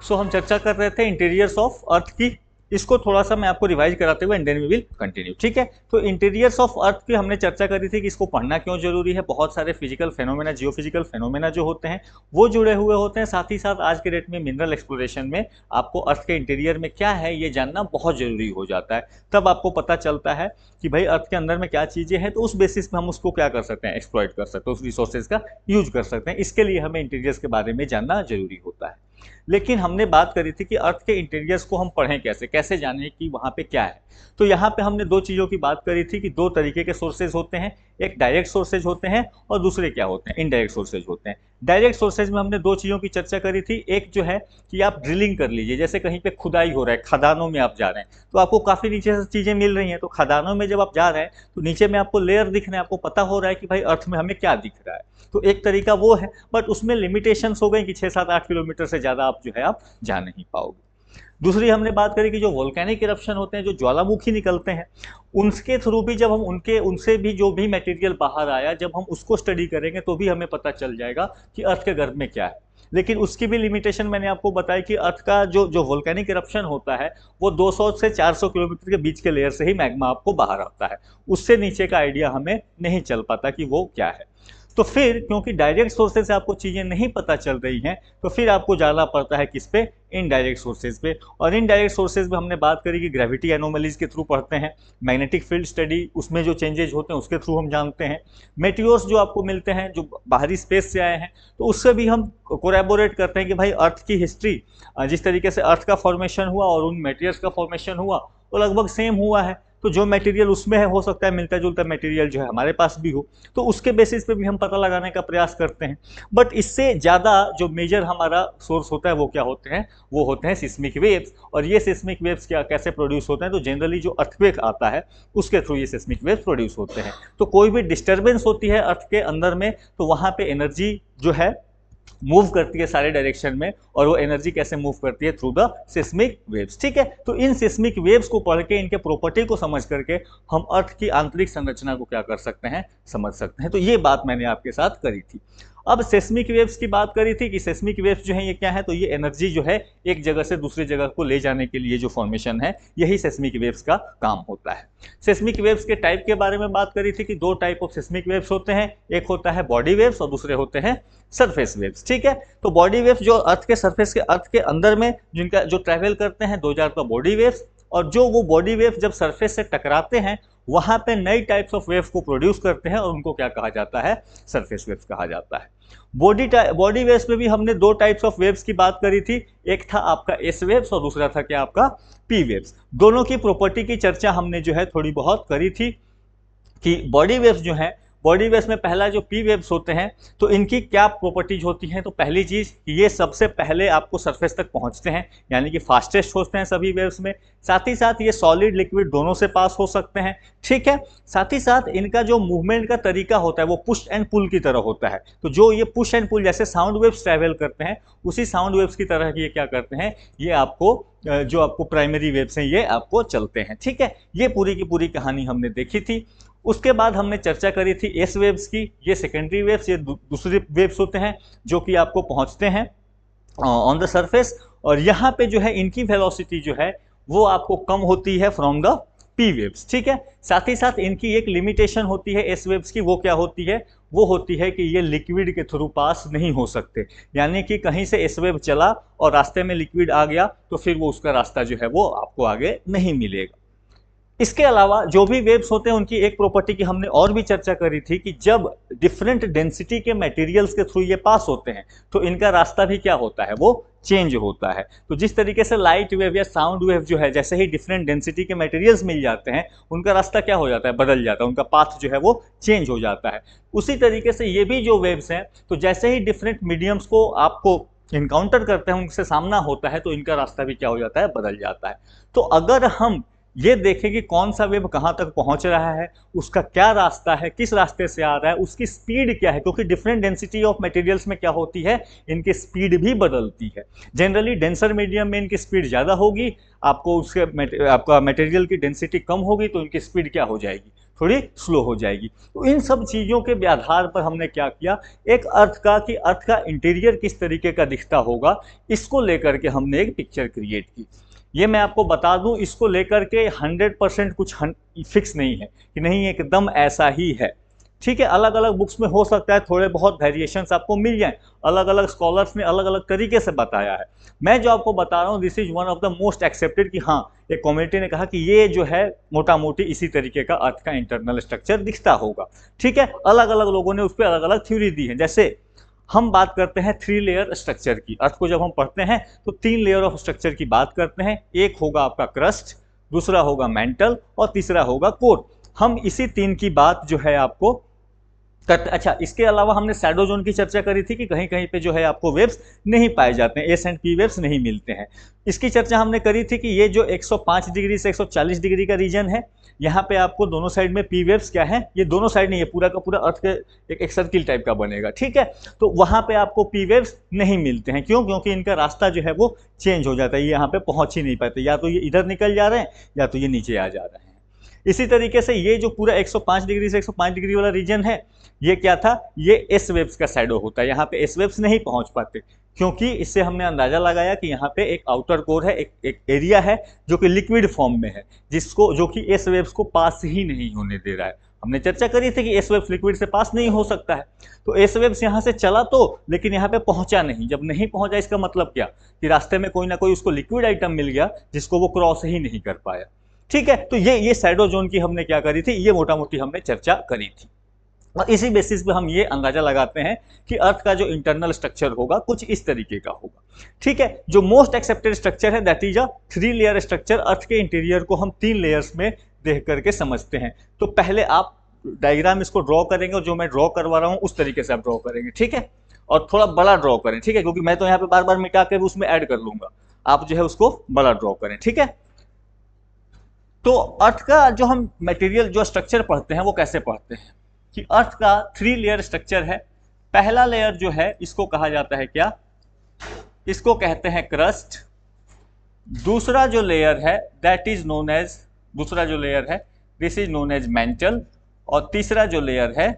सो हम चर्चा कर रहे थे इंटीरियर्स ऑफ अर्थ की। इसको थोड़ा सा मैं आपको रिवाइज कराते हुए and then we will continue, ठीक है। तो इंटीरियर्स ऑफ अर्थ की हमने चर्चा करी थी कि इसको पढ़ना क्यों जरूरी है। बहुत सारे फिजिकल फेनोमेना, जियोफिजिकल फेनोमेना जो होते हैं वो जुड़े हुए होते हैं। साथ ही साथ आज के डेट में मिनरल एक्सप्लोरेशन में आपको अर्थ के इंटीरियर में क्या है ये जानना बहुत जरूरी हो जाता है। तब आपको पता चलता है कि भाई अर्थ के अंदर में क्या चीजें हैं, तो उस बेसिस पे हम उसको क्या कर सकते हैं, एक्सप्लॉइट कर सकते हैं, उस रिसोर्सेज का यूज कर सकते हैं। इसके लिए हमें इंटीरियर्स के बारे में जानना जरूरी होता है। लेकिन हमने बात करी थी कि अर्थ के इंटीरियर्स को हम पढ़ें कैसे, कैसे जानें कि वहां पे क्या है। तो यहाँ पे हमने दो चीजों की बात करी थी कि दो तरीके के सोर्सेज होते हैं, एक डायरेक्ट सोर्सेज होते हैं और दूसरे क्या होते हैं, इनडायरेक्ट सोर्सेज होते हैं। डायरेक्ट सोर्सेज में हमने दो चीजों की चर्चा करी थी। एक जो है कि आप ड्रिलिंग कर लीजिए, जैसे कहीं पे खुदाई हो रहा है, खदानों में आप जा रहे हैं तो आपको काफी नीचे से चीजें मिल रही हैं। तो खदानों में जब आप जा रहे हैं तो नीचे में आपको लेयर दिख रहे हैं, आपको पता हो रहा है कि भाई अर्थ में हमें क्या दिख रहा है। तो एक तरीका वो है, बट उसमें लिमिटेशंस हो गई कि 6-7-8 किलोमीटर से ज्यादा आप जो है आप जा नहीं पाओगे। दूसरी हमने बात करी कि जो वोल्केनिक इरप्शन होते हैं, जो ज्वालामुखी निकलते हैं, उनके थ्रू भी जब हम उनसे भी जो भी मटेरियल बाहर आया, जब हम उसको स्टडी करेंगे तो भी हमें पता चल जाएगा कि अर्थ के गर्भ में क्या है। लेकिन उसकी भी लिमिटेशन मैंने आपको बताई कि अर्थ का जो वोल्केनिक इरप्शन होता है वो 200 से 400 किलोमीटर के बीच के लेयर से ही मैग्मा आपको बाहर आता है। उससे नीचे का आइडिया हमें नहीं चल पाता कि वो क्या है। तो फिर क्योंकि डायरेक्ट सोर्सेज से आपको चीजें नहीं पता चल रही हैं, तो फिर आपको जाना पड़ता है किस पे, इनडायरेक्ट सोर्सेज पे। और इनडायरेक्ट सोर्सेज में हमने बात करी कि ग्रेविटी एनोमलीज के थ्रू पढ़ते हैं, मैग्नेटिक फील्ड स्टडी उसमें जो चेंजेज होते हैं उसके थ्रू हम जानते हैं, मेटियोर्स जो आपको मिलते हैं जो बाहरी स्पेस से आए हैं, तो उससे भी हम कोलैबोरेट करते हैं कि भाई अर्थ की हिस्ट्री, जिस तरीके से अर्थ का फॉर्मेशन हुआ और उन मेटीरियल्स का फॉर्मेशन हुआ वो लगभग सेम हुआ है। तो जो मटेरियल उसमें है हो सकता है मिलता जुलता मटेरियल जो है हमारे पास भी हो, तो उसके बेसिस पे भी हम पता लगाने का प्रयास करते हैं। बट इससे ज़्यादा जो मेजर हमारा सोर्स होता है वो क्या होते हैं, वो होते हैं सिस्मिक वेव्स। और ये सिस्मिक वेव्स क्या कैसे प्रोड्यूस होते हैं, तो जनरली जो अर्थक्वेक आता है उसके थ्रू ये सिस्मिक वेव्स प्रोड्यूस होते हैं। तो कोई भी डिस्टर्बेंस होती है अर्थ के अंदर में तो वहाँ पे एनर्जी जो है मूव करती है सारे डायरेक्शन में, और वो एनर्जी कैसे मूव करती है, थ्रू द सिस्मिक वेव्स, ठीक है। तो इन सिस्मिक वेव्स को पढ़ के, इनके प्रॉपर्टी को समझ करके हम अर्थ की आंतरिक संरचना को क्या कर सकते हैं, समझ सकते हैं। तो ये बात मैंने आपके साथ करी थी। अब सेस्मिक वेव्स की बात करी थी कि सेस्मिक वेव्स जो है ये क्या है, तो ये एनर्जी जो है एक जगह से दूसरी जगह को ले जाने के लिए जो फॉर्मेशन है यही सेस्मिक वेव्स का काम होता है। सेस्मिक वेव्स के टाइप के बारे में बात करी थी कि दो टाइप ऑफ सेस्मिक वेव्स होते हैं, एक होता है बॉडी वेव्स और दूसरे होते हैं सरफेस वेव्स, ठीक है। तो बॉडी वेव्स जो अर्थ के सरफेस के, अर्थ के अंदर में जिनका जो ट्रैवल करते हैं, 2000 का बॉडी वेव्स, और जो वो बॉडी वेव्स जब सरफेस से टकराते हैं वहां पे नई टाइप्स ऑफ वेव्स को प्रोड्यूस करते हैं और उनको क्या कहा जाता है, सरफेस वेव्स कहा जाता है। बॉडी वेव्स में भी हमने दो टाइप्स ऑफ वेव्स की बात करी थी, एक था आपका एस वेव्स और दूसरा था क्या आपका पी वेव्स। दोनों की प्रॉपर्टी की चर्चा हमने जो है थोड़ी बहुत करी थी कि बॉडी वेव्स जो है, बॉडी वेव्स में पहला जो पी वेव्स होते हैं तो इनकी क्या प्रॉपर्टीज होती हैं, तो पहली चीज ये सबसे पहले आपको सरफेस तक पहुंचते हैं, यानी कि फास्टेस्ट होते हैं सभी वेव्स में। साथ ही साथ ये सॉलिड लिक्विड दोनों से पास हो सकते हैं, ठीक है। साथ ही साथ इनका जो मूवमेंट का तरीका होता है वो पुश एंड पुल की तरह होता है। तो जो ये पुश एंड पुल जैसे साउंड वेव्स ट्रैवल करते हैं उसी साउंड वेव्स की तरह ये क्या करते हैं, ये आपको जो आपको प्राइमरी वेव्स हैं ये आपको चलते हैं, ठीक है। ये पूरी की पूरी कहानी हमने देखी थी। उसके बाद हमने चर्चा करी थी एस वेव्स की, ये सेकेंडरी वेव्स, ये दूसरे वेव्स होते हैं जो कि आपको पहुंचते हैं ऑन द सरफेस, और यहाँ पे जो है इनकी वेलोसिटी जो है वो आपको कम होती है फ्रॉम द पी वेव्स, ठीक है। साथ ही साथ इनकी एक लिमिटेशन होती है एस वेव्स की, वो क्या होती है, वो होती है कि ये लिक्विड के थ्रू पास नहीं हो सकते, यानी कि कहीं से एस वेव चला और रास्ते में लिक्विड आ गया तो फिर वो उसका रास्ता जो है वो आपको आगे नहीं मिलेगा। इसके अलावा जो भी वेव्स होते हैं उनकी एक प्रॉपर्टी की हमने और भी चर्चा करी थी कि जब डिफरेंट डेंसिटी के मटेरियल्स के थ्रू ये पास होते हैं तो इनका रास्ता भी क्या होता है, वो चेंज होता है। तो जिस तरीके से लाइट वेव या साउंड वेव जो है, जैसे ही डिफरेंट डेंसिटी के मटेरियल्स मिल जाते हैं उनका रास्ता क्या हो जाता है, बदल जाता है, उनका पाथ जो है वो चेंज हो जाता है। उसी तरीके से ये भी जो वेव्स हैं, तो जैसे ही डिफरेंट मीडियम्स को आपको इनकाउंटर करते हैं, उनसे सामना होता है, तो इनका रास्ता भी क्या हो जाता है, बदल जाता है। तो अगर हम ये देखें कि कौन सा वेव कहाँ तक पहुंच रहा है, उसका क्या रास्ता है, किस रास्ते से आ रहा है, उसकी स्पीड क्या है, क्योंकि डिफरेंट डेंसिटी ऑफ मटेरियल्स में क्या होती है, इनकी स्पीड भी बदलती है। जनरली डेंसर मीडियम में इनकी स्पीड ज़्यादा होगी, आपको आपका मटेरियल की डेंसिटी कम होगी तो इनकी स्पीड क्या हो जाएगी, थोड़ी स्लो हो जाएगी। तो इन सब चीज़ों के आधार पर हमने क्या किया, एक अर्थ का कि अर्थ का इंटीरियर किस तरीके का दिखता होगा, इसको लेकर के हमने एक पिक्चर क्रिएट की। ये मैं आपको बता दूं, इसको लेकर के 100% कुछ फिक्स नहीं है कि नहीं एकदम ऐसा ही है, ठीक है। अलग अलग बुक्स में हो सकता है थोड़े बहुत वेरिएशंस आपको मिल जाएं, अलग अलग स्कॉलर्स ने अलग अलग तरीके से बताया है। मैं जो आपको बता रहा हूँ this is one of the most accepted, कि हाँ एक कम्युनिटी ने कहा कि ये जो है मोटा मोटी इसी तरीके का अर्थ का इंटरनल स्ट्रक्चर दिखता होगा, ठीक है। अलग अलग लोगों ने उस पर अलग अलग थ्योरी दी है। जैसे हम बात करते हैं 3 लेयर स्ट्रक्चर की, अर्थ को जब हम पढ़ते हैं तो 3 लेयर ऑफ स्ट्रक्चर की बात करते हैं। एक होगा आपका क्रस्ट, दूसरा होगा मेंटल और तीसरा होगा कोर। हम इसी 3 की बात जो है आपको करते। अच्छा, इसके अलावा हमने शैडो जोन की चर्चा करी थी कि कहीं कहीं पे जो है आपको वेव्स नहीं पाए जाते हैं, एस एंड पी वेव्स नहीं मिलते हैं। इसकी चर्चा हमने करी थी कि ये जो 105 डिग्री से 140 डिग्री का रीजन है, यहाँ पे आपको दोनों साइड में पी वेव्स क्या है, ये दोनों साइड नहीं, ये पूरा का पूरा अर्थ के एक सर्किल टाइप का बनेगा, ठीक है। तो वहाँ पे आपको पी वेव्स नहीं मिलते हैं, क्यों? क्योंकि इनका रास्ता जो है वो चेंज हो जाता है, ये यहाँ पे पहुँच ही नहीं पाते, या तो ये इधर निकल जा रहे हैं या तो ये नीचे आ जा रहे हैं। इसी तरीके से ये जो पूरा 105 डिग्री से 105 डिग्री वाला रीजन है, ये क्या था, ये एस वेव्स का शैडो होता है। यहाँ पे एस वेव्स नहीं पहुंच पाते, क्योंकि इससे हमने अंदाजा लगाया कि यहाँ पे एक आउटर कोर है, एक एरिया है जो कि लिक्विड फॉर्म में है, जिसको जो कि एस वेव्स को पास ही नहीं होने दे रहा है। हमने चर्चा करी थी कि एस वेव्स लिक्विड से पास नहीं हो सकता है, तो एस वेव्स यहाँ से चला तो, लेकिन यहाँ पे पहुंचा नहीं। जब नहीं पहुंचा इसका मतलब क्या, कि रास्ते में कोई ना कोई उसको लिक्विड आइटम मिल गया जिसको वो क्रॉस ही नहीं कर पाया, ठीक है। तो ये शैडो जोन की हमने क्या करी थी, ये मोटा मोटी हमने चर्चा करी थी। और इसी बेसिस पे हम ये अंदाजा लगाते हैं कि अर्थ का जो इंटरनल स्ट्रक्चर होगा कुछ इस तरीके का होगा, ठीक है। जो मोस्ट एक्सेप्टेड स्ट्रक्चर है that is a 3 layer structure. Earth के इंटीरियर को हम 3 लेयर्स में देख करके समझते हैं। तो पहले आप डायग्राम इसको ड्रॉ करेंगे, और जो मैं ड्रॉ करवा रहा हूँ उस तरीके से आप ड्रॉ करेंगे, ठीक है। और थोड़ा बड़ा ड्रॉ करें, ठीक है, क्योंकि मैं तो यहाँ पे बार बार मिटा के उसमें ऐड कर लूंगा, आप जो है उसको बड़ा ड्रॉ करें, ठीक है। तो अर्थ का जो हम मटेरियल जो स्ट्रक्चर पढ़ते हैं वो कैसे पढ़ते हैं, कि अर्थ का 3 लेयर स्ट्रक्चर है। पहला लेयर जो है इसको कहा जाता है क्या, इसको कहते हैं क्रस्ट। दूसरा जो लेयर है दैट इज नोन एज, दूसरा जो लेयर है this is known as mantle. और तीसरा जो लेयर है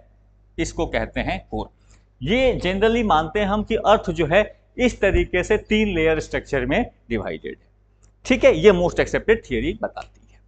इसको कहते हैं कोर। ये जनरली मानते हैं हम कि अर्थ जो है इस तरीके से 3 लेयर स्ट्रक्चर में डिवाइडेड है, ठीक है। ये मोस्ट एक्सेप्टेड थियरी बताती है।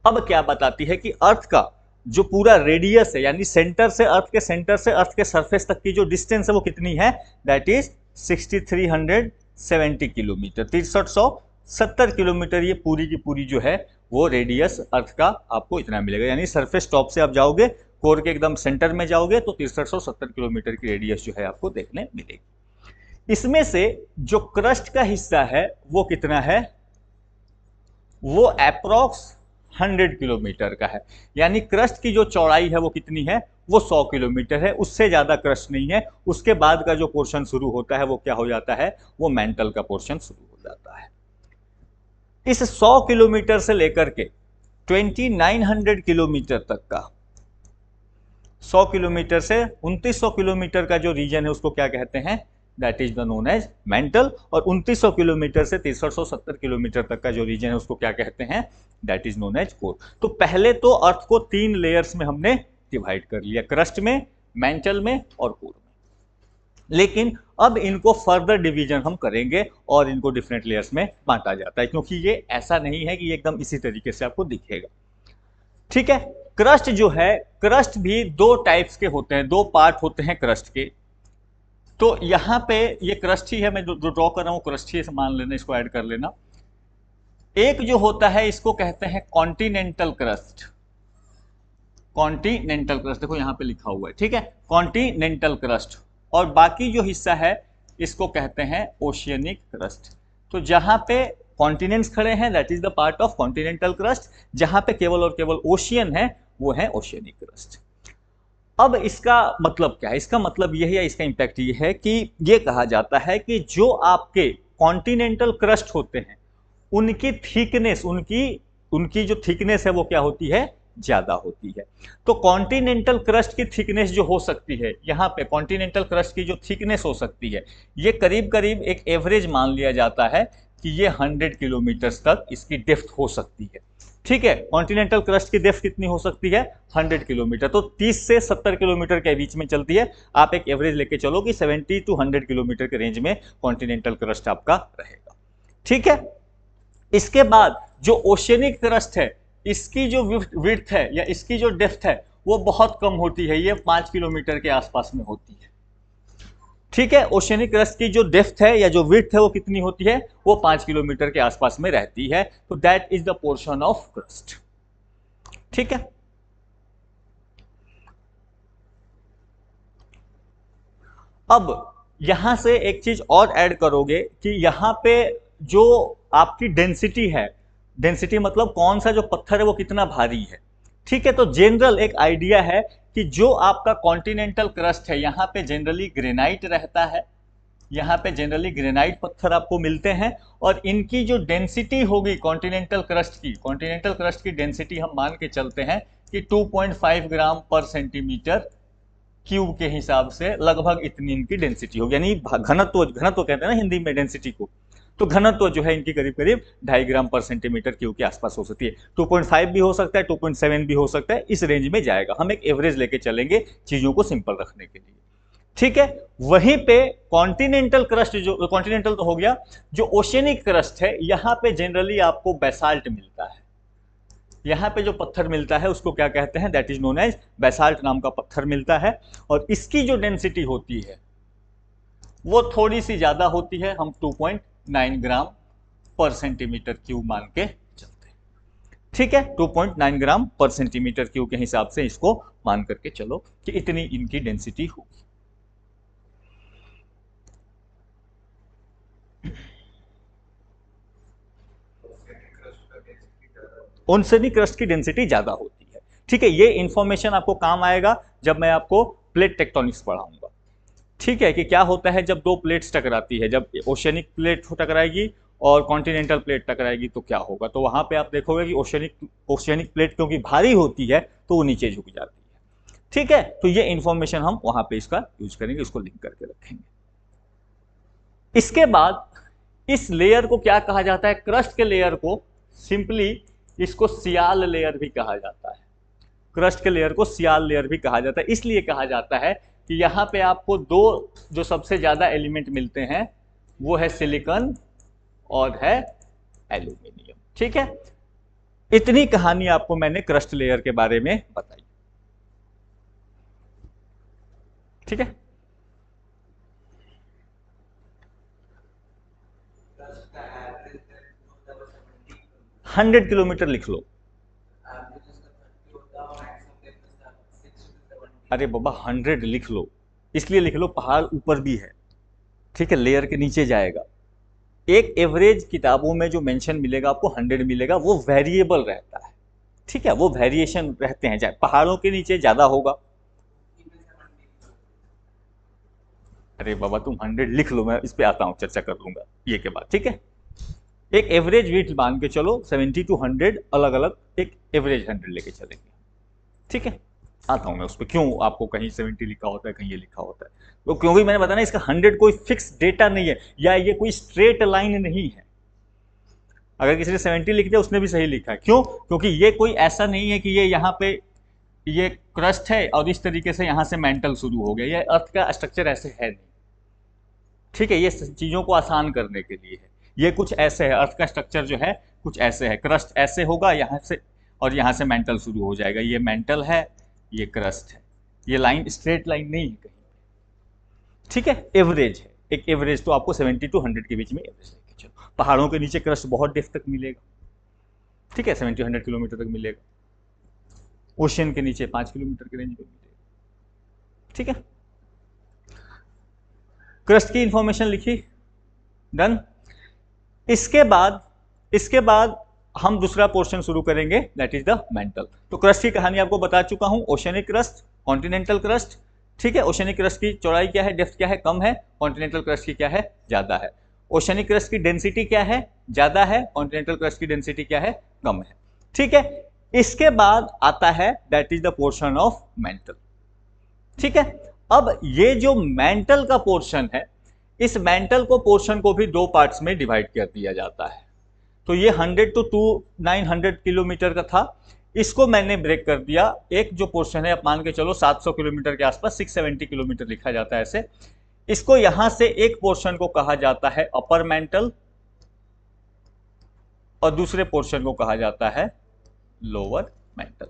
अब क्या बताती है कि अर्थ का जो पूरा रेडियस है, यानी सेंटर से अर्थ के सेंटर से अर्थ के सरफेस तक की जो डिस्टेंस है वो कितनी है, दैट इज 6370 किलोमीटर, 6370 किलोमीटर। ये पूरी की पूरी जो है वो रेडियस अर्थ का आपको इतना मिलेगा। यानी सरफेस टॉप से आप जाओगे, कोर के एकदम सेंटर में जाओगे तो 6370 किलोमीटर की रेडियस जो है आपको देखने मिलेगी। इसमें से जो क्रस्ट का हिस्सा है वो कितना है, वो अप्रॉक्स 100 किलोमीटर का है। यानी क्रस्ट की जो चौड़ाई है वो कितनी है, वो 100 किलोमीटर है, उससे ज्यादा क्रस्ट नहीं है। उसके बाद का जो पोर्शन शुरू होता है वो क्या हो जाता है, वो मेंटल का पोर्शन शुरू हो जाता है। इस 100 किलोमीटर से लेकर के 2900 किलोमीटर तक का, 100 किलोमीटर से 2900 किलोमीटर का जो रीजन है उसको क्या कहते हैं, that is the known as mantle. और 2900 किलोमीटर से 6370 किलोमीटर तक का जो रीजन है उसको क्या कहते हैं, that is known as core. तो पहले तो अर्थ को 3 लेयर्स में हमने डिवाइड कर लिया, क्रस्ट में, मेंटल में और कोर में। लेकिन अब इनको फर्दर डिवीजन हम करेंगे और इनको डिफरेंट लेयर्स में बांटा जाता है, क्योंकि ये ऐसा नहीं है कि ये एकदम इसी तरीके से आपको दिखेगा, ठीक है। क्रस्ट जो है, क्रस्ट भी 2 टाइप्स के होते हैं, 2 पार्ट होते हैं क्रस्ट के। तो यहाँ पे ये क्रस्ट ही है, मैं जो ड्रॉ कर रहा हूँ क्रस्ट ही मान लेना, इसको ऐड कर लेना। एक जो होता है इसको कहते हैं कॉन्टिनेंटल क्रस्ट, कॉन्टिनेंटल क्रस्ट, देखो यहाँ पे लिखा हुआ है, ठीक है, कॉन्टिनेंटल क्रस्ट। और बाकी जो हिस्सा है इसको कहते हैं ओशियनिक क्रस्ट। तो जहाँ पे कॉन्टिनेंट्स खड़े हैं that is the part of continental crust, जहाँ पे केवल और केवल ओशियन है वो है ओशियनिक क्रस्ट। अब इसका मतलब क्या है, इसका मतलब यह है, इसका इंपैक्ट ये है कि ये कहा जाता है कि जो आपके कॉन्टिनेंटल क्रस्ट होते हैं उनकी थिकनेस, उनकी जो थिकनेस है वो क्या होती है, ज्यादा होती है। तो कॉन्टिनेंटल क्रस्ट की थिकनेस जो हो सकती है, यहाँ पे कॉन्टिनेंटल क्रस्ट की जो थिकनेस हो सकती है ये करीब करीब एक एवरेज मान लिया जाता है कि ये 100 किलोमीटर तक इसकी डेप्थ हो सकती है, ठीक है, कॉन्टिनेंटल क्रस्ट की डेप्थ कितनी हो सकती है 100 किलोमीटर, तो 30 से 70 किलोमीटर के बीच में चलती है। आप एक एवरेज लेके चलो कि 70 टू 100 किलोमीटर के रेंज में कॉन्टिनेंटल क्रस्ट आपका रहेगा। ठीक है, इसके बाद जो ओशियनिक क्रस्ट है, इसकी जो विड्थ है या इसकी जो डेप्थ है वो बहुत कम होती है, ये 5 किलोमीटर के आसपास में होती है। ठीक है, ओशियनिक क्रस्ट की जो डेप्थ है या जो विड्थ है वो कितनी होती है, वो 5 किलोमीटर के आसपास में रहती है। तो that is the portion of crust. ठीक है, अब यहां से एक चीज और ऐड करोगे कि यहां पे जो आपकी डेंसिटी है, डेंसिटी मतलब कौन सा जो पत्थर है वो कितना भारी है। ठीक है, तो जनरल एक आइडिया है कि जो आपका कॉन्टिनेंटल क्रस्ट है यहाँ पे जनरली ग्रेनाइट रहता है, यहाँ पे जनरली ग्रेनाइट पत्थर आपको मिलते हैं, और इनकी जो डेंसिटी होगी कॉन्टिनेंटल क्रस्ट की डेंसिटी हम मान के चलते हैं कि 2.5 ग्राम पर सेंटीमीटर क्यूब के हिसाब से लगभग इतनी इनकी डेंसिटी होगी, यानी घनत्व कहते हैं ना हिंदी में डेंसिटी को, तो घनत्व जो है इनकी करीब करीब 2.5 ग्राम पर सेंटीमीटर क्यूब के आसपास हो सकती है। 2.5 भी हो सकता है, 2.7 भी हो सकता है, इस रेंज में जाएगा। हम एक एवरेज लेके चलेंगे चीजों को सिंपल रखने के लिए। ठीक है, वहीं पे कॉन्टिनेंटल क्रस्ट, जो कॉन्टिनेंटल तो हो गया, जो ओशियनिक क्रस्ट है यहाँ पे जनरली आपको बेसाल्ट मिलता है। यहाँ पे जो पत्थर मिलता है उसको क्या कहते हैं, that is known as basalt नाम का पत्थर मिलता है, और इसकी जो डेंसिटी होती है वो थोड़ी सी ज्यादा होती है, हम 2.9 ग्राम पर सेंटीमीटर क्यूब मान के चलते हैं। ठीक है, 2.9 ग्राम पर सेंटीमीटर क्यूब के हिसाब से इसको मान करके चलो कि इतनी इनकी डेंसिटी होगी। ओनसेनिक क्रस्ट की डेंसिटी ज्यादा होती है। ठीक है, ये इंफॉर्मेशन आपको काम आएगा जब मैं आपको प्लेट टेक्टोनिक्स पढ़ाऊंगा। ठीक है, कि क्या होता है जब दो प्लेट्स टकराती है, जब ओशियनिक प्लेट टकराएगी और कॉन्टिनेंटल प्लेट टकराएगी तो क्या होगा। तो वहां पे आप देखोगे कि ओशियनिक प्लेट क्योंकि भारी होती है तो वो नीचे झुक जाती है। ठीक है, तो ये इंफॉर्मेशन हम वहां पे इसका यूज करेंगे, इसको लिंक करके रखेंगे। इसके बाद इस लेयर को क्या कहा जाता है, क्रस्ट के लेयर को सिंपली इसको सियाल लेयर भी कहा जाता है। क्रस्ट के लेयर को सियाल लेयर भी कहा जाता है, इसलिए कहा जाता है कि यहाँ पे आपको दो जो सबसे ज्यादा एलिमेंट मिलते हैं वो है सिलिकॉन और है एल्यूमिनियम। ठीक है, इतनी कहानी आपको मैंने क्रस्ट लेयर के बारे में बताई। ठीक है, 100 किलोमीटर लिख लो। अरे बाबा 100 लिख लो, इसलिए लिख लो पहाड़ ऊपर भी है। ठीक है, लेयर के नीचे जाएगा। एक एवरेज किताबों में जो मेंशन मिलेगा आपको 100 मिलेगा, वो वेरिएबल रहता है। ठीक है, वो वेरिएशन रहते हैं, चाहे पहाड़ों के नीचे ज्यादा होगा। अरे बाबा तुम 100 लिख लो, मैं इस पे आता हूं, चर्चा कर लूंगा ये के बाद। ठीक है, एक एवरेज वेट मान के चलो 70 टू 100 अलग अलग, एक एवरेज 100 लेके चलेंगे। ठीक है, आता हूं मैं उस पर, क्यों आपको कहीं 70 लिखा होता है कहीं ये लिखा होता है, तो क्योंकि मैंने बताया ना इसका 100 कोई फिक्स डेटा नहीं है, या ये कोई स्ट्रेट लाइन नहीं है। अगर किसी ने 70 लिख दिया उसने भी सही लिखा है, क्यों, क्योंकि ये कोई ऐसा नहीं है कि ये यहाँ पे ये क्रस्ट है और इस तरीके से यहाँ से मेंटल शुरू हो गया, ये अर्थ का स्ट्रक्चर ऐसे है नहीं। ठीक है, ये चीजों को आसान करने के लिए है, ये कुछ ऐसे है, अर्थ का स्ट्रक्चर जो है कुछ ऐसे है, क्रस्ट ऐसे होगा यहाँ से और यहाँ से मेंटल शुरू हो जाएगा, ये मेंटल है ये क्रस्ट है, ये लाइन स्ट्रेट लाइन नहीं है कहीं। ठीक है, एवरेज है, एक एवरेज तो आपको 70 टू 100 के बीच में एवरेज लेके चलो। पहाड़ों के नीचे क्रस्ट बहुत डेप्थ तक मिलेगा। ठीक है, 70-100 किलोमीटर तक मिलेगा। ओशियन के नीचे 5 किलोमीटर के रेंज में मिलेगा। ठीक है, क्रस्ट की इंफॉर्मेशन लिखी, डन। इसके बाद हम दूसरा पोर्शन शुरू करेंगे, दैट इज द मेंटल। तो क्रस्ट की कहानी आपको बता चुका हूं, ओशियनिक क्रस्ट, कॉन्टिनेंटल क्रस्ट। ठीक है, ओशियनिक क्रस्ट की चौड़ाई क्या है, डेप्थ क्या है, कम है। कॉन्टिनेंटल क्रस्ट की क्या है, ज्यादा है। ओशियनिक क्रस्ट की डेंसिटी क्या है, ज्यादा है। कॉन्टिनेंटल क्रस्ट की डेंसिटी क्या है, कम है। ठीक है, इसके बाद आता है that is the portion of mental. ठीक है, अब ये जो मेंटल का पोर्शन है, इस मेंटल को पोर्शन को भी दो पार्ट्स में डिवाइड कर दिया जाता है। तो ये 100 to 900 किलोमीटर का था, इसको मैंने ब्रेक कर दिया। एक जो पोर्शन है आप मान के चलो 700 किलोमीटर के आसपास, 670 किलोमीटर लिखा जाता है ऐसे। इसको यहां से एक पोर्शन को कहा जाता है अपर मेंटल और दूसरे पोर्शन को कहा जाता है लोअर मेंटल।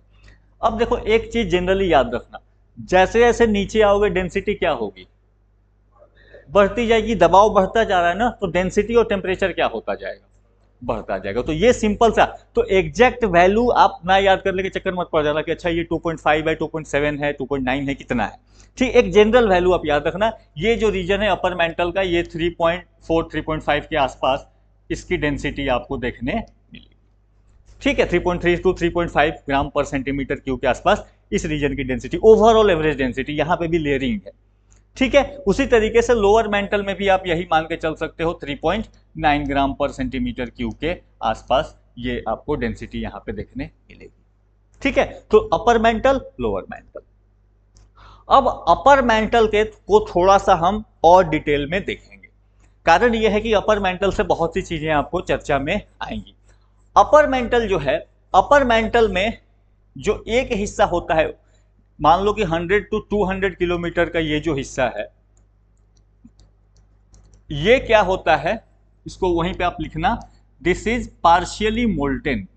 अब देखो एक चीज जनरली याद रखना, जैसे जैसे नीचे आओगे डेंसिटी क्या होगी, बढ़ती जाएगी। दबाव बढ़ता जा रहा है ना, तो डेंसिटी और टेम्परेचर क्या होता जाएगा, बढ़ता जाएगा। तो ये सिंपल सा, तो एग्जैक्ट वैल्यू आप ना याद करने के चक्कर मत पड़ जाना कि अच्छा ये 2.5 है, 2.7 है, 2.9 है, कितना है। ठीक, एक जनरल वैल्यू आप याद रखना। ये जो रीजन है अपर मेंटल का, ये 3.4 3.5 के आसपास इसकी डेंसिटी आपको देखने मिलेगी। ठीक है, 3.3 to 3.5 ग्राम पर सेंटीमीटर क्यूब के आसपास इस रीजन की डेंसिटी, ओवरऑल एवरेज डेंसिटी। यहां पे भी लेयरिंग है। ठीक है, उसी तरीके से लोअर मेंटल में भी आप यही मान के चल सकते हो, 3.9 ग्राम पर सेंटीमीटर क्यूब के आसपास ये आपको डेंसिटी यहां पे देखने मिलेगी। ठीक है, तो अपर मेंटल, लोअर मेंटल। अब अपर मेंटल के को थोड़ा सा हम और डिटेल में देखेंगे। कारण यह है कि अपर मेंटल से बहुत सी चीजें आपको चर्चा में आएंगी। अपर मेंटल जो है, अपर मेंटल में जो एक हिस्सा होता है, मान लो कि 100 to 200 किलोमीटर का ये जो हिस्सा है, ये क्या होता है, इसको वहीं पे आप लिखना, this is partially molten.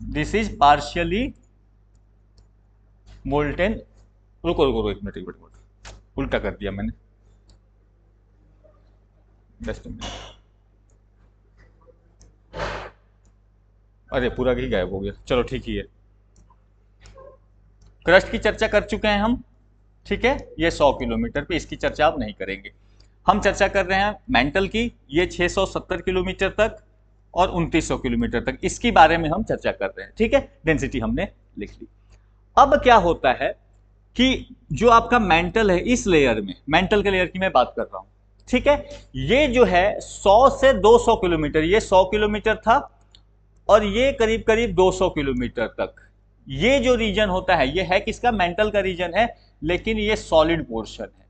This is partially molten. रुको रुको रुको, एक मिनट, उल्टा कर दिया मैंने, 10 मिनट। अरे पूरा ही गायब हो गया, चलो ठीक ही है। क्रस्ट की चर्चा कर चुके हैं हम। ठीक है, ये 100 किलोमीटर पे, इसकी चर्चा आप नहीं करेंगे। हम चर्चा कर रहे हैं मेंटल की, ये 670 किलोमीटर तक और 2900 किलोमीटर तक, इसके बारे में हम चर्चा कर रहे हैं। ठीक है, डेंसिटी हमने लिख ली। अब क्या होता है कि जो आपका मेंटल है, इस लेयर में, मेंटल के लेयर की मैं बात कर रहा हूं। ठीक है, ये जो है 100 से 200 किलोमीटर, ये 100 किलोमीटर था और ये करीब करीब 200 किलोमीटर तक ये जो रीजन होता है, ये है किसका, मेंटल का रीजन है, लेकिन ये सॉलिड पोर्शन है।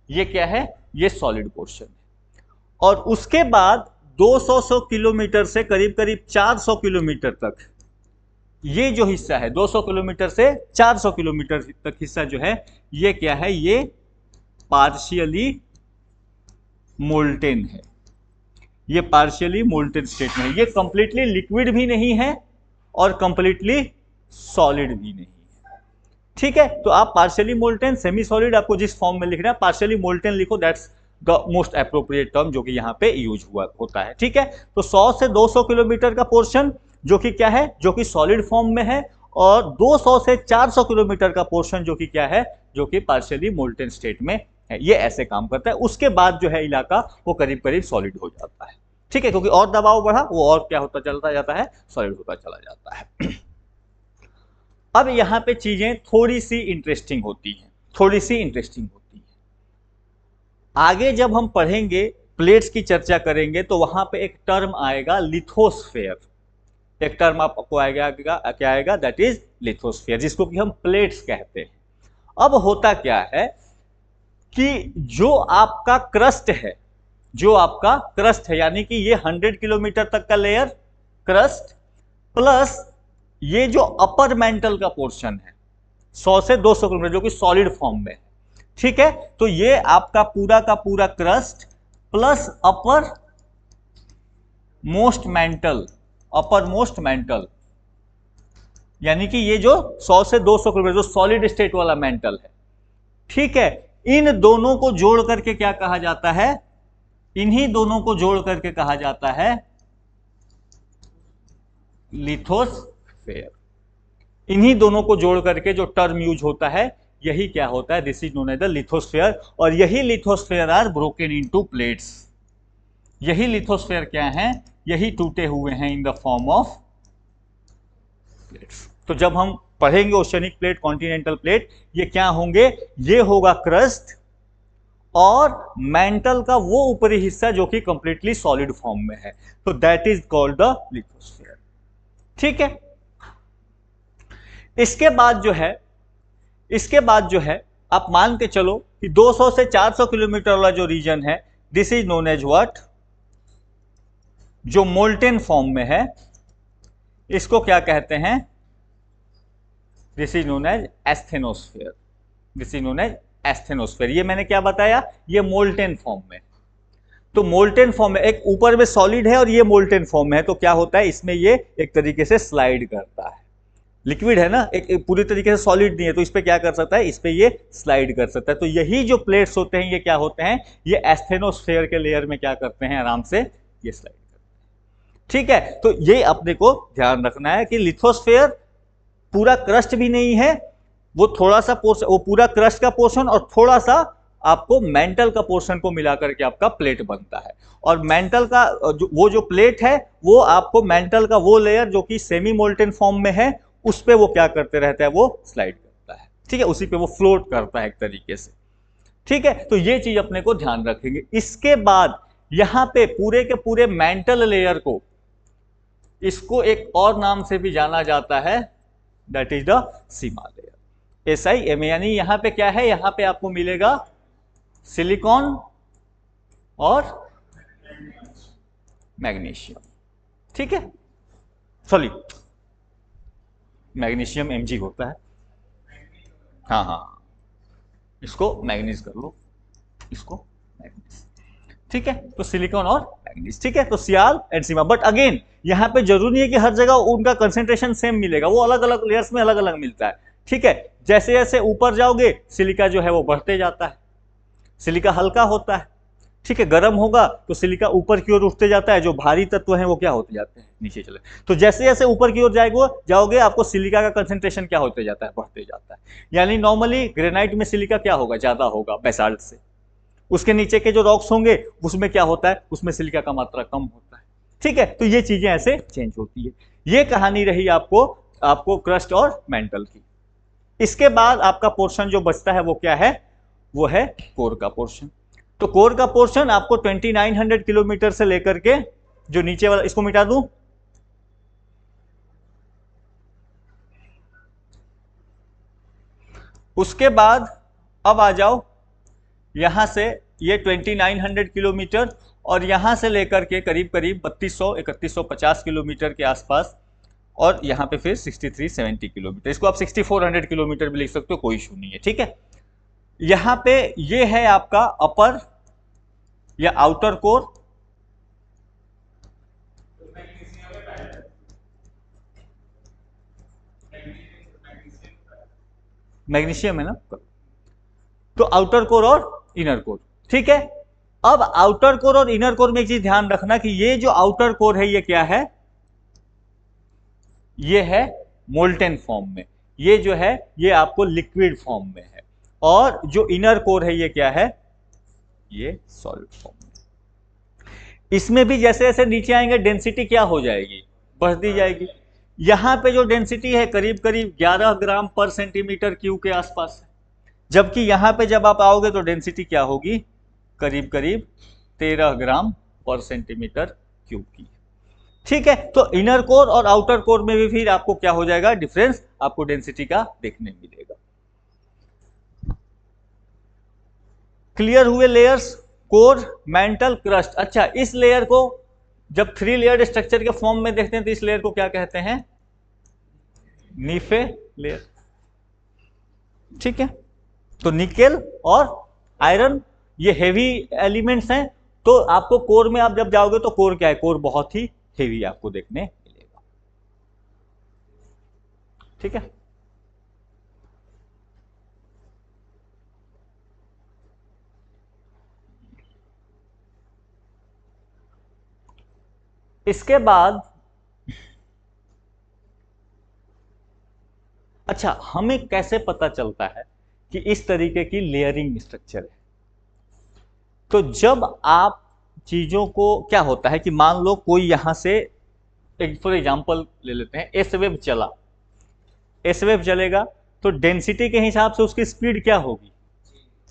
ये क्या है, ये सॉलिड पोर्शन है। और उसके बाद 200 किलोमीटर से करीब करीब 400 किलोमीटर तक ये जो हिस्सा है, 200 किलोमीटर से 400 किलोमीटर तक हिस्सा जो है, ये क्या है, ये पार्शियली मोल्टेन है। ये पार्शियली मोल्टेन स्टेट में है। ये कंप्लीटली लिक्विड भी नहीं है और कंप्लीटली सॉलिड भी नहीं है। ठीक है, तो आप पार्शियली मोल्टेन, सेमी सॉलिड, आपको जिस फॉर्म में लिखना है पार्शियली मोल्टेन लिखो, that's the most appropriate term जो कि यहां पे यूज हुआ होता है। ठीक है, तो 100 से 200 किलोमीटर का पोर्शन जो कि क्या है, जो कि सॉलिड फॉर्म में है, और 200 से 400 किलोमीटर का पोर्शन जो कि क्या है, जो कि पार्शियली मोल्टेन स्टेट में है। ये ऐसे काम करता है। उसके बाद जो है इलाका वो करीब करीब सॉलिड हो जाता है। ठीक है, क्योंकि और दबाव बढ़ा, वो और क्या होता चलता जाता है, सॉलिड होता चला जाता है। अब यहां पे चीजें थोड़ी सी इंटरेस्टिंग होती हैं, थोड़ी सी इंटरेस्टिंग होती है। आगे जब हम पढ़ेंगे, प्लेट्स की चर्चा करेंगे, तो वहां पे एक टर्म आएगा लिथोस्फेयर। एक टर्म आपको आएगा, क्या आएगा, दैट इज लिथोस्फेयर, जिसको कि हम प्लेट्स कहते हैं। अब होता क्या है कि जो आपका क्रस्ट है, जो आपका क्रस्ट है, यानी कि ये 100 किलोमीटर तक का लेयर क्रस्ट, प्लस ये जो अपर मेंटल का पोर्शन है 100 से 200 किलोमीटर, जो कि सॉलिड फॉर्म में है। ठीक है, तो ये आपका पूरा का पूरा crust plus upper most mental, upper most mental, यानी कि ये जो 100 से 200 किलोमीटर जो सॉलिड स्टेट वाला मेंटल है। ठीक है, इन दोनों को जोड़ करके क्या कहा जाता है, इन्हीं दोनों को जोड़ करके कहा जाता है लिथोस्फेयर। इन्हीं दोनों को जोड़ करके जो टर्म यूज होता है, यही क्या होता है, this is known as the lithosphere. और यही lithosphere are broken into plates. यही लिथोस्फेयर क्या है, यही टूटे हुए हैं in the form of plates. तो जब हम पढ़ेंगे ओशनिक प्लेट, कॉन्टिनेंटल प्लेट, ये क्या होंगे, ये होगा क्रस्ट और मेंटल का वो ऊपरी हिस्सा जो कि कंप्लीटली सॉलिड फॉर्म में है। तो that is called the lithosphere. ठीक है, इसके बाद जो है आप मान के चलो कि 200 से 400 किलोमीटर वाला जो रीजन है, this is known as what, जो मोल्टेन फॉर्म में है इसको क्या कहते हैं, this is known as asthenosphere, this is known as asthenosphere. ये मैंने क्या बताया, ये मोल्टेन फॉर्म में। तो मोल्टेन फॉर्म में एक ऊपर में सॉलिड है और ये मोल्टेन फॉर्म में है, तो क्या होता है इसमें ये एक तरीके से स्लाइड करता है, लिक्विड है ना, एक पूरी तरीके से सॉलिड नहीं है, तो इस पे क्या कर सकता है, इस पे ये स्लाइड कर सकता है। तो यही जो प्लेट्स होते हैं ये क्या होते हैं, ये एस्थेनोस्फेयर के लेयर में क्या करते हैं, आराम से ये स्लाइड करते हैं। ठीक है, तो ये अपने को ध्यान रखना है कि लिथोस्फेयर पूरा क्रस्ट भी नहीं है, वो थोड़ा सा पोर्शन, वो पूरा क्रस्ट का पोर्शन और थोड़ा सा आपको मेंटल का पोर्शन को मिलाकर के आपका प्लेट बनता है। और मेंटल का वो जो प्लेट है वो आपको मेंटल का वो लेयर जो कि सेमी मोल्टेन फॉर्म में है उस पे वो क्या करते रहता है, वो स्लाइड करता है। ठीक है, उसी पे वो फ्लोट करता है एक तरीके से। ठीक है, तो ये चीज अपने को ध्यान रखेंगे। इसके बाद यहां पे पूरे के पूरे मेंटल लेयर को, इसको एक और नाम से भी जाना जाता है, that is the Seema layer, SiMa। यानी यहां पे क्या है, यहां पे आपको मिलेगा सिलिकॉन और मैग्नीशियम। ठीक है, सॉरी मैग्नीशियम Mg होता है, हाँ हाँ, इसको मैग्नीज कर लो, इसको मैग्नीज। ठीक है, तो सिलिकॉन और मैग्नीज। ठीक है, तो सियाल एंड सीमा। बट अगेन यहाँ पे जरूरी नहीं है कि हर जगह उनका कंसेंट्रेशन सेम मिलेगा, वो अलग अलग लेयर्स में अलग अलग मिलता है। ठीक है, जैसे जैसे ऊपर जाओगे सिलिका जो है वो बढ़ते जाता है, सिलिका हल्का होता है। ठीक है, गर्म होगा तो सिलिका ऊपर की ओर उठते जाता है, जो भारी तत्व हैं वो क्या होते जाते हैं, नीचे चले। तो जैसे जैसे ऊपर की ओर जाओगे आपको सिलिका का कंसेंट्रेशन क्या होते जाता है, बढ़ते जाता है। यानी नॉर्मली ग्रेनाइट में सिलिका क्या होगा, ज्यादा होगा बेसाल्ट से। उसके नीचे के जो रॉक्स होंगे उसमें क्या होता है, उसमें सिलिका का मात्रा कम होता है। ठीक है, तो ये चीजें ऐसे चेंज होती है। ये कहानी रही आपको क्रस्ट और मेंटल की। इसके बाद आपका पोर्शन जो बचता है वो क्या है, वो है कोर का पोर्शन। तो कोर का पोर्शन आपको 2900 किलोमीटर से लेकर के जो नीचे वाला, इसको मिटा दूं, उसके बाद अब आ जाओ यहां से, ये 2900 किलोमीटर और यहां से लेकर के करीब करीब 3250 किलोमीटर के आसपास, और यहां पे फिर 6370 किलोमीटर, इसको आप 6400 किलोमीटर भी लिख सकते हो, कोई इशू नहीं है। ठीक है, यहां पे ये है आपका अपर या आउटर कोर, मैग्नीशियम है ना, तो आउटर कोर और इनर कोर। ठीक है, अब आउटर कोर और इनर कोर में एक चीज ध्यान रखना कि ये जो आउटर कोर है ये क्या है, ये है मोल्टेन फॉर्म में, ये जो है ये आपको लिक्विड फॉर्म में है, और जो इनर कोर है ये क्या है, ये सॉलिड फॉर्म में। इसमें भी जैसे जैसे नीचे आएंगे डेंसिटी क्या हो जाएगी, बढ़ती जाएगी। यहां पे जो डेंसिटी है करीब करीब 11 ग्राम पर सेंटीमीटर क्यूब के आसपास है, जबकि यहां पे जब आप आओगे तो डेंसिटी क्या होगी, करीब करीब 13 ग्राम पर सेंटीमीटर क्यूब की। ठीक है, तो इनर कोर और आउटर कोर में भी फिर आपको क्या हो जाएगा, डिफरेंस आपको डेंसिटी का देखने मिलेगा। क्लियर हुए लेयर्स, कोर, मेंटल, क्रस्ट। अच्छा, इस लेयर को जब 3 लेयर स्ट्रक्चर के फॉर्म में देखते हैं तो इस लेयर को क्या कहते हैं, नीफे लेयर। ठीक है, तो निकेल और आयरन ये हेवी एलिमेंट्स हैं, तो आपको कोर में आप जब जाओगे तो कोर क्या है, कोर बहुत ही हेवी आपको देखने मिलेगा। ठीक है, इसके बाद अच्छा, हमें कैसे पता चलता है कि इस तरीके की लेयरिंग स्ट्रक्चर है। तो जब आप चीजों को, क्या होता है कि मान लो कोई यहां से, एक फॉर एग्जांपल ले लेते हैं, एस वेव चला, एस वेव चलेगा तो डेंसिटी के हिसाब से उसकी स्पीड क्या होगी,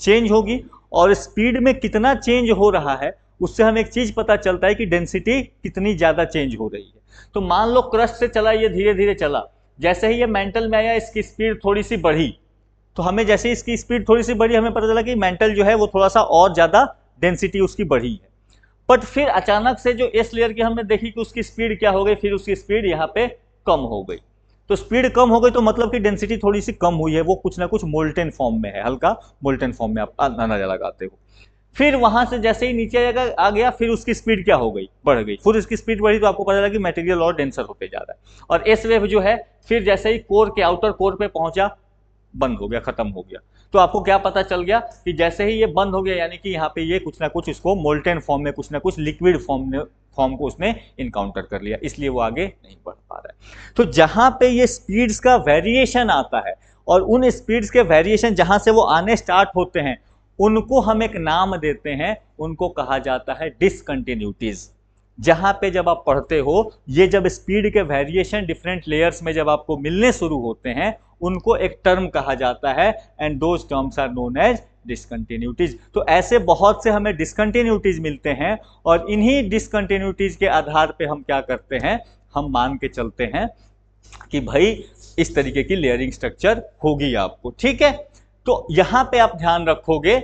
चेंज होगी, और स्पीड में कितना चेंज हो रहा है उससे हमें एक चीज पता चलता है कि डेंसिटी कितनी ज्यादा चेंज हो रही है। तो मान लो क्रस्ट से चला, ये धीरे धीरे चला, जैसे ही ये मेंटल में आया इसकी स्पीड थोड़ी सी बढ़ी, तो हमें जैसे इसकी स्पीड थोड़ी सी बढ़ी हमें पता चला कि मेंटल जो है वो थोड़ा सा और ज्यादा डेंसिटी उसकी बढ़ी है। बट फिर अचानक से जो एस लेयर की हमने देखी कि उसकी स्पीड क्या हो गई, फिर उसकी स्पीड यहाँ पे कम हो गई। तो स्पीड कम हो गई तो मतलब कि डेंसिटी थोड़ी सी कम हुई है, वो कुछ ना कुछ मोल्टेन फॉर्म में है, हल्का मोल्टेन फॉर्म में आप अंदाजा लगाते हो। फिर वहां से जैसे ही नीचे आ गया, फिर उसकी स्पीड क्या हो गई, बढ़ गई। फिर उसकी स्पीड बढ़ी तो आपको पता चला कि मटेरियल और डेंसर होते जा रहा है। और एस वेव जो है फिर जैसे ही कोर के आउटर कोर पे पहुंचा, बंद हो गया, खत्म हो गया। तो आपको क्या पता चल गया कि जैसे ही ये बंद हो गया, यानी कि यहाँ पे ये कुछ ना कुछ इसको मोल्टेन फॉर्म में, कुछ ना कुछ लिक्विड फॉर्म को उसने इनकाउंटर कर लिया, इसलिए वो आगे नहीं बढ़ पा रहा है। तो जहां पे ये स्पीड्स का वेरिएशन आता है, और उन स्पीड्स के वेरिएशन जहां से वो आने स्टार्ट होते हैं, उनको हम एक नाम देते हैं, उनको कहा जाता है डिसकंटिन्यूटीज। जहां पे जब आप पढ़ते हो, ये जब स्पीड के वेरिएशन डिफरेंट लेयर्स में जब आपको मिलने शुरू होते हैं, उनको एक टर्म कहा जाता है, and those terms are known as discontinuities. तो ऐसे बहुत से हमें डिसकंटिन्यूटीज मिलते हैं, और इन्हीं डिसकंटिन्यूटीज के आधार पे हम क्या करते हैं, हम मान के चलते हैं कि भाई इस तरीके की लेयरिंग स्ट्रक्चर होगी आपको, ठीक है। तो यहां पे आप ध्यान रखोगे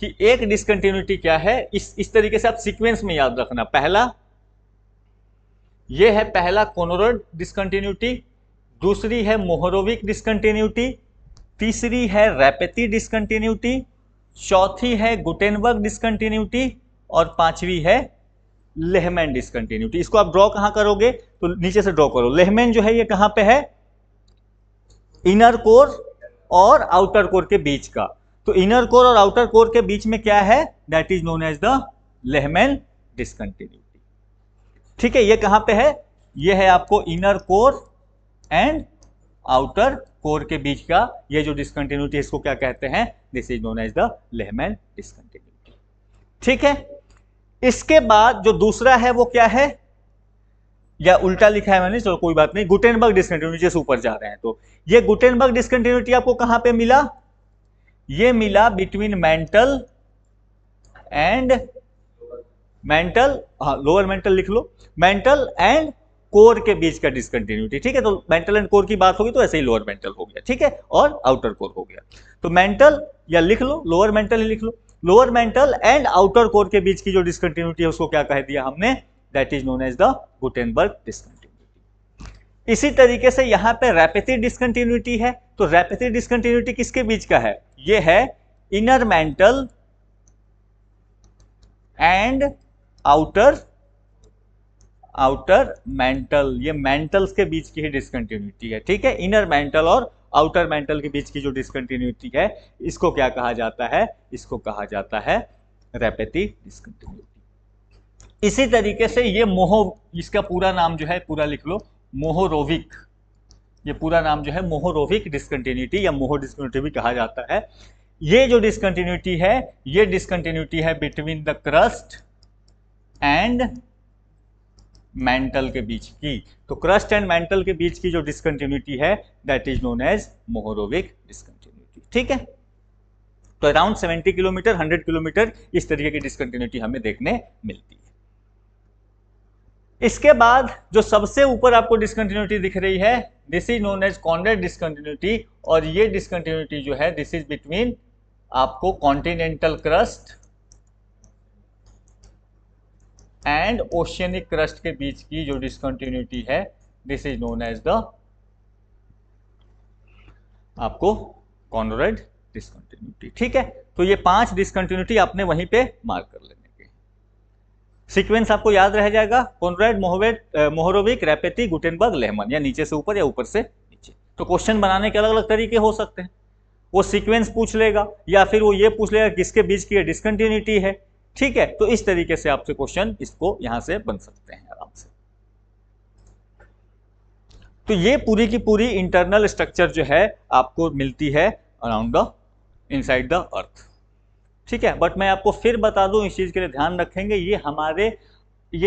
कि एक डिसकंटिन्यूटी क्या है, इस तरीके से आप सीक्वेंस में याद रखना। पहला ये है, पहला कोनोरॉइड डिसकंटिन्यूटी, दूसरी है मोहरोविक डिसकंटिन्यूटी, तीसरी है रैपेती डिसकंटिन्यूटी, चौथी है गुटेनबर्ग डिसकंटिन्यूटी, और पांचवी है लेहमैन डिसकंटिन्यूटी। इसको आप ड्रॉ कहां करोगे, तो नीचे से ड्रॉ करो। लेहमैन जो है ये कहां पे है, इनर कोर और आउटर कोर के बीच का। तो इनर कोर और आउटर कोर के बीच में क्या है, that is known as the Lehmann discontinuity, ठीक है। ये कहां पे है, ये है आपको inner core and outer core के बीच का ये जो डिसकंटिन्यूटी, इसको क्या कहते हैं, this is known as the Lehmann discontinuity, ठीक है। इसके बाद जो दूसरा है वो क्या है, या उल्टा लिखा है मैंने, चलो कोई बात नहीं, गुटेनबर्ग डिसकंटिन्यूटी से ऊपर जा रहे हैं। तो ये गुटेनबर्ग डिसकंटिन्यूटी आपको कहां पे मिला, ये मिला बिटवीन मेंटल एंड मेंटल, हाँ लोअर मेंटल लिख लो, मेंटल एंड कोर के बीच का डिसकंटिन्यूटी, ठीक है। तो मेंटल एंड कोर की बात होगी तो ऐसे ही लोअर मेंटल हो गया, ठीक है, और आउटर कोर हो गया। तो मेंटल, या लिख लो लोअर मेंटल ही लिख लो, lower mantle and outer core के बीच की जो डिसकंटिन्यूटी है उसको क्या कह दिया हमने, that is known as the Gutenberg discontinuity. इसी तरीके से यहां पे रैपेती डिसकंटिन्यूटी है। तो रैपेती डिसकंटिन्यूटी किसके बीच का है, ये है inner mental and outer mental, ये मेंटल्स के बीच की ही डिसकंटिन्यूटी है, ठीक है। इनर मेंटल और आउटर मेंटल के बीच की जो डिसकंटिन्यूटी है, इसको क्या कहा जाता है, इसको कहा जाता है रैपेती डिसकंटिन्यूटी। इसी तरीके से ये इसका पूरा नाम जो है, पूरा लिख लो, मोहोरोविक, ये पूरा नाम जो है मोहोरोविक डिसकंटिन्यूटी या मोहो डिसकंटिन्यूटी भी कहा जाता है। ये जो डिसकंटिन्यूटी है, ये डिसकंटिन्यूटी है between the crust and mental के बीच की। तो क्रस्ट एंड मेंटल के बीच की जो डिसकंटिन्यूटी है, that is known as Mohorovicic discontinuity, ठीक है। तो अराउंड 70 किलोमीटर 100 किलोमीटर इस तरीके की डिसकंटिन्यूटी हमें देखने मिलती है। इसके बाद जो सबसे ऊपर आपको डिसकंटिन्यूटी दिख रही है, this is known as Conrad discontinuity, और ये डिसकंटिन्यूटी जो है, दिस इज बिटवीन आपको continental crust and oceanic crust के बीच की जो डिसकंटिन्यूटी है, this is known as the आपको कॉन्ड्रेट डिसकंटिन्यूटी, ठीक है। तो ये 5 डिसकंटिन्यूटी आपने वहीं पे मार्क कर लेने के, सीक्वेंस आपको याद रह जाएगा, कॉन्ड्रेट, मोहोरोविक, रैपेती, गुटेनबर्ग, लेहमैन, या नीचे से ऊपर या ऊपर से नीचे। तो क्वेश्चन बनाने के अलग अलग तरीके हो सकते हैं, वो सीक्वेंस पूछ लेगा, या फिर वो ये पूछ लेगा किसके बीच की डिसकंटिन्यूटी है, ठीक है। तो इस तरीके से आपसे क्वेश्चन इसको यहां से बन सकते हैं आराम से। तो ये पूरी की पूरी इंटरनल स्ट्रक्चर जो है आपको मिलती है around the inside the earth, ठीक है। बट मैं आपको फिर बता दूं, इस चीज के लिए ध्यान रखेंगे, ये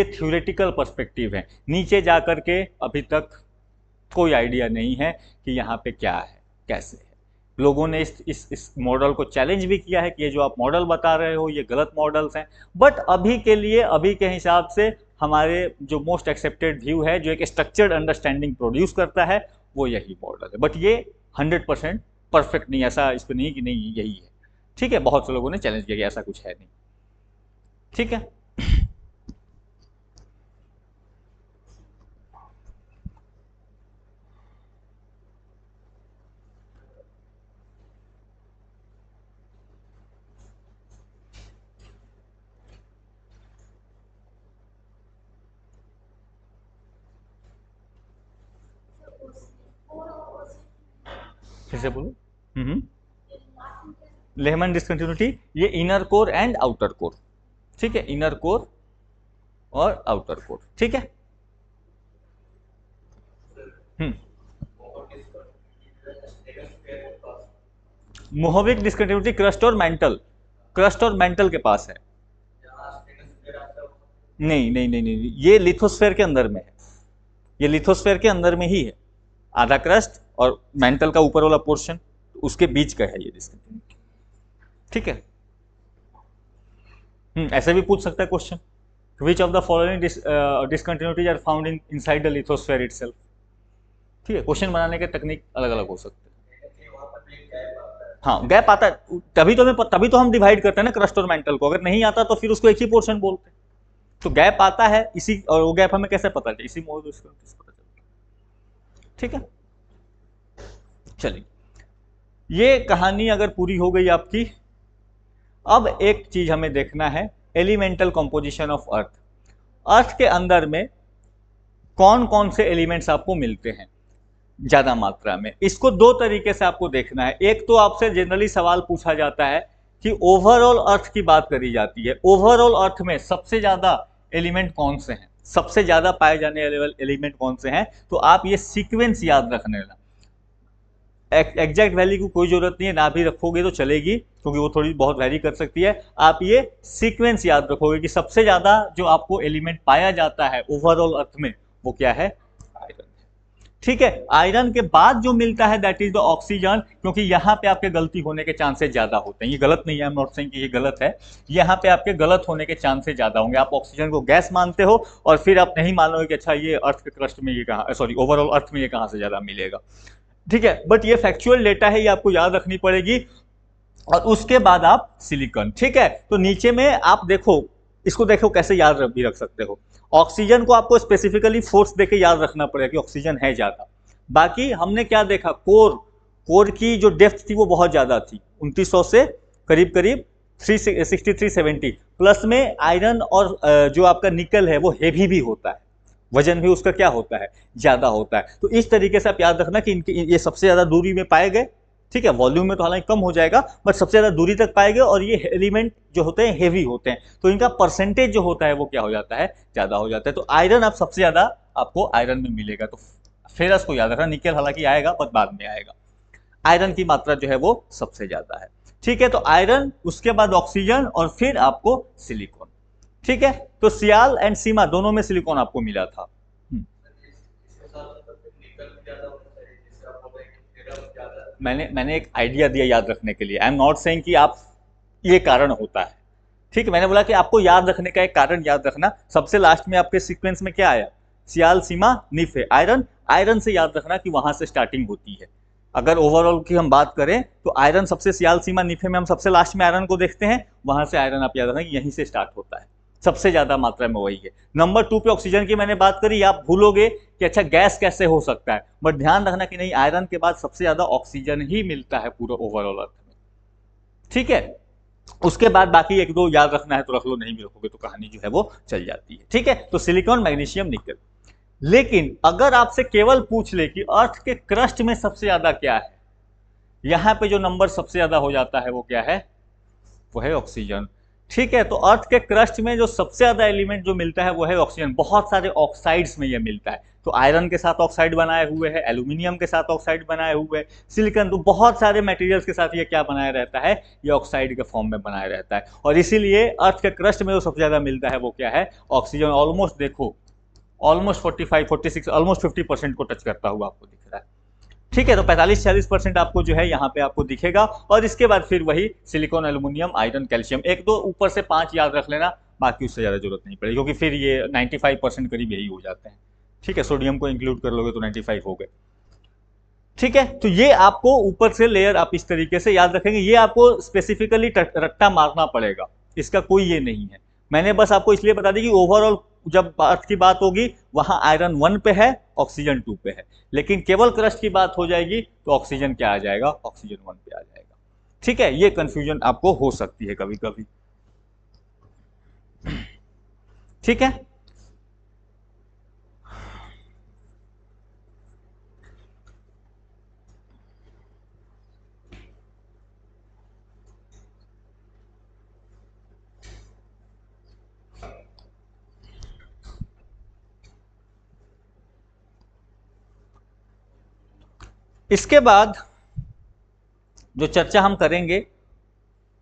थ्योरेटिकल पर्सपेक्टिव है, नीचे जाकर के अभी तक कोई आइडिया नहीं है कि यहाँ पे क्या है, कैसे है। लोगों ने इस मॉडल को चैलेंज भी किया है कि ये जो आप मॉडल बता रहे हो ये गलत मॉडल्स हैं, बट अभी के लिए, अभी के हिसाब से हमारे जो मोस्ट एक्सेप्टेड व्यू है, जो एक स्ट्रक्चर्ड अंडरस्टैंडिंग प्रोड्यूस करता है, वो यही मॉडल है। बट ये 100% परफेक्ट नहीं, ऐसा इस पर नहीं कि नहीं यही है, ठीक है। बहुत से लोगों ने चैलेंज किया कि ऐसा कुछ है नहीं, ठीक है। फिर से बोलो। लेहमैन डिसकंटिन्यूटी, ये inner core and outer core, ठीक है, इनर कोर और आउटर कोर, ठीक है। हम्म मोहविक डिसकंटिन्यूटी क्रस्ट और मेंटल के पास है। नहीं नहीं नहीं नहीं, ये लिथोस्फेयर के अंदर में है, ये लिथोस्फेयर के अंदर में ही है, आधा क्रस्ट और मेंटल का ऊपर वाला पोर्शन, उसके बीच का है ये डिस्कंटिन्यूटी, ठीक है। ऐसे भी पूछ सकता है question, which of the following discontinuities are found in inside the lithosphere itself, ठीक है। क्वेश्चन बनाने के टेक्निक अलग अलग हो सकते हैं। हाँ, गैप आता है तभी तो हम डिवाइड करते हैं ना क्रस्ट और मेंटल को, अगर नहीं आता तो फिर उसको एक ही पोर्शन बोलते हैं। तो गैप आता है इसी, और वो गैप हमें कैसे पता चले, इसी मोड पता चलता, ठीक है। चलिए, ये कहानी अगर पूरी हो गई आपकी, अब एक चीज हमें देखना है, एलिमेंटल कंपोजिशन ऑफ अर्थ। अर्थ के अंदर में कौन कौन से एलिमेंट्स आपको मिलते हैं ज्यादा मात्रा में, इसको दो तरीके से आपको देखना है। एक तो आपसे जनरली सवाल पूछा जाता है कि ओवरऑल अर्थ की बात करी जाती है, ओवरऑल अर्थ में सबसे ज्यादा एलिमेंट कौन से हैं, सबसे ज्यादा पाए जाने वाले एलिमेंट कौन से हैं, तो आप ये सीक्वेंस याद रखने ना, एग्जैक्ट वैल्यू की कोई जरूरत नहीं है, ना भी रखोगे तो चलेगी क्योंकि वो थोड़ी बहुत वैरी कर सकती है। आप ये सीक्वेंस याद रखोगे कि सबसे ज्यादा जो आपको एलिमेंट पाया जाता है ओवरऑल अर्थ में वो क्या है, आयरन, ठीक है। आयरन के बाद जो मिलता है दैट इज द ऑक्सीजन, क्योंकि यहाँ पे आपके गलती होने के चांसेस ज्यादा होते हैं, ये गलत नहीं है, आई एम नॉट सेइंग कि ये गलत है, यहाँ पे आपके गलत होने के चांसेस ज्यादा होंगे। आप ऑक्सीजन को गैस मानते हो और फिर आप नहीं मानोगे कि अच्छा ये अर्थ के क्रस्ट में ये कहाँ, सॉरी ओवरऑल अर्थ में ये कहाँ से ज्यादा मिलेगा, ठीक है। बट ये फैक्चुअल डेटा है, ये आपको याद रखनी पड़ेगी। और उसके बाद आप सिलिकॉन, ठीक है। तो नीचे में आप देखो, इसको देखो कैसे याद भी रख सकते हो। ऑक्सीजन को आपको स्पेसिफिकली फोर्स देके याद रखना पड़ेगा कि ऑक्सीजन है ज्यादा। बाकी हमने क्या देखा, कोर की जो डेप्थ थी वो बहुत ज्यादा थी, 2900 से करीब करीब 363-370, प्लस में आयरन और जो आपका निकल है वो हेवी भी होता है, वजन भी उसका क्या होता है, ज्यादा होता है। तो इस तरीके से आप याद रखना कि इनके ये सबसे ज्यादा दूरी में पाए गए, ठीक है। वॉल्यूम में तो हालांकि कम हो जाएगा बट सबसे ज्यादा दूरी तक पाए गए, और ये एलिमेंट जो होते हैं हेवी होते हैं, तो इनका परसेंटेज जो होता है वो क्या हो जाता है, ज्यादा हो जाता है। तो आयरन आप सबसे ज्यादा आपको आयरन में मिलेगा। तो फेरस को याद रखना, निकेल हालांकि आएगा पर बाद में आएगा, आयरन की मात्रा जो है वो सबसे ज्यादा है, ठीक है। तो आयरन, उसके बाद ऑक्सीजन और फिर आपको सिलिकॉन, ठीक है। तो सियाल एंड सीमा दोनों में सिलिकॉन आपको मिला था। मैंने एक आइडिया दिया याद रखने के लिए, आई एम नॉट सेइंग कि आप ये कारण होता है, ठीक है। मैंने बोला कि आपको याद रखने का एक कारण याद रखना, सबसे लास्ट में आपके सीक्वेंस में क्या आया, सियाल सीमा निफे आयरन, आयरन से याद रखना कि वहां से स्टार्टिंग होती है। अगर ओवरऑल की हम बात करें तो आयरन सबसे, सियाल सीमा निफे में हम सबसे लास्ट में आयरन को देखते हैं, वहां से आयरन आप याद रखना कि यहीं से स्टार्ट होता है, सबसे ज्यादा मात्रा में वही है। नंबर 2 पे ऑक्सीजन की मैंने बात करी, आप भूलोगे कि अच्छा गैस कैसे हो सकता है, बट ध्यान रखना कि नहीं, आयरन के बाद सबसे ज्यादा ऑक्सीजन ही मिलता है पूरा ओवरऑल अर्थ में, ठीक है। उसके बाद बाकी एक दो याद रखना है तो रख लो, नहीं भी रखोगे तो कहानी जो है वो चल जाती है, ठीक है। तो सिलिकॉन, मैग्नीशियम, निकल। लेकिन अगर आपसे केवल पूछ ले कि अर्थ के क्रस्ट में सबसे ज्यादा क्या है, यहां पे जो नंबर सबसे ज्यादा हो जाता है वो क्या है, वो है ऑक्सीजन, ठीक है। तो अर्थ के क्रस्ट में जो सबसे ज्यादा एलिमेंट जो मिलता है वो है ऑक्सीजन, बहुत सारे ऑक्साइड्स में ये मिलता है। तो आयरन के साथ ऑक्साइड बनाए हुए है, एल्यूमिनियम के साथ ऑक्साइड बनाए हुए है, सिलिकॉन, तो बहुत सारे मटेरियल्स के साथ ये क्या बनाया रहता है, ये ऑक्साइड के फॉर्म में बनाया रहता है। और इसीलिए अर्थ के क्रस्ट में जो सबसे ज्यादा मिलता है वो क्या है, ऑक्सीजन। ऑलमोस्ट देखो, ऑलमोस्ट 45-46, ऑलमोस्ट 50% को टच करता हुआ आपको दिख रहा है, ठीक है। तो 45-46% आपको जो है यहाँ पे आपको दिखेगा। और इसके बाद फिर वही सिलिकॉन, एल्यूमिनियम, आयरन, कैल्शियम, एक दो ऊपर से 5 याद रख लेना, बाकी उससे ज्यादा जरूरत नहीं पड़ेगी क्योंकि फिर ये 95% करीब यही हो जाते हैं, ठीक है। सोडियम को इंक्लूड कर लोगे तो 95 हो गए, ठीक है। तो ये आपको ऊपर से लेयर आप इस तरीके से याद रखेंगे, ये आपको स्पेसिफिकली रट्टा मारना पड़ेगा, इसका कोई ये नहीं है। मैंने बस आपको इसलिए बता दी कि ओवरऑल जब अर्थ की बात होगी वहां आयरन 1 पे है, ऑक्सीजन 2 पे है, लेकिन केवल क्रस्ट की बात हो जाएगी तो ऑक्सीजन क्या आ जाएगा, ऑक्सीजन 1 पे आ जाएगा, ठीक है। ये कंफ्यूजन आपको हो सकती है कभी कभी, ठीक है। इसके बाद जो चर्चा हम करेंगे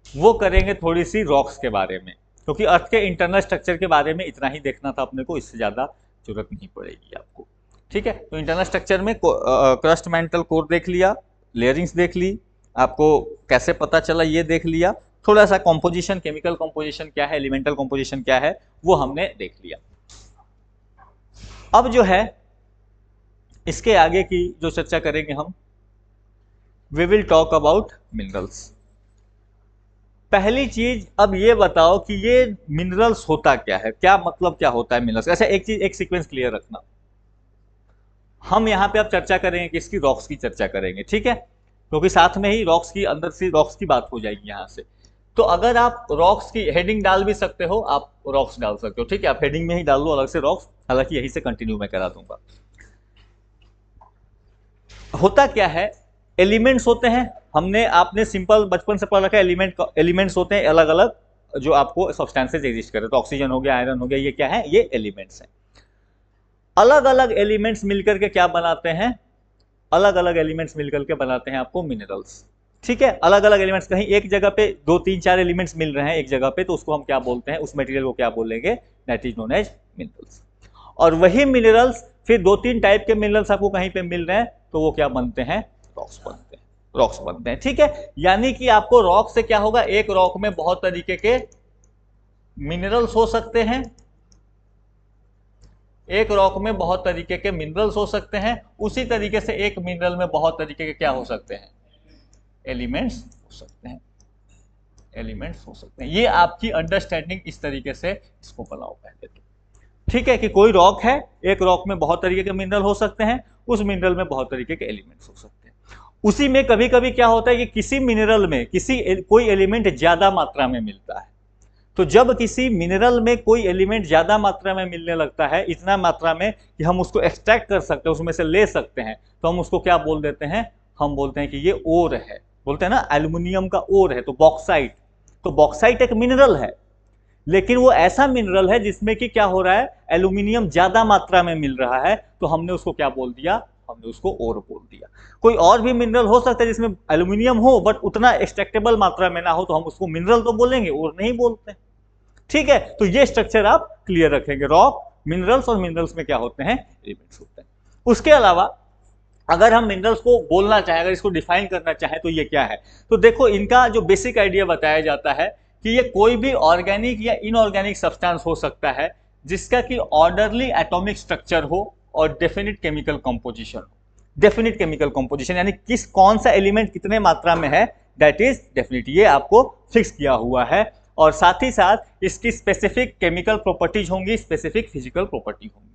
वो करेंगे थोड़ी सी रॉक्स के बारे में, क्योंकि अर्थ के इंटरनल स्ट्रक्चर के बारे में इतना ही देखना था अपने को, इससे ज़्यादा जरूरत नहीं पड़ेगी आपको। ठीक है, तो इंटरनल स्ट्रक्चर में क्रस्ट मेंटल कोर देख लिया, लेयरिंग्स देख ली, आपको कैसे पता चला ये देख लिया, थोड़ा सा कॉम्पोजिशन, केमिकल कॉम्पोजिशन क्या है, एलिमेंटल कॉम्पोजिशन क्या है, वो हमने देख लिया। अब जो है इसके आगे की जो चर्चा करेंगे हम, we will talk about minerals. पहली चीज अब ये बताओ कि ये मिनरल्स होता क्या है, क्या मतलब क्या होता है मिनरल्स। ऐसा एक चीज, एक सीक्वेंस क्लियर रखना, हम यहाँ पे अब चर्चा करेंगे किसकी, रॉक्स की चर्चा करेंगे, ठीक है, क्योंकि साथ में ही रॉक्स की, अंदर से रॉक्स की बात हो जाएगी यहाँ से। तो अगर आप रॉक्स की हेडिंग डाल भी सकते हो, आप रॉक्स डाल सकते हो, ठीक है, आप हेडिंग में ही डाल दो अलग से रॉक्स, हालांकि यहीं से कंटिन्यू मैं करा दूंगा। होता क्या है, एलिमेंट्स होते हैं, हमने आपने सिंपल बचपन से पढ़ रखा है, एलिमेंट्स होते हैं अलग अलग जो आपको सब्सटेंसेस एग्जिस्ट करे, तो ऑक्सीजन हो गया, आयरन हो गया, ये क्या है, ये एलिमेंट्स हैं। अलग अलग एलिमेंट्स मिलकर के क्या बनाते हैं, अलग अलग एलिमेंट्स मिलकर के बनाते हैं आपको मिनरल्स। ठीक है, अलग अलग एलिमेंट्स, कहीं एक जगह पे 2-3-4 एलिमेंट्स मिल रहे हैं एक जगह पे, तो उसको हम क्या बोलते हैं, उस मटेरियल को क्या बोलेंगे, that is known as minerals. और वही मिनरल्स फिर 2-3 टाइप के मिनरल्स आपको कहीं पे मिल रहे हैं, तो वो क्या बनते हैं, रॉक्स बनते हैं, रॉक्स बनते हैं। ठीक है, यानी कि आपको रॉक से क्या होगा, एक रॉक में बहुत तरीके के मिनरल्स हो सकते हैं, एक रॉक में बहुत तरीके के मिनरल्स हो सकते हैं, उसी तरीके से एक मिनरल में बहुत तरीके के क्या हो सकते हैं, एलिमेंट्स हो सकते हैं, एलिमेंट्स हो सकते हैं। ये आपकी अंडरस्टैंडिंग इस तरीके से इसको बनाओ पहले तो। ठीक है, कि कोई रॉक है, एक रॉक में बहुत तरीके के मिनरल हो सकते हैं, उस मिनरल में बहुत तरीके के एलिमेंट्स हो सकते हैं। उसी में कभी कभी क्या होता है कि किसी मिनरल में कोई एलिमेंट ज्यादा मात्रा में मिलता है, तो जब किसी मिनरल में कोई एलिमेंट ज्यादा मात्रा में मिलने लगता है, इतना मात्रा में कि हम उसको एक्सट्रैक्ट कर सकते हैं, उसमें से ले सकते हैं, तो हम उसको क्या बोल देते हैं, हम बोलते हैं कि ये ओर है, बोलते हैं ना एल्युमिनियम का ओर है, तो बॉक्साइट, तो बॉक्साइट एक मिनरल है, लेकिन वो ऐसा मिनरल है जिसमें कि क्या हो रहा है, एल्युमिनियम ज्यादा मात्रा में मिल रहा है, तो हमने उसको क्या बोल दिया, हमने उसको ओर बोल दिया। कोई और भी मिनरल हो सकता है जिसमें एल्युमिनियम हो बट उतना एक्सट्रैक्टेबल मात्रा में ना हो, तो हम उसको मिनरल तो बोलेंगे, ओर नहीं बोलते। ठीक है, तो ये स्ट्रक्चर आप क्लियर रखेंगे, रॉक, मिनरल्स, और मिनरल्स में क्या होते हैं, एलिमेंट्स होते हैं। उसके अलावा अगर हम मिनरल्स को बोलना चाहें, अगर इसको डिफाइन करना चाहें, तो ये क्या है, तो देखो इनका जो बेसिक आइडिया बताया जाता है कि ये कोई भी ऑर्गेनिक या इनऑर्गेनिक सब्सटेंस हो सकता है जिसका कि ऑर्डरली एटॉमिक स्ट्रक्चर हो और डेफिनिट केमिकल कंपोजिशन हो। डेफिनिट केमिकल कंपोजिशन यानी किस कौन सा एलिमेंट कितने मात्रा में है, दैट इज डेफिनिट, ये आपको फिक्स किया हुआ है। और साथ ही साथ इसकी स्पेसिफिक केमिकल प्रॉपर्टीज होंगी, स्पेसिफिक फिजिकल प्रॉपर्टी होंगी।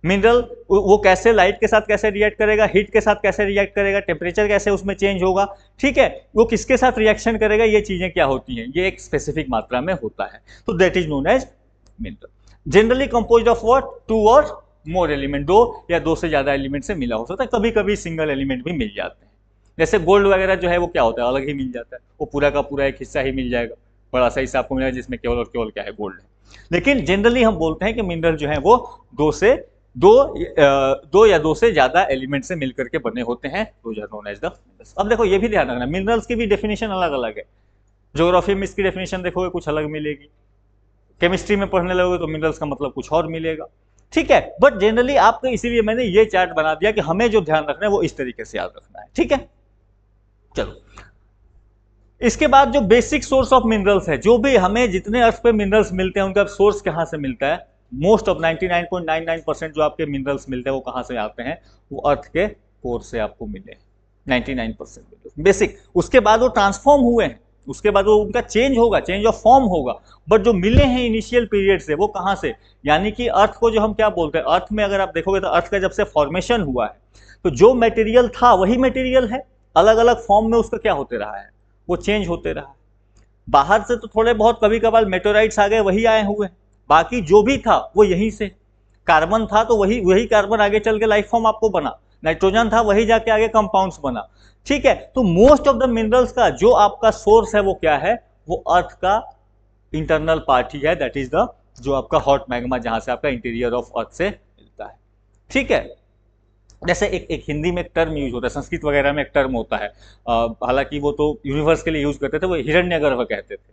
मिनरल वो कैसे लाइट के साथ कैसे रिएक्ट करेगा, हीट के साथ कैसे रिएक्ट करेगा, टेम्परेचर कैसे उसमें चेंज होगा, ठीक है, वो किसके साथ रिएक्शन करेगा, ये चीजें क्या होती हैं, ये एक स्पेसिफिक मात्रा में होता है, तो that is known as mineral. Generally composed of what, 2 और मोर एलिमेंट, 2 या 2 से ज्यादा एलिमेंट से मिला हो सकता है, कभी कभी सिंगल एलिमेंट भी मिल जाते हैं। जैसे गोल्ड वगैरह जो है वो क्या होता है, अलग ही मिल जाता है, वो पूरा का पूरा एक हिस्सा ही मिल जाएगा, बड़ा सा हिस्सा आपको मिलेगा जिसमें केवल और केवल क्या है, गोल्ड है। लेकिन जनरली हम बोलते हैं कि मिनरल जो है वो दो या दो से ज्यादा एलिमेंट से मिलकर के बने होते हैं, तो नोन एज द मिनरल्स। अब देखो ये भी ध्यान रखना, मिनरल्स की भी डेफिनेशन अलग अलग है, ज्योग्राफी में इसकी डेफिनेशन देखोगे कुछ अलग मिलेगी, केमिस्ट्री में पढ़ने लगोगे तो मिनरल्स का मतलब कुछ और मिलेगा। ठीक है, बट जनरली आपको इसीलिए मैंने ये चार्ट बना दिया कि हमें जो ध्यान रखना है वो इस तरीके से याद रखना है। ठीक है, चलो इसके बाद जो बेसिक सोर्स ऑफ मिनरल्स है, जो भी हमें जितने अर्थ पे मिनरल्स मिलते हैं उनका सोर्स कहाँ से मिलता है, मोस्ट ऑफ 99.99% जो आपके मिनरल्स मिलते हैं वो कहाँ से आते हैं, वो अर्थ के कोर से आपको मिले 99% बेसिक। उसके बाद वो ट्रांसफॉर्म हुए हैं, उसके बाद वो उनका चेंज होगा, चेंज ऑफ फॉर्म होगा, बट जो मिले हैं इनिशियल पीरियड से वो कहाँ से, यानी कि अर्थ को जो हम क्या बोलते हैं, अर्थ में अगर आप देखोगे तो अर्थ का जब से फॉर्मेशन हुआ है तो जो मटेरियल था वही मटेरियल है, अलग अलग फॉर्म में उसका क्या होते रहा है, वो चेंज होते रहा। बाहर से तो थोड़े बहुत कभी कभार मेटेराइट्स आ गए, वही आए हुए, बाकी जो भी था वो यहीं से, कार्बन था तो वही कार्बन आगे चल के लाइफ फॉर्म आपको बना, नाइट्रोजन था वही जाके आगे कंपाउंड्स बना। ठीक है, तो मोस्ट ऑफ द मिनरल्स का जो आपका सोर्स है वो क्या है, वो अर्थ का इंटरनल पार्ट ही है, दैट इज द जो आपका हॉट मैग्मा, जहां से आपका इंटीरियर ऑफ अर्थ से मिलता है। ठीक है, जैसे एक हिंदी में एक टर्म यूज होता है, संस्कृत वगैरह में एक टर्म होता है, हालांकि वो तो यूनिवर्स के लिए यूज करते थे, वो हिरण्यगर्भ कहते थे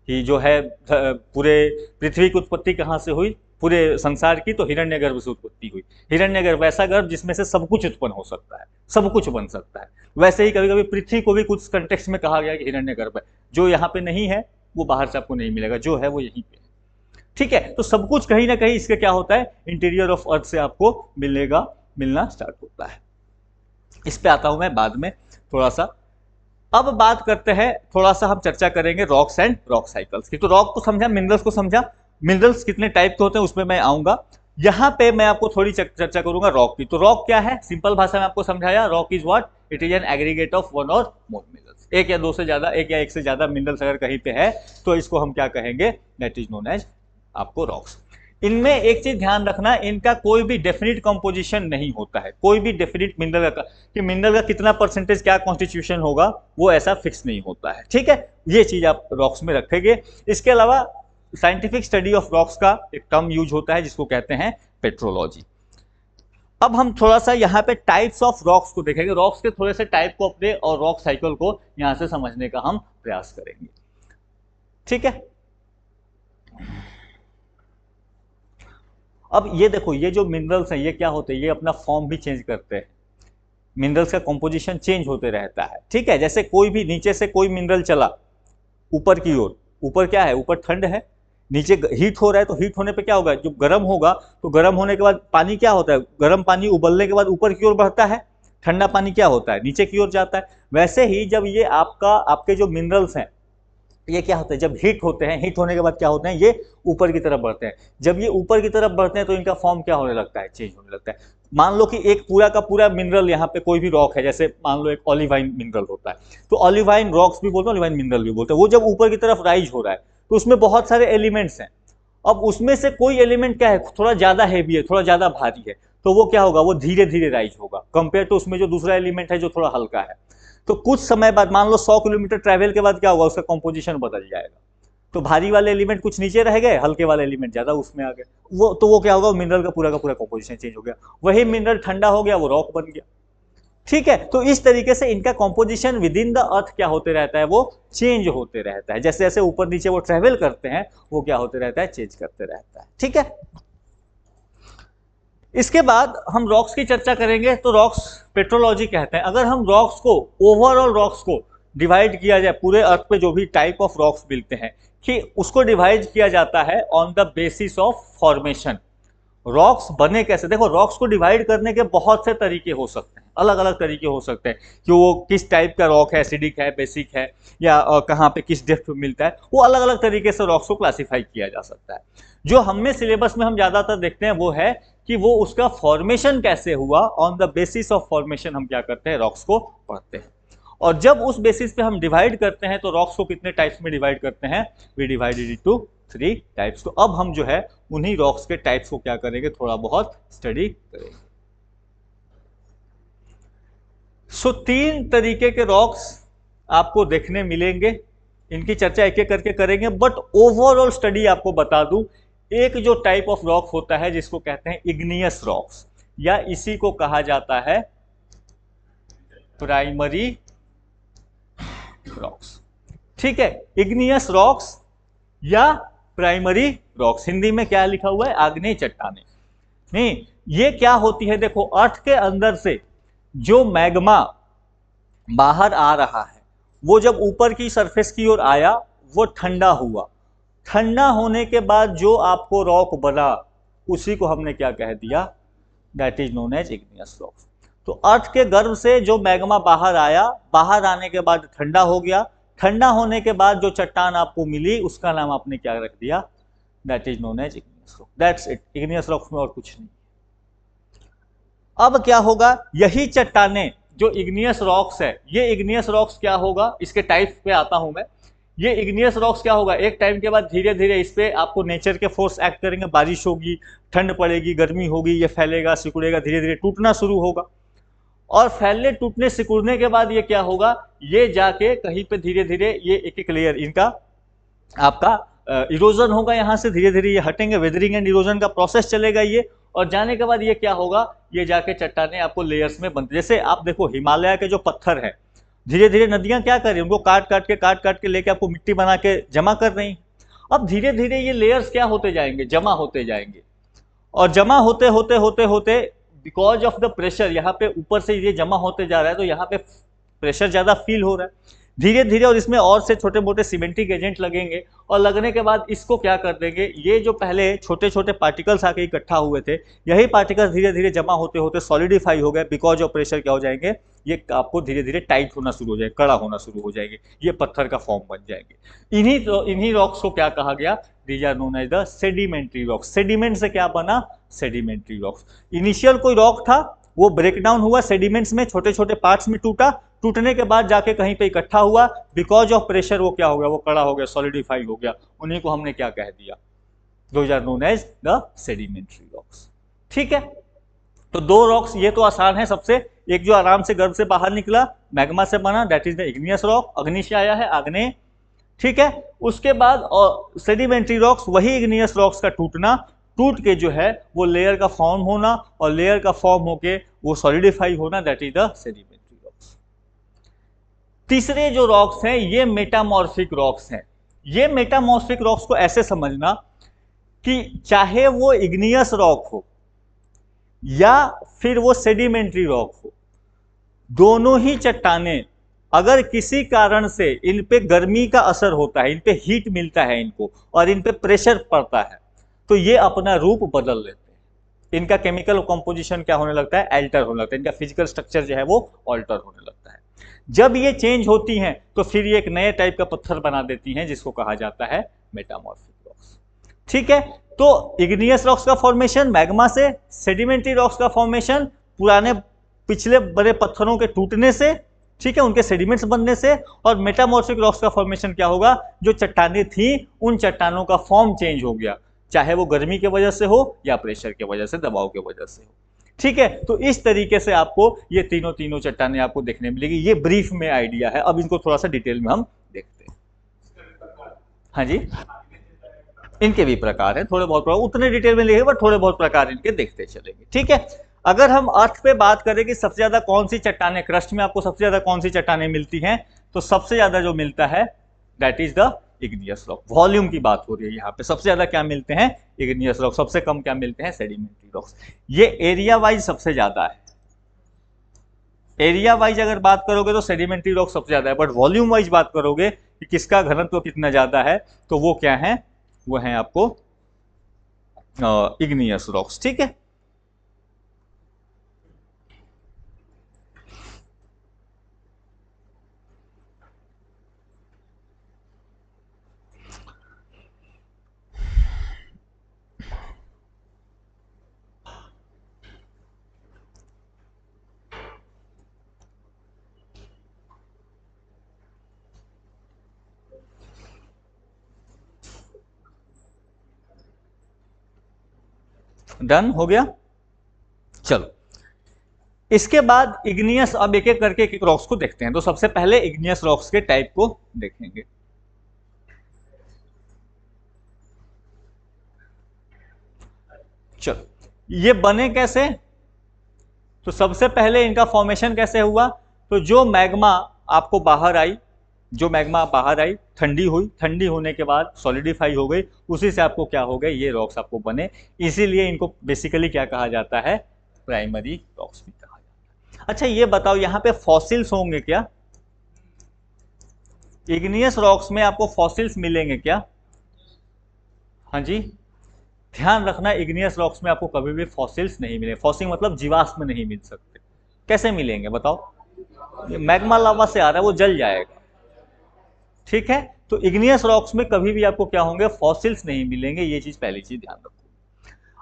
कि जो है पूरे पृथ्वी की उत्पत्ति कहाँ से हुई, पूरे संसार की तो हिरण्यगर्भ से उत्पत्ति हुई। हिरण्यगर्भ ऐसा गर्भ जिसमें से सब कुछ उत्पन्न हो सकता है, सब कुछ बन सकता है। वैसे ही कभी कभी पृथ्वी को भी कुछ कंटेक्स्ट में कहा गया कि हिरण्यगर्भ है, जो यहाँ पे नहीं है वो बाहर से आपको नहीं मिलेगा, जो है वो यहीं पे है। ठीक है, तो सब कुछ कहीं ना कहीं इसके क्या होता है, इंटीरियर ऑफ अर्थ से आपको मिलना स्टार्ट होता है। इस पे आता हूं मैं बाद में थोड़ा सा। अब बात करते हैं, थोड़ा सा हम चर्चा करेंगे रॉक्स एंड रॉक साइकिल्स की। तो रॉक को समझा, मिनरल्स को समझा, मिनरल्स कितने टाइप के होते हैं उसमें मैं आऊंगा। यहां पे मैं आपको थोड़ी चर्चा करूंगा रॉक की। तो रॉक क्या है, सिंपल भाषा में आपको समझाया, rock is what, it is an aggregate of one और मोर मिनरल्स। एक या दो से ज्यादा, एक या एक से ज्यादा मिनरल्स अगर कहीं पे है तो इसको हम क्या कहेंगे, दैट इज नोन एज आपको रॉक्स। इनमें एक चीज ध्यान रखना, इनका कोई भी डेफिनिट कंपोजिशन नहीं होता है, कोई भी डेफिनिट मिनरल का कि मिनरल का कितना परसेंटेज क्या कॉन्स्टिट्यूशन होगा, वो ऐसा फिक्स नहीं होता है। ठीक है, ये चीज आप रॉक्स में रखेंगे। इसके अलावा साइंटिफिक स्टडी ऑफ रॉक्स का एक टर्म यूज होता है जिसको कहते हैं पेट्रोलॉजी। अब हम थोड़ा सा यहाँ पे टाइप्स ऑफ रॉक्स को देखेंगे, रॉक्स के थोड़े से टाइप को अपने और रॉक साइकिल को यहाँ से समझने का हम प्रयास करेंगे। ठीक है, अब ये देखो, ये जो मिनरल्स हैं ये क्या होते हैं, ये अपना फॉर्म भी चेंज करते हैं, मिनरल्स का कंपोजिशन चेंज होते रहता है। ठीक है, जैसे कोई भी नीचे से कोई मिनरल चला ऊपर की ओर, ऊपर क्या है, ऊपर ठंड है, नीचे हीट हो रहा है, तो हीट होने पे क्या होगा, जब गर्म होगा तो गर्म होने के बाद पानी क्या होता है, गर्म पानी उबलने के बाद ऊपर की ओर बढ़ता है, ठंडा पानी क्या होता है, नीचे की ओर जाता है। वैसे ही जब ये आपके जो मिनरल्स हैं ये क्या होता है, जब हीट होते हैं, हीट होने के बाद क्या होते हैं, ये ऊपर की तरफ बढ़ते हैं। जब ये ऊपर की तरफ बढ़ते हैं तो इनका फॉर्म क्या होने लगता है, चेंज होने लगता है। मान लो कि एक पूरा का पूरा मिनरल यहाँ पे कोई भी रॉक है, जैसे मान लो एक ऑलिवाइन मिनरल होता है, तो ऑलिवाइन रॉक्स भी बोलते हैं, ऑलिवाइन मिनरल भी बोलते हैं। वो जब ऊपर की तरफ राइज हो रहा है तो उसमें बहुत सारे एलिमेंट्स हैं। अब उसमें से कोई एलिमेंट क्या है, थोड़ा ज्यादा हैवी है, थोड़ा ज्यादा भारी है, तो वो क्या होगा, वो धीरे धीरे राइज होगा कंपेयर टू उसमें जो दूसरा एलिमेंट है जो थोड़ा हल्का है। तो कुछ समय बाद, मान लो 100 किलोमीटर ट्रैवल के बाद क्या होगा, उसका कंपोजिशन बदल जाएगा। तो भारी वाले एलिमेंट कुछ नीचे रह गए, हल्के वाले एलिमेंट ज्यादा उसमें आ गए, वो क्या होगा, मिनरल का पूरा कंपोजिशन चेंज हो गया। वही मिनरल ठंडा हो गया, वो रॉक बन गया। ठीक है, तो इस तरीके से इनका composition with in the earth क्या होते रहता है, वो चेंज होते रहता है। जैसे जैसे ऊपर नीचे वो ट्रेवल करते हैं, वो क्या होते रहता है, चेंज करते रहता है। ठीक है, इसके बाद हम रॉक्स की चर्चा करेंगे। तो रॉक्स पेट्रोलॉजी कहते हैं। अगर हम रॉक्स को, ओवरऑल रॉक्स को डिवाइड किया जाए, पूरे अर्थ पे जो भी टाइप ऑफ रॉक्स मिलते हैं, कि उसको डिवाइड किया जाता है on the basis of formation. Rocks बने कैसे, देखो रॉक्स को डिवाइड करने के बहुत से तरीके हो सकते हैं, अलग अलग तरीके हो सकते हैं कि वो किस टाइप का रॉक है, एसिडिक है, बेसिक है, या कहाँ पे किस डेप्थ में मिलता है, वो अलग अलग तरीके से रॉक्स को क्लासिफाई किया जा सकता है। जो हमें सिलेबस में हम ज्यादातर देखते हैं वो है कि वो उसका फॉर्मेशन कैसे हुआ, on the basis of formation हम क्या करते हैं, रॉक्स को पढ़ते हैं। और जब उस बेसिस पे हम डिवाइड करते हैं तो रॉक्स को कितने टाइप्स में डिवाइड करते हैं, वी डिवाइडेड इनटू 3 टाइप्स। तो अब हम जो है उन्हीं रॉक्स के टाइप्स को क्या करेंगे, थोड़ा बहुत स्टडी करेंगे। सो 3 तरीके के रॉक्स आपको देखने मिलेंगे, इनकी चर्चा एक एक करके करेंगे, बट ओवरऑल स्टडी आपको बता दूं, एक जो टाइप ऑफ रॉक होता है जिसको कहते हैं इग्नियस रॉक्स, या इसी को कहा जाता है प्राइमरी रॉक्स। ठीक है, इग्नियस रॉक्स या प्राइमरी रॉक्स, हिंदी में क्या लिखा हुआ है, आग्नेय चट्टानें। नहीं, ये क्या होती है, देखो अर्थ के अंदर से जो मैग्मा बाहर आ रहा है, वो जब ऊपर की सरफेस की ओर आया, वो ठंडा हुआ, ठंडा होने के बाद जो आपको रॉक बना, उसी को हमने क्या कह दिया, that is known as igneous rock. तो अर्थ के गर्भ से जो मैग्मा बाहर आया, बाहर आने के बाद ठंडा हो गया, ठंडा होने के बाद जो चट्टान आपको मिली उसका नाम आपने क्या रख दिया, that is known as igneous rock. That's it, igneous rocks में और कुछ नहीं। अब क्या होगा, यही चट्टानें जो इग्नियस रॉक्स है, ये इग्नियस रॉक्स क्या होगा, इसके टाइप पे आता हूं मैं। ये इग्नियस रॉक्स क्या होगा, एक टाइम के बाद धीरे धीरे इस पे आपको नेचर के फोर्स एक्ट करेंगे, बारिश होगी, ठंड पड़ेगी, गर्मी होगी, ये फैलेगा, सिकुड़ेगा, धीरे धीरे टूटना शुरू होगा। और फैलने टूटने सिकुड़ने के बाद ये क्या होगा, ये जाके कहीं पे धीरे धीरे ये एक एक लेयर इनका आपका इरोजन होगा, यहां से धीरे धीरे ये हटेंगे, वेदरिंग एंड इरोजन का प्रोसेस चलेगा ये, और जाने के बाद ये क्या होगा, ये जाके चट्टाने आपको लेयर्स में बनते, जैसे आप देखो हिमालय के जो पत्थर है, धीरे धीरे नदियां क्या कर रही है, उनको काट काट के लेके आपको मिट्टी बना के जमा कर रही। अब धीरे धीरे ये लेयर्स क्या होते जाएंगे, जमा होते जाएंगे, और जमा होते होते होते होते बिकॉज ऑफ द प्रेशर, यहाँ पे ऊपर से ये जमा होते जा रहा है तो यहाँ पे प्रेशर ज्यादा फील हो रहा है धीरे धीरे, और इसमें और से छोटे मोटे सीमेंटिक एजेंट लगेंगे, और लगने के बाद इसको क्या कर देंगे, ये जो पहले छोटे छोटे पार्टिकल्स आके इकट्ठा हुए थे, यही पार्टिकल्स धीरे धीरे जमा होते होते सॉलिडिफाई हो गए, बिकॉज ऑफ प्रेशर क्या हो जाएंगे, ये आपको धीरे धीरे टाइट होना शुरू हो जाएगा, कड़ा होना शुरू हो जाएंगे, ये पत्थर का फॉर्म बन जाएंगे। इन्हीं रॉक्स को क्या कहा गया, these are known as the sedimentary rocks. Sediment से क्या बना, सेडिमेंट्री रॉक्स। इनिशियल कोई रॉक था, वो ब्रेक डाउन हुआ सेडिमेंट्स में, छोटे छोटे पार्ट्स में टूटा, टूटने के बाद जाके कहीं पे इकट्ठा हुआ, बिकॉज ऑफ प्रेशर वो क्या हो गया, वो कड़ा हो गया, सॉलिडिफाई हो गया, उन्हीं को हमने क्या कह दिया, those are known as the sedimentary rocks. ठीक है, तो दो रॉक्स ये तो आसान है सबसे, एक जो आराम से गर्भ से बाहर निकला मैग्मा से बना, that is the igneous rock, अग्नि से आया है, आग्नेय। ठीक है, उसके बाद और सेडिमेंट्री रॉक्स, वही इग्नियस रॉक्स का टूटना, टूट के जो है वो लेयर का फॉर्म होना, और लेयर का फॉर्म होके वो सॉलिडिफाई होना, that is the sedimentary rocks. तीसरे जो रॉक्स हैं ये मेटामॉर्फिक रॉक्स हैं। ये मेटामॉर्फिक रॉक्स को ऐसे समझना कि चाहे वो इग्नियस रॉक हो या फिर वो सेडिमेंट्री रॉक हो, दोनों ही चट्टाने अगर किसी कारण से इन पे गर्मी का असर होता है, इन पे हीट मिलता है इनको, और इन पे प्रेशर पड़ता है, तो ये अपना रूप बदल लेते हैं। इनका केमिकल कंपोजिशन क्या होने लगता है, अल्टर होने लगता है, इनका फिजिकल स्ट्रक्चर जो है वो अल्टर होने लगता है। जब ये चेंज होती हैं तो फिर ये एक नए टाइप का पत्थर बना देती हैं, जिसको कहा जाता है मेटामॉर्फिक रॉक्स। ठीक है, तो इग्नियस रॉक्स का फॉर्मेशन मैग्मा से, सेडिमेंट्री रॉक्स का फॉर्मेशन पुराने पिछले बड़े पत्थरों के टूटने से, ठीक है, उनके सेडिमेंट्स बनने से, और मेटामॉर्फिक रॉक्स का फॉर्मेशन क्या होगा, जो चट्टानें थी उन चट्टानों का फॉर्म चेंज हो गया, चाहे वो गर्मी की वजह से हो या प्रेशर की वजह से, दबाव की वजह से हो। ठीक है, तो इस तरीके से आपको ये तीनों चट्टानें आपको देखने मिलेगी। ये ब्रीफ में आइडिया है, अब इनको थोड़ा सा डिटेल में हम देखते हैं। हाँ जी, इनके भी प्रकार हैं, थोड़े बहुत प्रकार, उतने डिटेल में लिखे, बट थोड़े बहुत प्रकार इनके देखते चलेंगे। ठीक है, अगर हम अर्थ पे बात करें कि सबसे ज्यादा कौन सी चट्टानें, क्रस्ट में आपको सबसे ज्यादा कौन सी चट्टानें मिलती हैं, तो सबसे ज्यादा जो मिलता है that is the igneous rock. Volume की बात हो रही है यहाँ पे, सबसे ज्यादा क्या मिलते हैं, इग्नियस रॉक, सबसे कम क्या मिलते हैं, सेडिमेंट्री रॉक्स। ये एरिया वाइज सबसे ज्यादा है, एरिया वाइज अगर बात करोगे तो सेडिमेंट्री रॉक सबसे ज्यादा है, बट वॉल्यूम वाइज बात करोगे कि किसका घनत्व कितना ज्यादा है, तो वो क्या है, वो है आपको इग्नियस रॉक्स। ठीक है, डन हो गया। चलो, इसके बाद इग्नियस, अब एक एक करके एक एक रॉक्स को देखते हैं। तो सबसे पहले इग्नियस रॉक्स के टाइप को देखेंगे। चलो, ये बने कैसे, तो सबसे पहले इनका फॉर्मेशन कैसे हुआ, तो जो मैग्मा आपको बाहर आई, जो मैग्मा बाहर आई, ठंडी हुई, ठंडी होने के बाद सॉलिडिफाई हो गई, उसी से आपको क्या हो गए, ये रॉक्स आपको बने। इसीलिए इनको बेसिकली क्या कहा जाता है, प्राइमरी रॉक्स भी कहा जाता है। अच्छा ये बताओ, यहाँ पे फॉसिल्स होंगे क्या, इग्नियस रॉक्स में आपको फॉसिल्स मिलेंगे क्या? हाँ जी, ध्यान रखना, इग्नियस रॉक्स में आपको कभी भी फॉसिल्स नहीं मिले। फॉसिल मतलब जीवाश्म नहीं मिल सकते। कैसे मिलेंगे बताओ, मैग्मा लावा से आ रहा है, वो जल जाएगा। ठीक है, तो इग्नियस रॉक्स में कभी भी आपको क्या होंगे, फॉसिल्स नहीं मिलेंगे, ये चीज पहली चीज ध्यान रखो।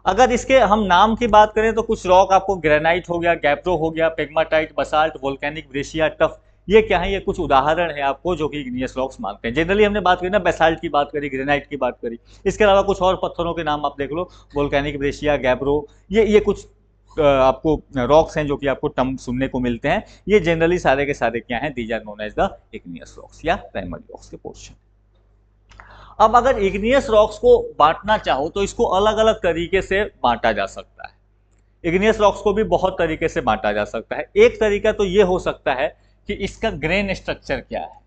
अगर इसके हम नाम की बात करें तो कुछ रॉक आपको ग्रेनाइट हो गया, गैब्रो हो गया, pegmatite, basalt, volcanic, Brescia, tough, ये क्या है, ये कुछ उदाहरण है आपको जो कि इग्नियस रॉक्स मानते हैं। जनरली हमने बात करी ना, बेसाल्ट की बात करी, ग्रेनाइट की बात करी, इसके अलावा कुछ और पत्थरों के नाम आप देख लो, वोल्केनिक, ब्रेशिया, गैब्रो, ये कुछ आपको रॉक्स हैं जो कि आपको टर्म सुनने को मिलते हैं। ये जनरली सारे के सारे क्या हैं, these are known as the igneous rocks या प्राइमरी रॉक्स के पोर्शन। अब अगर इग्नियस रॉक्स को बांटना चाहो तो इसको अलग अलग तरीके से बांटा जा सकता है। इग्नियस रॉक्स को भी बहुत तरीके से बांटा जा सकता है। एक तरीका तो ये हो सकता है कि इसका ग्रेन स्ट्रक्चर क्या है।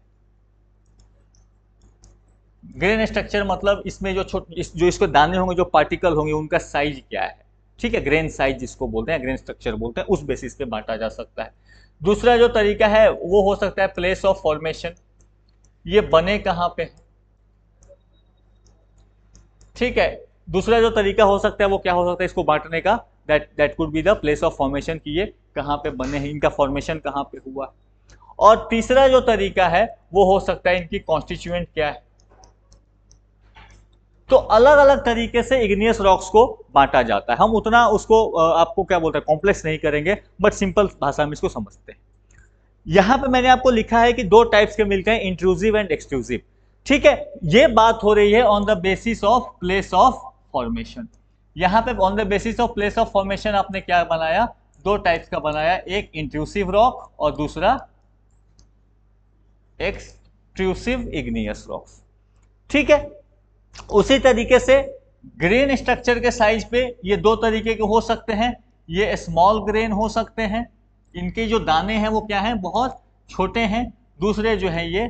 ग्रेन स्ट्रक्चर मतलब इसमें जो इसको दाने होंगे, जो पार्टिकल होंगे, उनका साइज क्या है, ठीक है, ग्रेन साइज जिसको बोलते हैं, ग्रेन स्ट्रक्चर बोलते हैं, उस बेसिस पे बांटा जा सकता है। दूसरा जो तरीका है वो हो सकता है प्लेस ऑफ फॉर्मेशन, ये बने कहाँ पे, ठीक है। दूसरा जो तरीका हो सकता है वो क्या हो सकता है इसको बांटने का, that could be the place of formation, कि ये कहाँ पे बने हैं, इनका फॉर्मेशन कहाँ पे हुआ। और तीसरा जो तरीका है वो हो सकता है इनकी कॉन्स्टिट्यूएंट क्या है। तो अलग अलग तरीके से इग्नियस रॉक्स को बांटा जाता है। हम उतना उसको आपको क्या बोलते हैं कॉम्प्लेक्स नहीं करेंगे, बट सिंपल भाषा में इसको समझते हैं। यहां पे मैंने आपको लिखा है कि दो टाइप्स के मिलते हैं, इंट्रूसिव एंड एक्सक्लूसिव, ठीक है। ये बात हो रही है on the basis of place of formation. यहां पे on the basis of place of formation आपने क्या बनाया, दो टाइप्स का बनाया, एक इंट्रूसिव रॉक और दूसरा एक्सट्रूसिव इग्नियस रॉक्स, ठीक है। उसी तरीके से ग्रेन स्ट्रक्चर के साइज पे ये दो तरीके के हो सकते हैं, ये स्मॉल ग्रेन हो सकते हैं, इनके जो दाने हैं वो क्या हैं, बहुत छोटे हैं। दूसरे जो है ये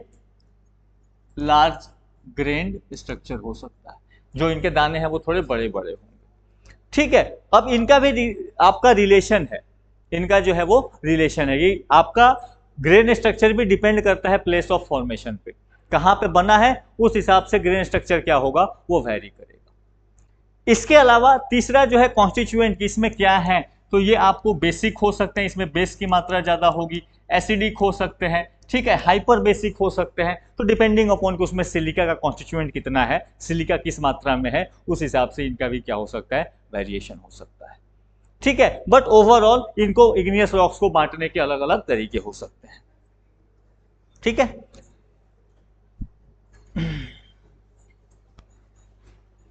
लार्ज ग्रेन स्ट्रक्चर हो सकता है, जो इनके दाने हैं वो थोड़े बड़े बड़े होंगे, ठीक है। अब इनका भी आपका रिलेशन है, इनका जो है वो रिलेशन है, ये आपका ग्रेन स्ट्रक्चर भी डिपेंड करता है प्लेस ऑफ फॉर्मेशन पे, कहां पे बना है उस हिसाब से ग्रेन स्ट्रक्चर क्या होगा वो वैरी करेगा। इसके अलावा तीसरा जो है कॉन्स्टिट्यूएंट, इसमें क्या है, तो ये आपको बेसिक हो सकते हैं, इसमें बेस की मात्रा ज्यादा होगी, एसिडिक हो सकते हैं, ठीक है, हाइपर बेसिक हो सकते हैं। तो डिपेंडिंग अपॉन कि उसमें सिलिका का कॉन्स्टिट्यूएंट कितना है, सिलिका किस मात्रा में है, उस हिसाब से इनका भी क्या हो सकता है, वेरिएशन हो सकता है, ठीक है। बट ओवरऑल इनको इग्नियस रॉक्स को बांटने के अलग अलग तरीके हो सकते हैं, ठीक है।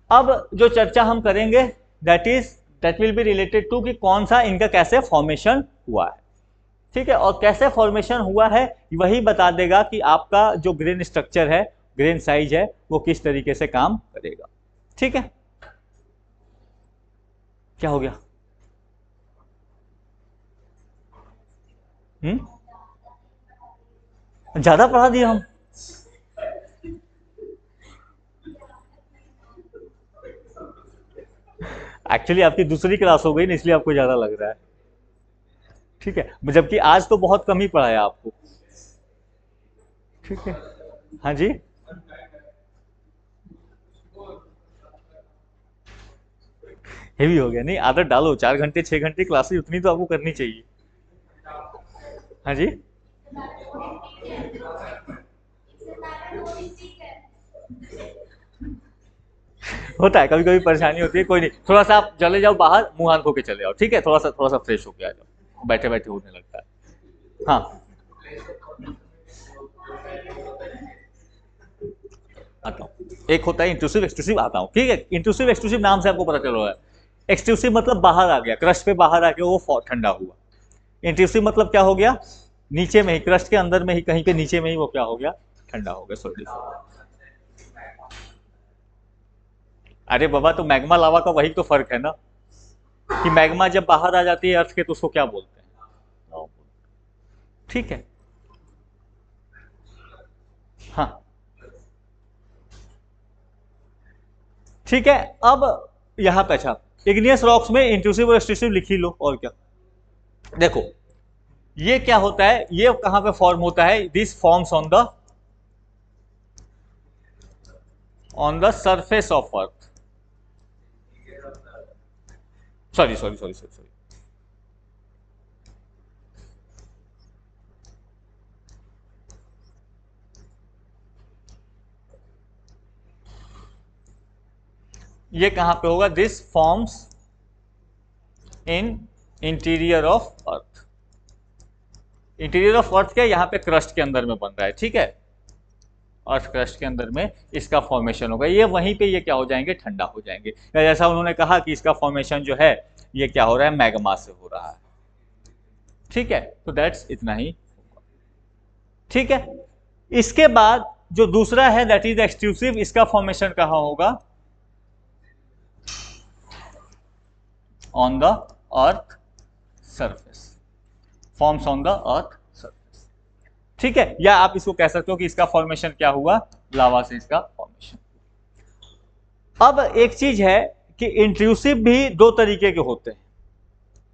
अब जो चर्चा हम करेंगे that will be related to कि कौन सा इनका कैसे फॉर्मेशन हुआ है, ठीक है। और कैसे फॉर्मेशन हुआ है वही बता देगा कि आपका जो ग्रेन स्ट्रक्चर है, ग्रेन साइज है, वो किस तरीके से काम करेगा, ठीक है। क्या हो गया, ज्यादा पढ़ा दिया हम, एक्चुअली आपकी दूसरी क्लास हो गई ना, इसलिए आपको ज्यादा लग रहा है, ठीक है, जबकि आज तो बहुत कम ही पढ़ाया आपको, ठीक है। हाँ जी, हेवी हो गया, नहीं आदत डालो, 4 घंटे 6 घंटे क्लासेस उतनी तो आपको करनी चाहिए। हाँ जी, होता है कभी कभी परेशानी होती है, कोई नहीं, थोड़ा सा आप चले जाओ बाहर, मुंह हाथ धो के चले जाओ, ठीक है, थोड़ा सा फ्रेश होके आ जाओ, बैठे बैठे होने लगता है। हाँ आता हूँ, एक होता है इंट्रूसिव एक्सट्रूसिव, आता हूँ, ठीक है। इंट्रूसिव एक्सट्रूसिव नाम से आपको पता चल रहा है, एक्सट्रूसिव मतलब बाहर आ गया, क्रस्ट पे बाहर आके वो ठंडा हुआ। इंट्रूसिव मतलब क्या हो गया, नीचे में ही, क्रस्ट के अंदर में ही, कहीं पे नीचे में ही वो क्या हो गया, ठंडा हो गया, सॉलिडिफाई। अरे बाबा, तो मैग्मा लावा का वही तो फर्क है ना, कि मैग्मा जब बाहर आ जाती है अर्थ के तो उसको क्या बोलते हैं, ठीक है। हाँ ठीक है। अब यहां पे अच्छा, इग्नियस रॉक्स में इंट्रूसिव और एक्सट्रूसिव लिख ही लो, और क्या। देखो ये क्या होता है, ये कहां पे फॉर्म होता है, this forms on the surface of earth, sorry sorry sorry sorry sorry, ये कहां पे होगा, this forms in interior of earth. Interior of earth क्या, यहां पे क्रस्ट के अंदर में बन रहा है, ठीक है, अर्थ क्रस्ट के अंदर में इसका फॉर्मेशन होगा, ये वहीं पे ये क्या हो जाएंगे, ठंडा हो जाएंगे। या जैसा उन्होंने कहा कि इसका फॉर्मेशन जो है ये क्या हो रहा है, मैग्मा से हो रहा है, ठीक है। तो दैट्स इतना ही, ठीक है। इसके बाद जो दूसरा है दैट इज एक्सट्रूसिव, इसका फॉर्मेशन कहां होगा, on the earth surface, forms on the earth surface. ठीक है, या आप इसको कह सकते हो कि इसका फॉर्मेशन क्या हुआ, लावा से इसका फॉर्मेशन। अब एक चीज है कि इंट्रूसिव भी दो तरीके के होते हैं।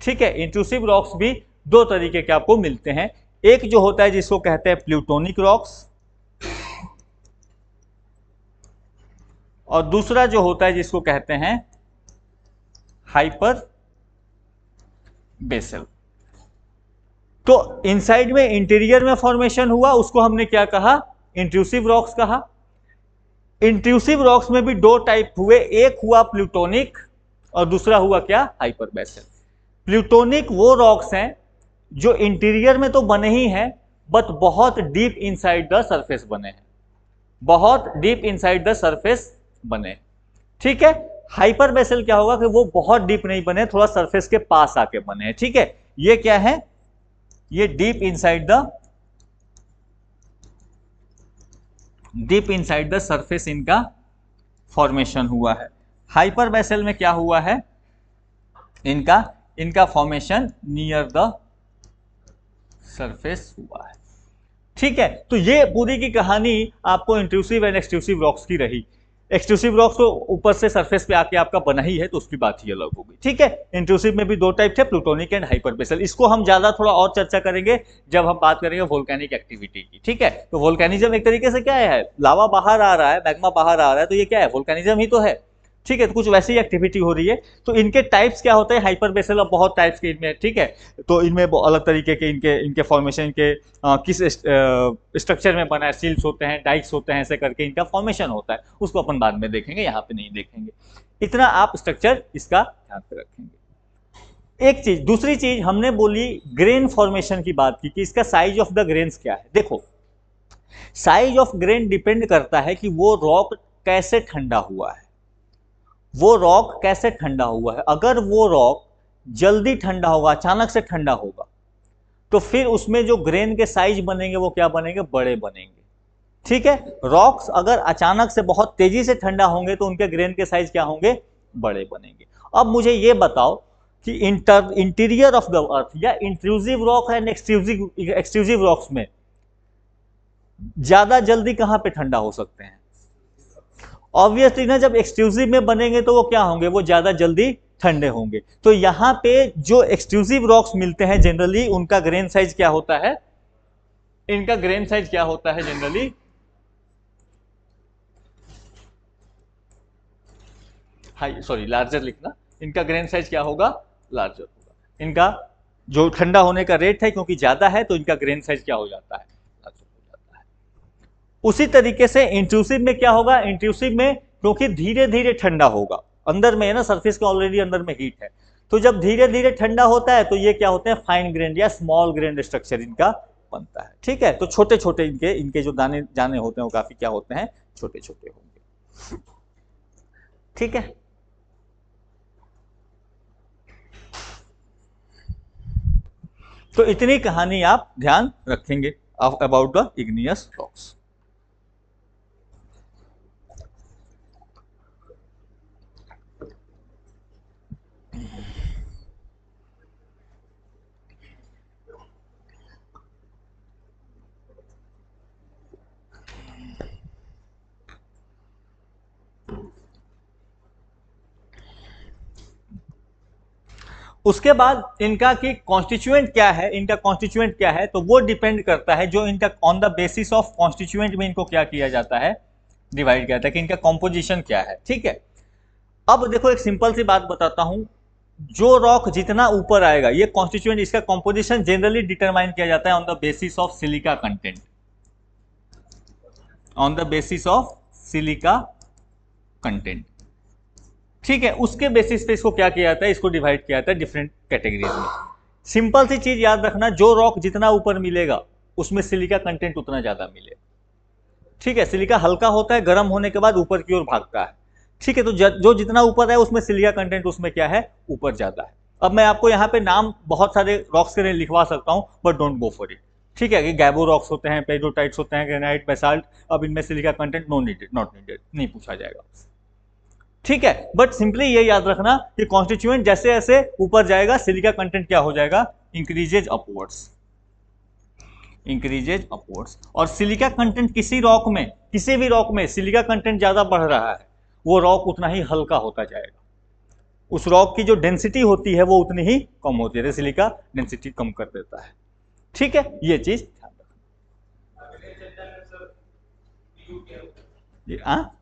ठीक है, इंट्रूसिव रॉक्स भी दो तरीके के आपको मिलते हैं। एक जो होता है जिसको कहते हैं प्लूटोनिक रॉक्स, और दूसरा जो होता है जिसको कहते हैं हाइपर बेसल। तो इनसाइड में, इंटीरियर में फॉर्मेशन हुआ, उसको हमने क्या कहा, इंट्रूसिव रॉक्स कहा। इंट्रूसिव रॉक्स में भी दो टाइप हुए, एक हुआ प्लूटोनिक और दूसरा हुआ क्या, हाइपर बेसल। प्लूटोनिक वो रॉक्स हैं जो इंटीरियर में तो बने ही हैं बट बहुत डीप इनसाइड द सरफेस बने हैं, बहुत डीप इनसाइड द सरफेस बने। ठीक है, हाइपर बेसल क्या होगा कि वो बहुत डीप नहीं बने, थोड़ा सरफेस के पास आके बने हैं। ठीक है, ये क्या है, ये डीप इनसाइड द सरफेस इनका फॉर्मेशन हुआ है। हाइपर बेसल में क्या हुआ है, इनका फॉर्मेशन नियर द सरफेस हुआ है। ठीक है, तो ये पूरी की कहानी आपको इंट्रूसिव एंड एक्सट्रूसिव रॉक्स की रही। एक्सट्रूसिव रॉक्स तो ऊपर से सरफेस पे आके आपका बना ही है, तो उसकी बात ही अलग होगी। ठीक है, इंट्रूसिव में भी दो टाइप थे, प्लूटोनिक एंड हाइपर बेसल। इसको हम ज्यादा थोड़ा और चर्चा करेंगे जब हम बात करेंगे वोल्केनिक एक्टिविटी की। ठीक है, तो वोल्केनिज्म एक तरीके से क्या है, लावा बाहर आ रहा है, मैग्मा बाहर आ रहा है, तो ये क्या है, वोल्केनिज्म ही तो है। ठीक है, तो कुछ वैसी एक्टिविटी हो रही है। तो इनके टाइप्स क्या होते हैं, हाइपर बेसल, और बहुत टाइप्स के इनमें। ठीक है, तो इनमें अलग तरीके के इनके फॉर्मेशन के किस स्ट्रक्चर में बना है, सील्स होते हैं, डाइक्स होते हैं, ऐसे करके इनका फॉर्मेशन होता है। उसको अपन बाद में देखेंगे, यहाँ पे नहीं देखेंगे। इतना आप स्ट्रक्चर इसका ध्यान पे रखेंगे। एक चीज, दूसरी चीज हमने बोली ग्रेन फॉर्मेशन की बात की कि इसका साइज ऑफ द ग्रेन्स क्या है। देखो, साइज ऑफ ग्रेन डिपेंड करता है कि वो रॉक कैसे ठंडा हुआ है, वो रॉक कैसे ठंडा हुआ है। अगर वो रॉक जल्दी ठंडा होगा, अचानक से ठंडा होगा, तो फिर उसमें जो ग्रेन के साइज बनेंगे वो क्या बनेंगे, बड़े बनेंगे। ठीक है, रॉक्स अगर अचानक से बहुत तेजी से ठंडा होंगे तो उनके ग्रेन के साइज क्या होंगे, बड़े बनेंगे। अब मुझे ये बताओ कि इंटीरियर ऑफ द अर्थ या intrusive rock and extrusive rocks में ज्यादा जल्दी कहां पे ठंडा हो सकते हैं। ऑब्वियसली ना, जब एक्सक्लूसिव में बनेंगे तो वो क्या होंगे, वो ज्यादा जल्दी ठंडे होंगे। तो यहां पे जो एक्सक्लूसिव रॉक्स मिलते हैं जनरली, उनका ग्रेन साइज क्या होता है, इनका ग्रेन साइज क्या होता है जनरली, हाई सॉरी लार्जर लिखना, इनका ग्रेन साइज क्या होगा, लार्जर होगा। इनका जो ठंडा होने का रेट है क्योंकि ज्यादा है, तो इनका ग्रेन साइज क्या हो जाता है, लार्जर हो जाता है। उसी तरीके से इंट्रूसिव में क्या होगा, इंट्रूसिव में क्योंकि धीरे धीरे ठंडा होगा, अंदर में है ना, सरफेस के ऑलरेडी अंदर में हीट है, तो जब धीरे धीरे ठंडा होता है तो ये क्या होते हैं, फाइन ग्रेन या स्मॉल ग्रेन स्ट्रक्चर इनका बनता है। ठीक है, तो छोटे छोटे इनके जो दाने जाने होते हैं वो काफी क्या होते हैं, छोटे छोटे होंगे। ठीक है, तो इतनी कहानी आप ध्यान रखेंगे अबाउट द इग्नियस रॉक्स। उसके बाद इनका कि कॉन्स्टिट्यूएंट क्या है, इनका कॉन्स्टिट्यूएंट क्या है, तो वो डिपेंड करता है जो इनका on the basis of constituent में इनको क्या किया जाता है, डिवाइड किया जाता है कि इनका कॉम्पोजिशन क्या है। ठीक है, अब देखो एक सिंपल सी बात बताता हूं, जो रॉक जितना ऊपर आएगा, ये कॉन्स्टिट्यूएंट, इसका कॉम्पोजिशन जनरली डिटरमाइन किया जाता है on the basis of silica content, on the basis of silica content. ठीक है, उसके बेसिस पे इसको क्या किया जाता है, इसको डिवाइड किया जाता है डिफरेंट कैटेगरीज में। सिंपल सी चीज याद रखना, जो रॉक जितना ऊपर मिलेगा उसमें सिलिका कंटेंट उतना ज्यादा मिलेगा। ठीक है, सिलिका हल्का होता है, गर्म होने के बाद ऊपर की ओर भागता है। ठीक है, तो जो जितना ऊपर है उसमें सिलिका कंटेंट उसमें क्या है, ऊपर ज्यादा है। अब मैं आपको यहाँ पे नाम बहुत सारे रॉक्स के लिए लिखवा सकता हूँ, but don't go for it. ठीक है, कि गैबो रॉक्स होते हैं, पेडोटाइट्स होते हैं, ग्रेनाइट, बेसाल्ट, अब इनमें सिलिका कंटेंट नॉट नीडेड, नहीं पूछा जाएगा। ठीक है, बट सिंपली ये याद रखना कि कॉन्स्टिट्यूएंट जैसे जैसे ऊपर जाएगा सिलिका कंटेंट क्या हो जाएगा, इंक्रीजेज अपवर्ड्स, इंक्रीजेज अपवर्ड्स। और सिलिका कंटेंट किसी रॉक में, किसी भी रॉक में सिलिका कंटेंट ज्यादा बढ़ रहा है, वो रॉक उतना ही हल्का होता जाएगा, उस रॉक की जो डेंसिटी होती है वो उतनी ही कम होती है, सिलिका डेंसिटी कम कर देता है। ठीक है, ये चीज ध्यान रखना।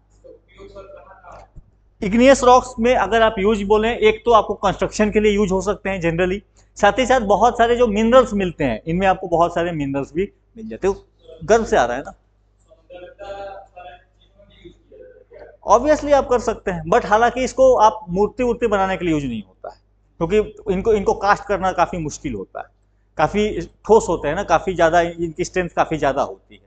इग्नियस रॉक्स में अगर आप यूज बोलें, एक तो आपको कंस्ट्रक्शन के लिए यूज हो सकते हैं जनरली, साथ ही साथ बहुत सारे जो मिनरल्स मिलते हैं इनमें आपको बहुत सारे मिनरल्स भी मिल जाते हैं। गर्व से आ रहा है ना, ऑब्वियसली आप कर सकते हैं, बट हालांकि इसको आप मूर्ति वूर्ति बनाने के लिए यूज नहीं होता है, क्योंकि इनको इनको कास्ट करना काफी मुश्किल होता है, काफी ठोस होते हैं ना, काफी ज्यादा इनकी स्ट्रेंथ काफी ज्यादा होती है,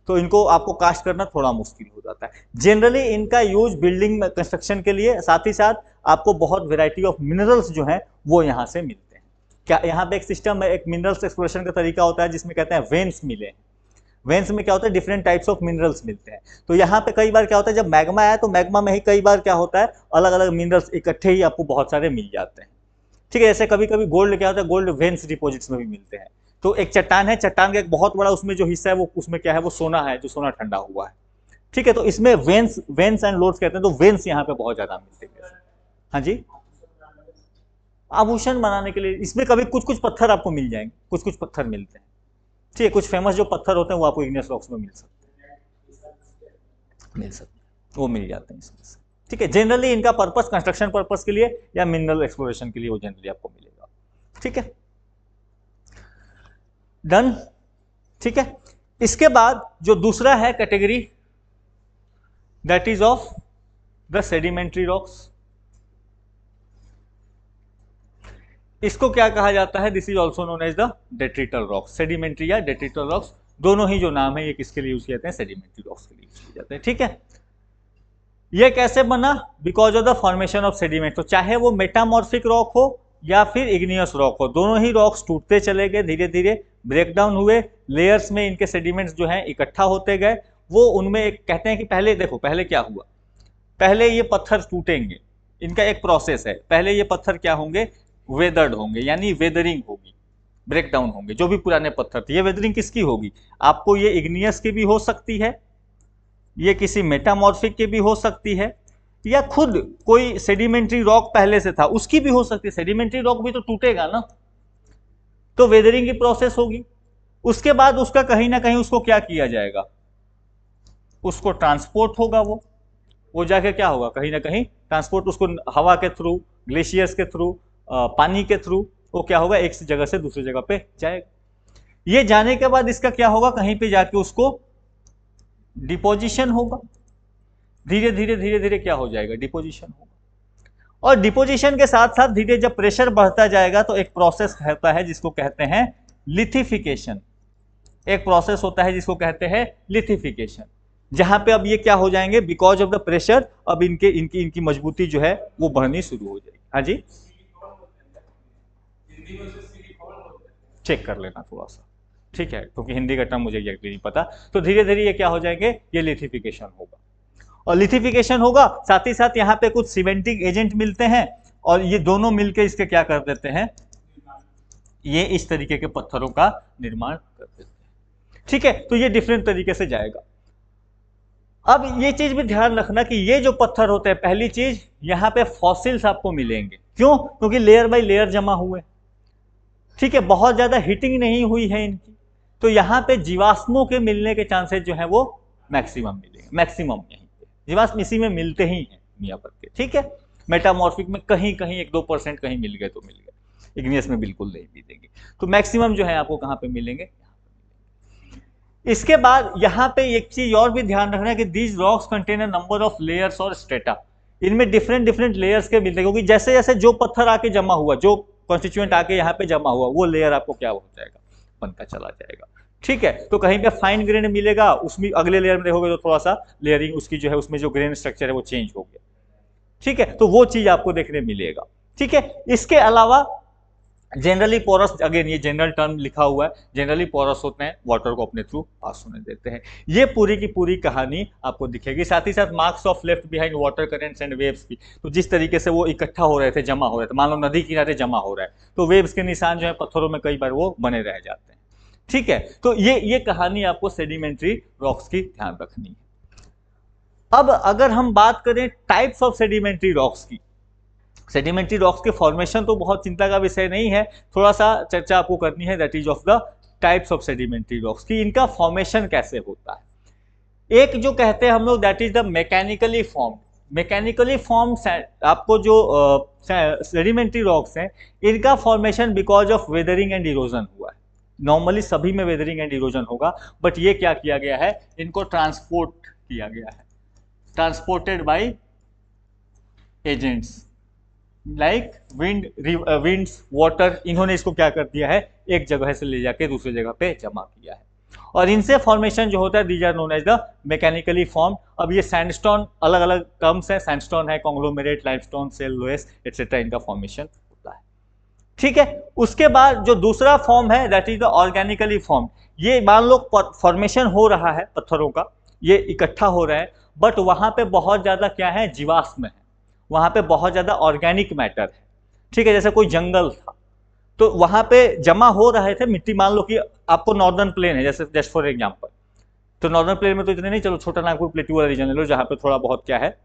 तो इनको आपको कास्ट करना थोड़ा मुश्किल हो जाता है। जनरली इनका यूज बिल्डिंग में कंस्ट्रक्शन के लिए, साथ ही साथ आपको बहुत वेराइटी ऑफ मिनरल्स जो हैं वो यहाँ से मिलते हैं। क्या यहाँ पे एक सिस्टम है, एक मिनरल्स एक्सप्लोरेशन का तरीका होता है जिसमें कहते हैं वेन्स मिले। वेन्स में क्या होता है, डिफरेंट टाइप्स ऑफ मिनरल्स मिलते हैं। तो यहाँ पे कई बार क्या होता है, जब मैग्मा आया तो मैग्मा में ही कई बार क्या होता है, अलग अलग मिनरल्स इकट्ठे ही आपको बहुत सारे मिल जाते हैं। ठीक है, जैसे कभी कभी गोल्ड क्या होता है, गोल्ड वेन्स डिपॉजिट्स में भी मिलते हैं। तो एक चट्टान है, चट्टान का एक बहुत बड़ा उसमें जो हिस्सा है वो उसमें क्या है, वो सोना है, जो सोना ठंडा हुआ है। ठीक है, तो इसमें वेन्स एंड लोड्स कहते हैं, तो वेन्स यहाँ पे बहुत ज्यादा मिलते हैं। हाँ जी, आभूषण बनाने के लिए इसमें कभी कुछ कुछ पत्थर आपको मिल जाएंगे, कुछ कुछ पत्थर मिलते हैं। ठीक है, कुछ फेमस जो पत्थर होते हैं वो आपको इग्नियस रॉक्स में मिल सकते हैं, वो मिल जाते हैं इसमें से। ठीक है, जनरली इनका पर्पस कंस्ट्रक्शन पर्पस के लिए या मिनरल एक्सप्लोरेशन के लिए वो जनरली आपको मिलेगा। ठीक है, डन। ठीक है, इसके बाद जो दूसरा है category, that is of the sedimentary rocks. इसको क्या कहा जाता है, this is also known as the detrital rocks. Sedimentary या डेट्रिटल रॉक्स दोनों ही जो नाम है ये किसके लिए यूज किए जाते हैं, सेडिमेंट्री रॉक्स के लिए यूज किए जाते हैं। ठीक है, ये कैसे बना, because of the formation of sediment. तो चाहे वो मेटामॉर्फिक रॉक हो या फिर इग्नियस रॉक हो, दोनों ही रॉक्स टूटते चले गए, धीरे धीरे ब्रेकडाउन हुए, लेयर्स में इनके सेडिमेंट्स जो हैं इकट्ठा होते गए। वो उनमें एक कहते हैं कि पहले देखो, पहले क्या हुआ, पहले ये पत्थर टूटेंगे, इनका एक प्रोसेस है, पहले ये पत्थर क्या होंगे, वेदर्ड होंगे, यानी वेदरिंग होगी, ब्रेकडाउन होंगे। जो भी पुराने पत्थर थे, ये वेदरिंग किसकी होगी, आपको ये इग्नियस की भी हो सकती है, ये किसी मेटामॉर्फिक की भी हो सकती है, या खुद कोई सेडिमेंट्री रॉक पहले से था उसकी भी हो सकती है। सेडिमेंट्री रॉक भी तो टूटेगा ना, तो वेदरिंग की प्रोसेस होगी। उसके बाद उसका कहीं ना कहीं उसको क्या किया जाएगा, उसको ट्रांसपोर्ट होगा, वो जाके क्या होगा, कहीं ना कहीं ट्रांसपोर्ट, उसको हवा के थ्रू, ग्लेशियर्स के थ्रू, पानी के थ्रू, वो क्या होगा, एक जगह से दूसरी जगह पे जाएगा। ये जाने के बाद इसका क्या होगा, कहीं पे जाके उसको डिपोजिशन होगा, धीरे धीरे धीरे धीरे क्या हो जाएगा, डिपोजिशन होगा। और डिपोजिशन के साथ साथ धीरे जब प्रेशर बढ़ता जाएगा तो एक प्रोसेस होता है जिसको कहते हैं लिथिफिकेशन। एक प्रोसेस होता है जिसको कहते हैं लिथिफिकेशन, जहां पे अब ये क्या हो जाएंगे, बिकॉज ऑफ द प्रेशर अब इनके इनकी इनकी मजबूती जो है वो बढ़नी शुरू हो जाएगी। हाँ जी, चेक कर लेना थोड़ा सा, ठीक है, क्योंकि हिंदी का टर्म मुझे एग्जैक्टली नहीं पता। तो धीरे धीरे ये क्या हो जाएंगे, ये लिथिफिकेशन होगा, और लिथिफिकेशन होगा, साथ ही साथ यहाँ पे कुछ सीमेंटिंग एजेंट मिलते हैं, और ये दोनों मिलके इसके क्या कर देते हैं, ये इस तरीके के पत्थरों का निर्माण कर देते हैं। ठीक है, तो ये डिफरेंट तरीके से जाएगा। अब ये चीज भी ध्यान रखना कि ये जो पत्थर होते हैं, पहली चीज यहाँ पे फॉसिल्स आपको मिलेंगे, क्यों, क्योंकि लेयर बाय लेयर जमा हुए। ठीक है, बहुत ज्यादा हीटिंग नहीं हुई है इनकी, तो यहाँ पे जीवाश्मों के मिलने के चांसेस जो है वो मैक्सिमम मिलेंगे, मैक्सिमम यहीं पे जीवाश्म इसी में मिलते ही हैं दुनिया भर के। ठीक है, मेटामॉर्फिक में कहीं कहीं 1-2% कहीं मिल गए तो मिल गए, इग्नियस में बिल्कुल नहीं मिलेंगे। तो मैक्सिमम जो है आपको कहाँ पे मिलेंगे, इसके बाद यहाँ पे एक चीज और भी ध्यान रखना है कि these rocks contain a number of layers और स्ट्रेटा। इनमें डिफरेंट डिफरेंट लेयर्स के मिलते हैं, क्योंकि जैसे जैसे जो पत्थर आके जमा हुआ, जो कॉन्स्टिट्यूएंट आके यहाँ पे जमा हुआ, वो लेयर आपको क्या हो जाएगा, बनता चला जाएगा। ठीक है, तो कहीं पे फाइन ग्रेन मिलेगा, उसमें अगले लेयर में देखोगे तो थोड़ा सा लेयरिंग उसकी जो है, उसमें जो ग्रेन स्ट्रक्चर है वो चेंज हो गया। ठीक है, तो वो चीज आपको देखने मिलेगा। ठीक है, इसके अलावा जनरली पोरस, अगेन ये जनरल टर्म लिखा हुआ है, जनरली पोरस होते हैं, वाटर को अपने थ्रू पास होने देते हैं। ये पूरी की पूरी कहानी आपको दिखेगी। साथ ही साथ marks of left behind water currents and waves की, तो जिस तरीके से वो इकट्ठा हो रहे थे, जमा हो रहे थे, मान लो नदी किनारे जमा हो रहा है, तो वेव्स के निशान जो है पत्थरों में कई बार वो बने रह जाते हैं। ठीक है, तो ये कहानी आपको सेडिमेंट्री रॉक्स की ध्यान रखनी है। अब अगर हम बात करें टाइप्स ऑफ सेडिमेंट्री रॉक्स की, सेडिमेंट्री रॉक्स के फॉर्मेशन तो बहुत चिंता का विषय नहीं है, थोड़ा सा चर्चा आपको करनी है, that is of the types of sedimentary rocks की, इनका फॉर्मेशन कैसे होता है। एक जो कहते हैं हम लोग that is the mechanically form, mechanically form आपको जो सेडिमेंट्री रॉक्स हैं इनका formation because of weathering and erosion हुआ है। नॉर्मली सभी में वेदरिंग एंड इरोजन होगा, बट ये क्या किया गया है, इनको ट्रांसपोर्ट किया गया है, transported by agents like winds, water, इन्होंने इसको क्या कर दिया है, एक जगह से ले जाके दूसरी जगह पे जमा किया है, और इनसे फॉर्मेशन जो होता है these are known as the mechanically form. अब ये सैंडस्टोन, अलग अलग टर्म्स है, सैंडस्टोन है, कॉन्ग्लोमेरेट, लाइमस्टोन, सेलुलोस एटसेट्रा, इनका फॉर्मेशन होता है। ठीक है, उसके बाद जो दूसरा फॉर्म है that is the organically form. ये मान लो फॉर्मेशन हो रहा है पत्थरों का, ये इकट्ठा हो रहा है, बट वहां पे बहुत ज्यादा क्या है, जीवाश्म है, वहां पे बहुत ज्यादा ऑर्गेनिक मैटर है। ठीक है, जैसे कोई जंगल था तो वहां पे जमा हो रहे थे मिट्टी, मान लो कि आपको नॉर्दर्न प्लेन है, जैसे जस्ट फॉर एग्जांपल, तो नॉर्दर्न प्लेन में तो इतने नहीं, चलो छोटा नागपुर प्लेटू वाला रीजन ले लो जहां पे थोड़ा बहुत क्या है,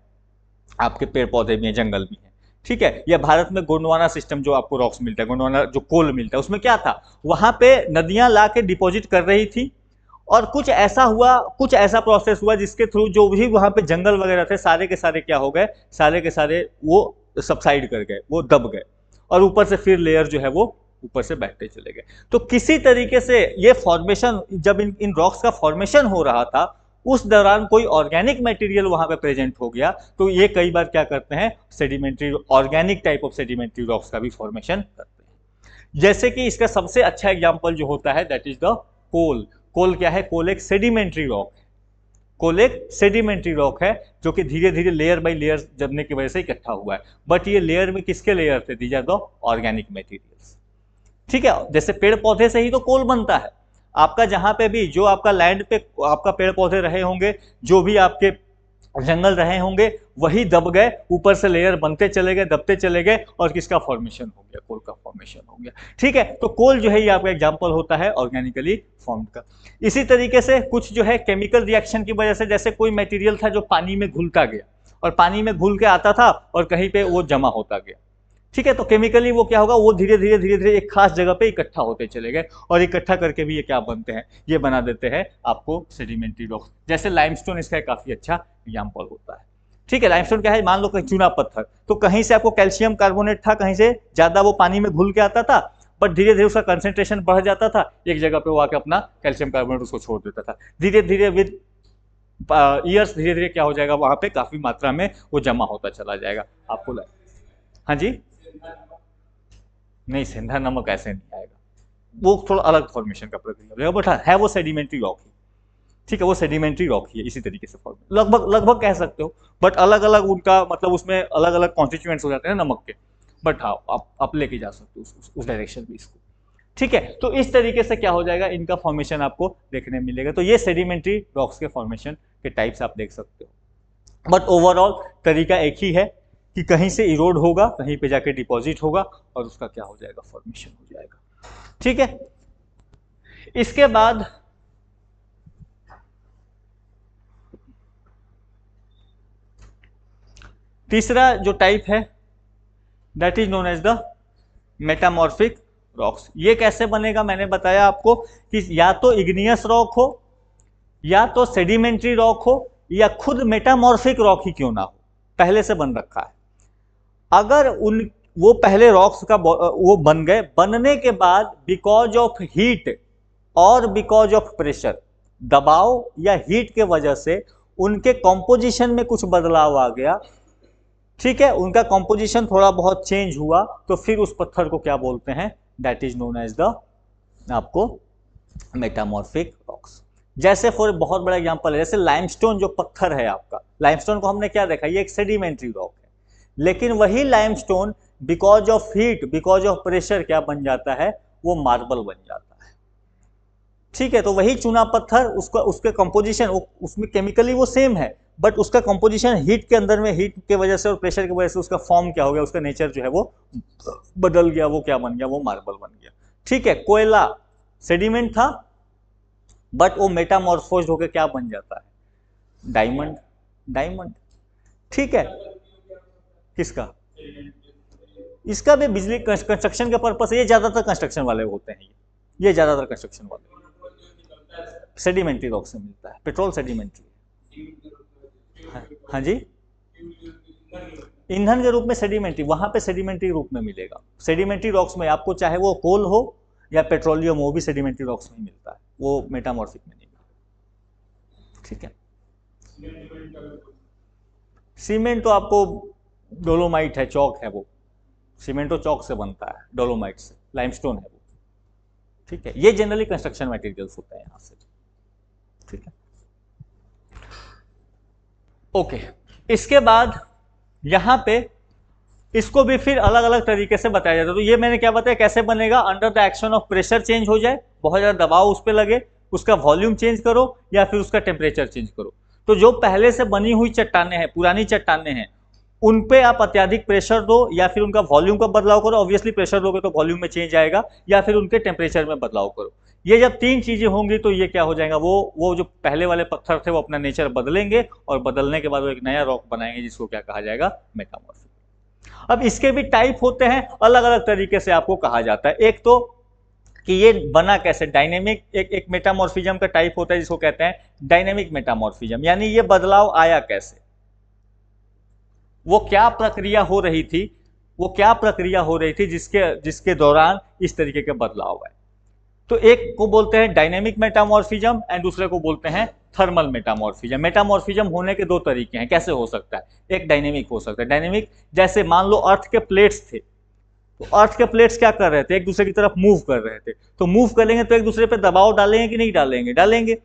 आपके पेड़ पौधे भी हैं, जंगल भी है। ठीक है, या भारत में गोंडवाना सिस्टम जो आपको रॉक्स मिलता है, गोंडवाना जो कोल मिलता है, उसमें क्या था, वहां पे नदियां ला के डिपॉजिट कर रही थी, और कुछ ऐसा हुआ, कुछ ऐसा प्रोसेस हुआ जिसके थ्रू जो भी वहां पे जंगल वगैरह थे सारे के सारे क्या हो गए, सारे के सारे वो सबसाइड कर गए, वो दब गए, और ऊपर से फिर लेयर जो है वो ऊपर से बैठते चले गए। तो किसी तरीके से ये फॉर्मेशन, जब इन रॉक्स का फॉर्मेशन हो रहा था उस दौरान कोई ऑर्गेनिक मटेरियल वहां पे प्रेजेंट हो गया, तो ये कई बार क्या करते हैं, sedimentary organic type of sedimentary rocks का भी फॉर्मेशन करते हैं। जैसे कि इसका सबसे अच्छा एग्जांपल जो होता है दैट इज द कोल। कोल क्या है, कोल एक सेडिमेंट्री रॉक है, कोल एक सेडिमेंट्री रॉक है जो कि धीरे धीरे लेयर बाय लेयर जमने की वजह से इकट्ठा हुआ है, बट ये लेयर में किसके लेयर थे, these are the organic materials. ठीक है, जैसे पेड़ पौधे से ही तो कोल बनता है, आपका जहां पे भी जो आपका लैंड पे आपका पेड़ पौधे रहे होंगे, जो भी आपके जंगल रहे होंगे, वही दब गए, ऊपर से लेयर बनते चले गए, दबते चले गए, और किसका फॉर्मेशन हो गया, कोल का फॉर्मेशन हो गया। ठीक है, तो कोल जो है ये आपका एग्जांपल होता है ऑर्गेनिकली फॉर्म्ड का। इसी तरीके से कुछ जो है केमिकल रिएक्शन की वजह से, जैसे कोई मटेरियल था जो पानी में घुलता गया, और पानी में घुल के आता था और कहीं पे वो जमा होता गया। ठीक है, तो केमिकली वो क्या होगा, वो धीरे धीरे धीरे धीरे एक खास जगह पे इकट्ठा होते चले गए, और इकट्ठा करके भी ये क्या बनते हैं, ये बना देते हैं आपको सेडिमेंट्री रॉक्स। जैसे लाइमस्टोन इसका काफी अच्छा एग्जांपल होता है। ठीक है, लाइमस्टोन क्या है, मान लो कहीं चूना पत्थर, तो कहीं से आपको कैल्शियम कार्बोनेट था, कहीं से ज्यादा वो पानी में घुल के आता था, बट धीरे धीरे उसका कंसेंट्रेशन बढ़ जाता था, एक जगह पे वो आके अपना कैल्शियम कार्बोनेट उसको छोड़ देता था, धीरे धीरे विद ईयर्स धीरे धीरे क्या हो जाएगा, वहां पे काफी मात्रा में वो जमा होता चला जाएगा आपको। हाँ जी, नहीं सेंधा नमक ऐसे नहीं आएगा, वो थोड़ा अलग फॉर्मेशन का प्रक्रिया हो जाएगा, बट है वो सेडिमेंट्री रॉक ही। ठीक है, वो सेडिमेंट्री रॉक ही है, इसी तरीके से फॉर्म लगभग लगभग कह सकते हो, बट अलग अलग उनका मतलब उसमें अलग अलग कॉन्स्टिट्यूएंट्स हो जाते हैं नमक के, बट हाँ आप लेके जा सकते हो उस डायरेक्शन में इसको। ठीक है, तो इस तरीके से क्या हो जाएगा, इनका फॉर्मेशन आपको देखने मिलेगा। तो ये सेडिमेंट्री रॉक्स के फॉर्मेशन के टाइप्स आप देख सकते हो, बट ओवरऑल तरीका एक ही है कि कहीं से इरोड होगा, कहीं पे जाके डिपॉजिट होगा, और उसका क्या हो जाएगा, फॉर्मेशन हो जाएगा। ठीक है, इसके बाद तीसरा जो टाइप है that is known as the metamorphic rocks. ये कैसे बनेगा, मैंने बताया आपको कि या तो इग्नियस रॉक हो, या तो सेडिमेंट्री रॉक हो, या खुद मेटामॉर्फिक रॉक ही क्यों ना हो, पहले से बन रखा है। अगर उन वो पहले रॉक्स का वो बन गए, बनने के बाद बिकॉज ऑफ हीट और बिकॉज ऑफ प्रेशर, दबाव या हीट के वजह से उनके कॉम्पोजिशन में कुछ बदलाव आ गया। ठीक है, उनका कॉम्पोजिशन थोड़ा बहुत चेंज हुआ, तो फिर उस पत्थर को क्या बोलते हैं, that is known as the आपको मेटामॉर्फिक रॉक्स। जैसे फॉर बहुत बड़ा एग्जांपल है, जैसे लाइमस्टोन जो पत्थर है आपका, लाइमस्टोन को हमने क्या देखा, ये एक सेडिमेंट्री रॉक है, लेकिन वही limestone because of heat, because of pressure क्या बन जाता है, वो मार्बल बन जाता है। ठीक है, तो वही चूना पत्थर, उसका उसके कंपोजिशन, उसमें केमिकली वो सेम है, बट उसका कंपोजिशन हीट के अंदर में, हीट के वजह से और प्रेशर की वजह से उसका फॉर्म क्या हो गया, उसका नेचर जो है वो बदल गया, वो क्या बन गया, वो मार्बल बन गया। ठीक है, कोयला सेडिमेंट था, बट वो मेटामॉर्फोज्ड होकर क्या बन जाता है, डायमंड, डायमंड। ठीक है, किसका, इसका भी बिजली कंस्ट्रक्शन के पर्पस, ये ज्यादातर कंस्ट्रक्शन वाले होते हैं, ये ज्यादातर कंस्ट्रक्शन वाले सेडिमेंट्री रॉक से मिलता है, पेट्रोल सेडिमेंट्री। हाँ जी, ईंधन के रूप में सेडिमेंट्री, वहां पे सेडिमेंट्री रूप में मिलेगा। सेडिमेंट्री रॉक्स में आपको चाहे वो कोल हो या पेट्रोलियम हो, वो भी सेडिमेंट्री रॉक्स में मिलता है, वो मेटामॉर्फिक में नहीं मिलता। ठीक है, सीमेंट तो आपको डोलोमाइट है, चौक है वो, सीमेंट तो चौक से बनता है, डोलोमाइट से, लाइमस्टोन है वो। ठीक है, ये जनरली कंस्ट्रक्शन मटेरियल्स होते हैं यहां से। ठीक है, ओके। इसके बाद यहां पे इसको भी फिर अलग अलग तरीके से बताया जाता है। तो ये मैंने क्या बताया, कैसे बनेगा, under the action of pressure change हो जाए, बहुत ज्यादा दबाव उस पर लगे, उसका वॉल्यूम चेंज करो या फिर उसका टेम्परेचर चेंज करो। तो जो पहले से बनी हुई चट्टाने हैं, पुरानी चट्टाने हैं, उन पे आप अत्यधिक प्रेशर दो या फिर उनका वॉल्यूम का बदलाव करो, ऑब्वियसली प्रेशर दोगे तो वॉल्यूम में चेंज आएगा, या फिर उनके टेम्परेचर में बदलाव करो। ये जब तीन चीजें होंगी तो ये क्या हो जाएगा, वो जो पहले वाले पत्थर थे वो अपना नेचर बदलेंगे, और बदलने के बाद वो एक नया रॉक बनाएंगे जिसको क्या कहा जाएगा, मेटामॉर्फिक। अब इसके भी टाइप होते हैं, अलग अलग तरीके से आपको कहा जाता है। एक तो कि ये बना कैसे, डायनेमिक, एक मेटामॉर्फिज्म का टाइप होता है जिसको कहते हैं डायनेमिक मेटामॉर्फिज्म, यानी ये बदलाव आया कैसे, वो क्या प्रक्रिया हो रही थी, वो क्या प्रक्रिया हो रही थी जिसके दौरान इस तरीके के बदलाव आए। तो एक को बोलते हैं डायनेमिक मेटामॉर्फिज्म एंड दूसरे को बोलते हैं थर्मल मेटामॉर्फिज्म। मेटामॉर्फिज्म होने के दो तरीके हैं, कैसे हो सकता है, एक डायनेमिक हो सकता है। डायनेमिक जैसे मान लो अर्थ के प्लेट्स थे, तो अर्थ के प्लेट्स क्या कर रहे थे, एक दूसरे की तरफ मूव कर रहे थे, तो मूव करेंगे तो एक दूसरे पे दबाव डालेंगे कि नहीं डालेंगे, डालेंगे।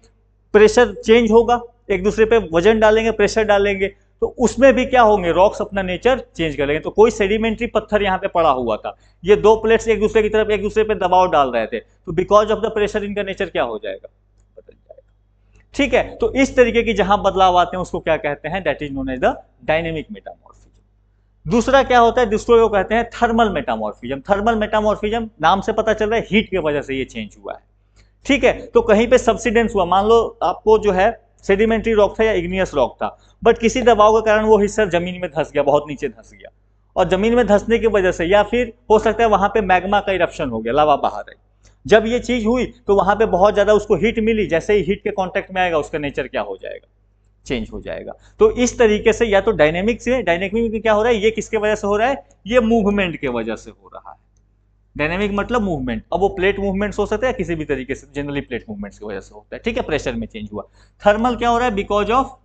प्रेशर चेंज होगा, एक दूसरे पे वजन डालेंगे, प्रेशर डालेंगे, तो उसमें भी क्या होंगे, रॉक्स अपना नेचर चेंज कर लेंगे। तो कोई सेडिमेंट्री पत्थर यहाँ पे पड़ा हुआ था, ये दो प्लेट्स एक दूसरे की तरफ एक दूसरे पे दबाव डाल रहे थे, तो बिकॉज ऑफ द प्रेशर इनका नेचर क्या हो जाएगा, बदल जाएगा। ठीक है, तो इस तरीके की जहां बदलाव आते हैं उसको क्या कहते हैं, that is known as the dynamic metamorphism. दूसरा क्या होता है, दूसरे को कहते हैं थर्मल मेटामॉर्फिज्म। थर्मल मेटामॉर्फिज्म नाम से पता चल रहा है हीट की वजह से ये चेंज हुआ है। ठीक है, तो कहीं पे सब्सिडेंस हुआ, मान लो आपको जो है सेडिमेंट्री रॉक था या इग्नियस रॉक था, बट किसी दबाव के कारण वो हिस्सा जमीन में धंस गया, बहुत नीचे धंस गया, और जमीन में धंसने की वजह से, या फिर हो सकता है वहां पे मैग्मा का इरप्शन हो गया, लावा बाहर आई, जब ये चीज हुई तो वहां पे बहुत ज्यादा उसको हीट मिली, जैसे ही हीट के कांटेक्ट में आएगा उसका नेचर क्या हो जाएगा, चेंज हो जाएगा। तो इस तरीके से या तो डायनेमिक से, डायनेमिक में क्या हो रहा है, ये किसके वजह से हो रहा है, ये मूवमेंट के वजह से हो रहा है। डायनेमिक मतलब मूवमेंट, अब वो प्लेट मूवमेंट्स हो सकते हैं किसी भी तरीके से, जनरली प्लेट मूवमेंट्स की वजह से होता है। ठीक है, प्रेशर में चेंज हुआ। थर्मल क्या हो रहा है, बिकॉज ऑफ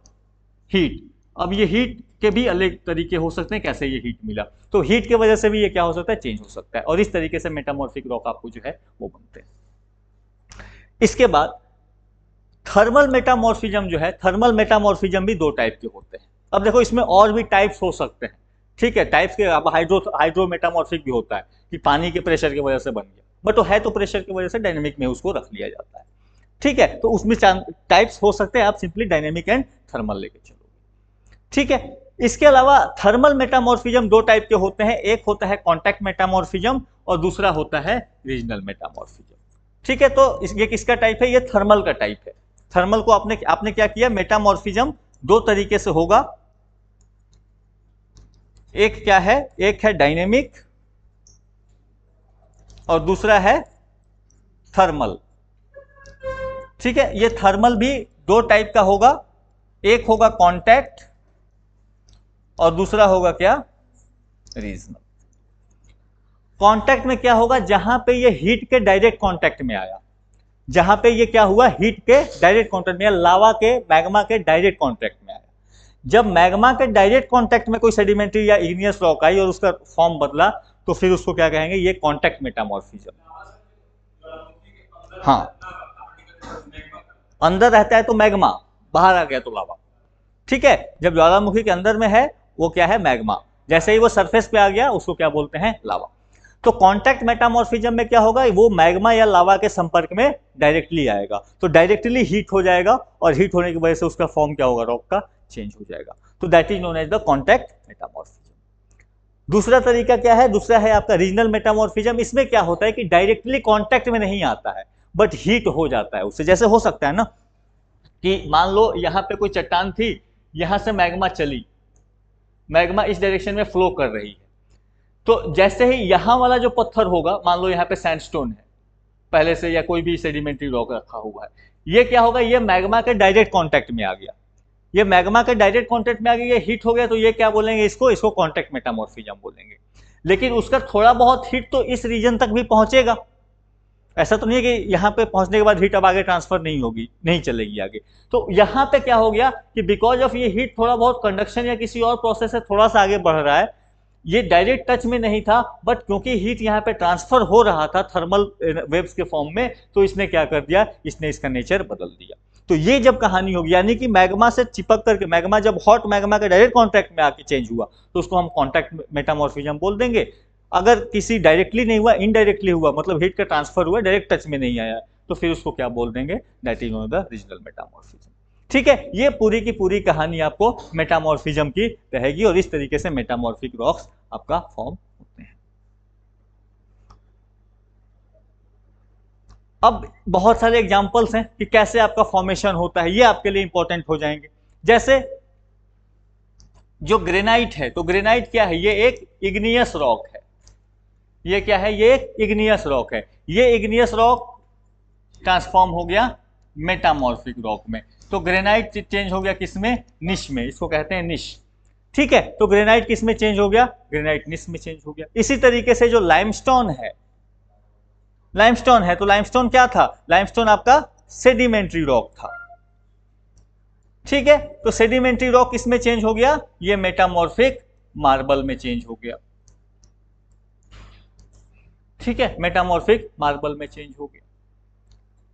हीट। अब ये हीट के भी अलग तरीके हो सकते हैं, कैसे ये हीट मिला, तो हीट की वजह से भी ये क्या हो सकता है, चेंज हो सकता है, और इस तरीके से मेटामॉर्फिक रॉक आपको जो है वो बनते हैं। इसके बाद थर्मल मेटामॉर्फिज्म जो है, थर्मल मेटामॉर्फिज्म भी दो टाइप के होते हैं। अब देखो इसमें और भी टाइप्स हो सकते हैं। ठीक है, टाइप्स के अब हाइड्रो मेटामॉर्फिक भी होता है कि पानी के प्रेशर की वजह से बन गया, बट वो है तो प्रेशर की वजह से, डायनेमिक में उसको रख लिया जाता है। ठीक है, तो उसमें टाइप्स हो सकते हैं, आप सिंपली डायनेमिक एंड थर्मल लेके चलोगे। ठीक है, इसके अलावा थर्मल मेटामॉर्फिज्म दो टाइप के होते हैं, एक होता है कॉन्टैक्ट मेटामॉर्फिज्म और दूसरा होता है रीजनल मेटामॉर्फिज्म। ठीक है, तो ये किसका टाइप है, ये थर्मल का टाइप है। थर्मल को आपने क्या किया, मेटामॉर्फिज्म दो तरीके से होगा, एक क्या है, एक है डायनेमिक और दूसरा है थर्मल। ठीक है, ये थर्मल भी दो टाइप का होगा, एक होगा कॉन्टैक्ट और दूसरा होगा क्या, रीजनल। कॉन्टैक्ट में क्या होगा, जहां पे ये हीट के डायरेक्ट कॉन्टैक्ट में आया, जहां पे ये क्या हुआ, हीट के डायरेक्ट कॉन्टैक्ट में, लावा के, मैग्मा के डायरेक्ट कॉन्टैक्ट में आया। जब मैग्मा के डायरेक्ट कॉन्टैक्ट में कोई सेडिमेंट्री या इग्नियस रॉक आई और उसका फॉर्म बदला, तो फिर उसको क्या कहेंगे, ये कॉन्टैक्ट मेटामॉर्फिज्म। हाँ, अंदर रहता है तो मैग्मा, बाहर आ गया तो लावा। ठीक है, जब ज्वालामुखी के अंदर में है वो क्या है, मैग्मा, जैसे ही वो सरफेस पे आ गया उसको क्या बोलते हैं, लावा। तो कॉन्टैक्ट मेटामॉर्फिज्म में क्या होगा, वो मैग्मा या लावा के संपर्क में डायरेक्टली आएगा, तो डायरेक्टली हीट हो जाएगा और हीट होने की वजह से उसका फॉर्म क्या होगा, रॉक का चेंज हो जाएगा। तो that is known as the contact metamorphism. दूसरा तरीका क्या है, दूसरा है आपका रीजनल मेटामॉर्फिज्म। इसमें क्या होता है कि डायरेक्टली कॉन्टैक्ट में नहीं आता है बट हीट हो जाता है उससे। जैसे हो सकता है ना कि मान लो यहाँ पे कोई चट्टान थी, यहां से मैग्मा चली, मैग्मा इस डायरेक्शन में फ्लो कर रही है, तो जैसे ही यहां वाला जो पत्थर होगा, मान लो यहाँ पे सैंडस्टोन है पहले से या कोई भी सेडिमेंट्री रॉक रखा हुआ है, ये क्या होगा, ये मैग्मा के डायरेक्ट कांटेक्ट में आ गया, ये मैग्मा के डायरेक्ट कांटेक्ट में आ गया, ये हीट हो गया, तो ये क्या बोलेंगे, इसको कॉन्टैक्ट मेटामॉर्फिज्म बोलेंगे। लेकिन उसका थोड़ा बहुत हीट तो इस रीजन तक भी पहुंचेगा, ऐसा तो नहीं है कि यहाँ पे पहुंचने के बाद हीट अब आगे ट्रांसफर नहीं होगी, नहीं चलेगी आगे। तो यहाँ पे क्या हो गया कि बिकॉज ऑफ ये हीट थोड़ा बहुत कंडक्शन या किसी और प्रोसेस से थोड़ा सा आगे बढ़ रहा है, ये डायरेक्ट टच में नहीं था, बट क्योंकि हीट यहाँ पे ट्रांसफर हो रहा था थर्मल वेव्स के फॉर्म में, तो इसने क्या कर दिया, इसने इसका नेचर बदल दिया। तो ये जब कहानी होगी, यानी कि मैग्मा से चिपक करके, मैग्मा जब हॉट मैग्मा के डायरेक्ट कॉन्टैक्ट में आके चेंज हुआ, तो उसको हम कॉन्टैक्ट मेटामॉर्फिज्म बोल देंगे। अगर किसी डायरेक्टली नहीं हुआ, इनडायरेक्टली हुआ, मतलब हीट का ट्रांसफर हुआ, डायरेक्ट टच में नहीं आया, तो फिर उसको क्या बोल देंगे, that is the regional metamorphism. ठीक है, ये पूरी की पूरी कहानी आपको मेटामॉर्फिज्म की रहेगी, और इस तरीके से मेटामॉर्फिक रॉक्स आपका फॉर्म होते हैं। अब बहुत सारे एग्जांपल्स हैं कि कैसे आपका फॉर्मेशन होता है, ये आपके लिए इंपॉर्टेंट हो जाएंगे। जैसे जो ग्रेनाइट है, तो ग्रेनाइट क्या है, ये एक इग्नियस रॉक है, ये क्या है, ये एक इग्नियस रॉक है। ये इग्नियस रॉक ट्रांसफॉर्म हो गया मेटामॉर्फिक रॉक में, तो ग्रेनाइट चेंज हो गया किसमें, निश में, इसको कहते हैं निश। ठीक है, तो ग्रेनाइट किस में चेंज हो गया, ग्रेनाइट निश में चेंज हो गया। इसी तरीके से जो लाइमस्टोन है, लाइमस्टोन है, तो लाइमस्टोन क्या था, लाइमस्टोन आपका सेडिमेंट्री रॉक था। ठीक है, तो सेडिमेंट्री रॉक किस में चेंज हो गया, ये मेटामॉर्फिक मार्बल में चेंज हो गया। ठीक है, मेटामॉर्फिक मार्बल में चेंज हो गया।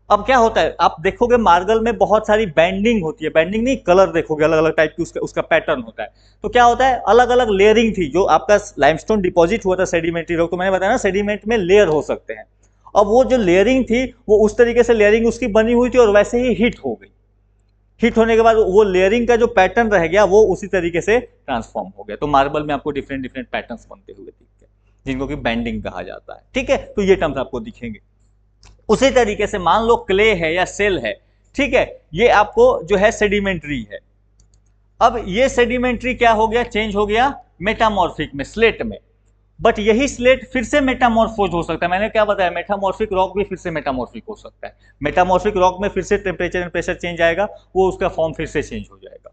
अब क्या होता है, आप देखोगे मार्बल में बहुत सारी बैंडिंग होती है, बैंडिंग नहीं, कलर देखोगे अलग अलग टाइप की, उसका पैटर्न होता है। तो क्या होता है, अलग अलग लेयरिंग थी, जो आपका लाइमस्टोन डिपॉजिट हुआ था सेडिमेंट्री रॉक, तो मैंने बताया ना सेडिमेंट में लेयर हो सकते हैं। अब वो जो लेयरिंग थी, वो उस तरीके से लेयरिंग उसकी बनी हुई थी, और वैसे ही हिट हो गई। हिट होने के बाद वो लेयरिंग का जो पैटर्न रह गया, वो उसी तरीके से ट्रांसफॉर्म हो गया। तो मार्बल में आपको डिफरेंट डिफरेंट पैटर्न्स बनते हुए दिखते हैं, जिनको कि बैंडिंग कहा जाता है। ठीक है, तो ये टर्म्स आपको दिखेंगे। उसी तरीके से मान लो क्ले है या सेल है, ठीक है, ये आपको जो है सेडिमेंट्री है। अब ये सेडिमेंट्री क्या हो गया, चेंज हो गया मेटामॉर्फिक में, स्लेट में। बट यही स्लेट फिर से मेटामॉर्फोज हो सकता है। मैंने क्या बताया, मेटामॉर्फिक रॉक भी फिर से मेटामॉर्फिक हो सकता है। मेटामॉर्फिक रॉक में फिर से टेम्परेचर एंड प्रेशर चेंज आएगा, वो उसका फॉर्म फिर से चेंज हो जाएगा।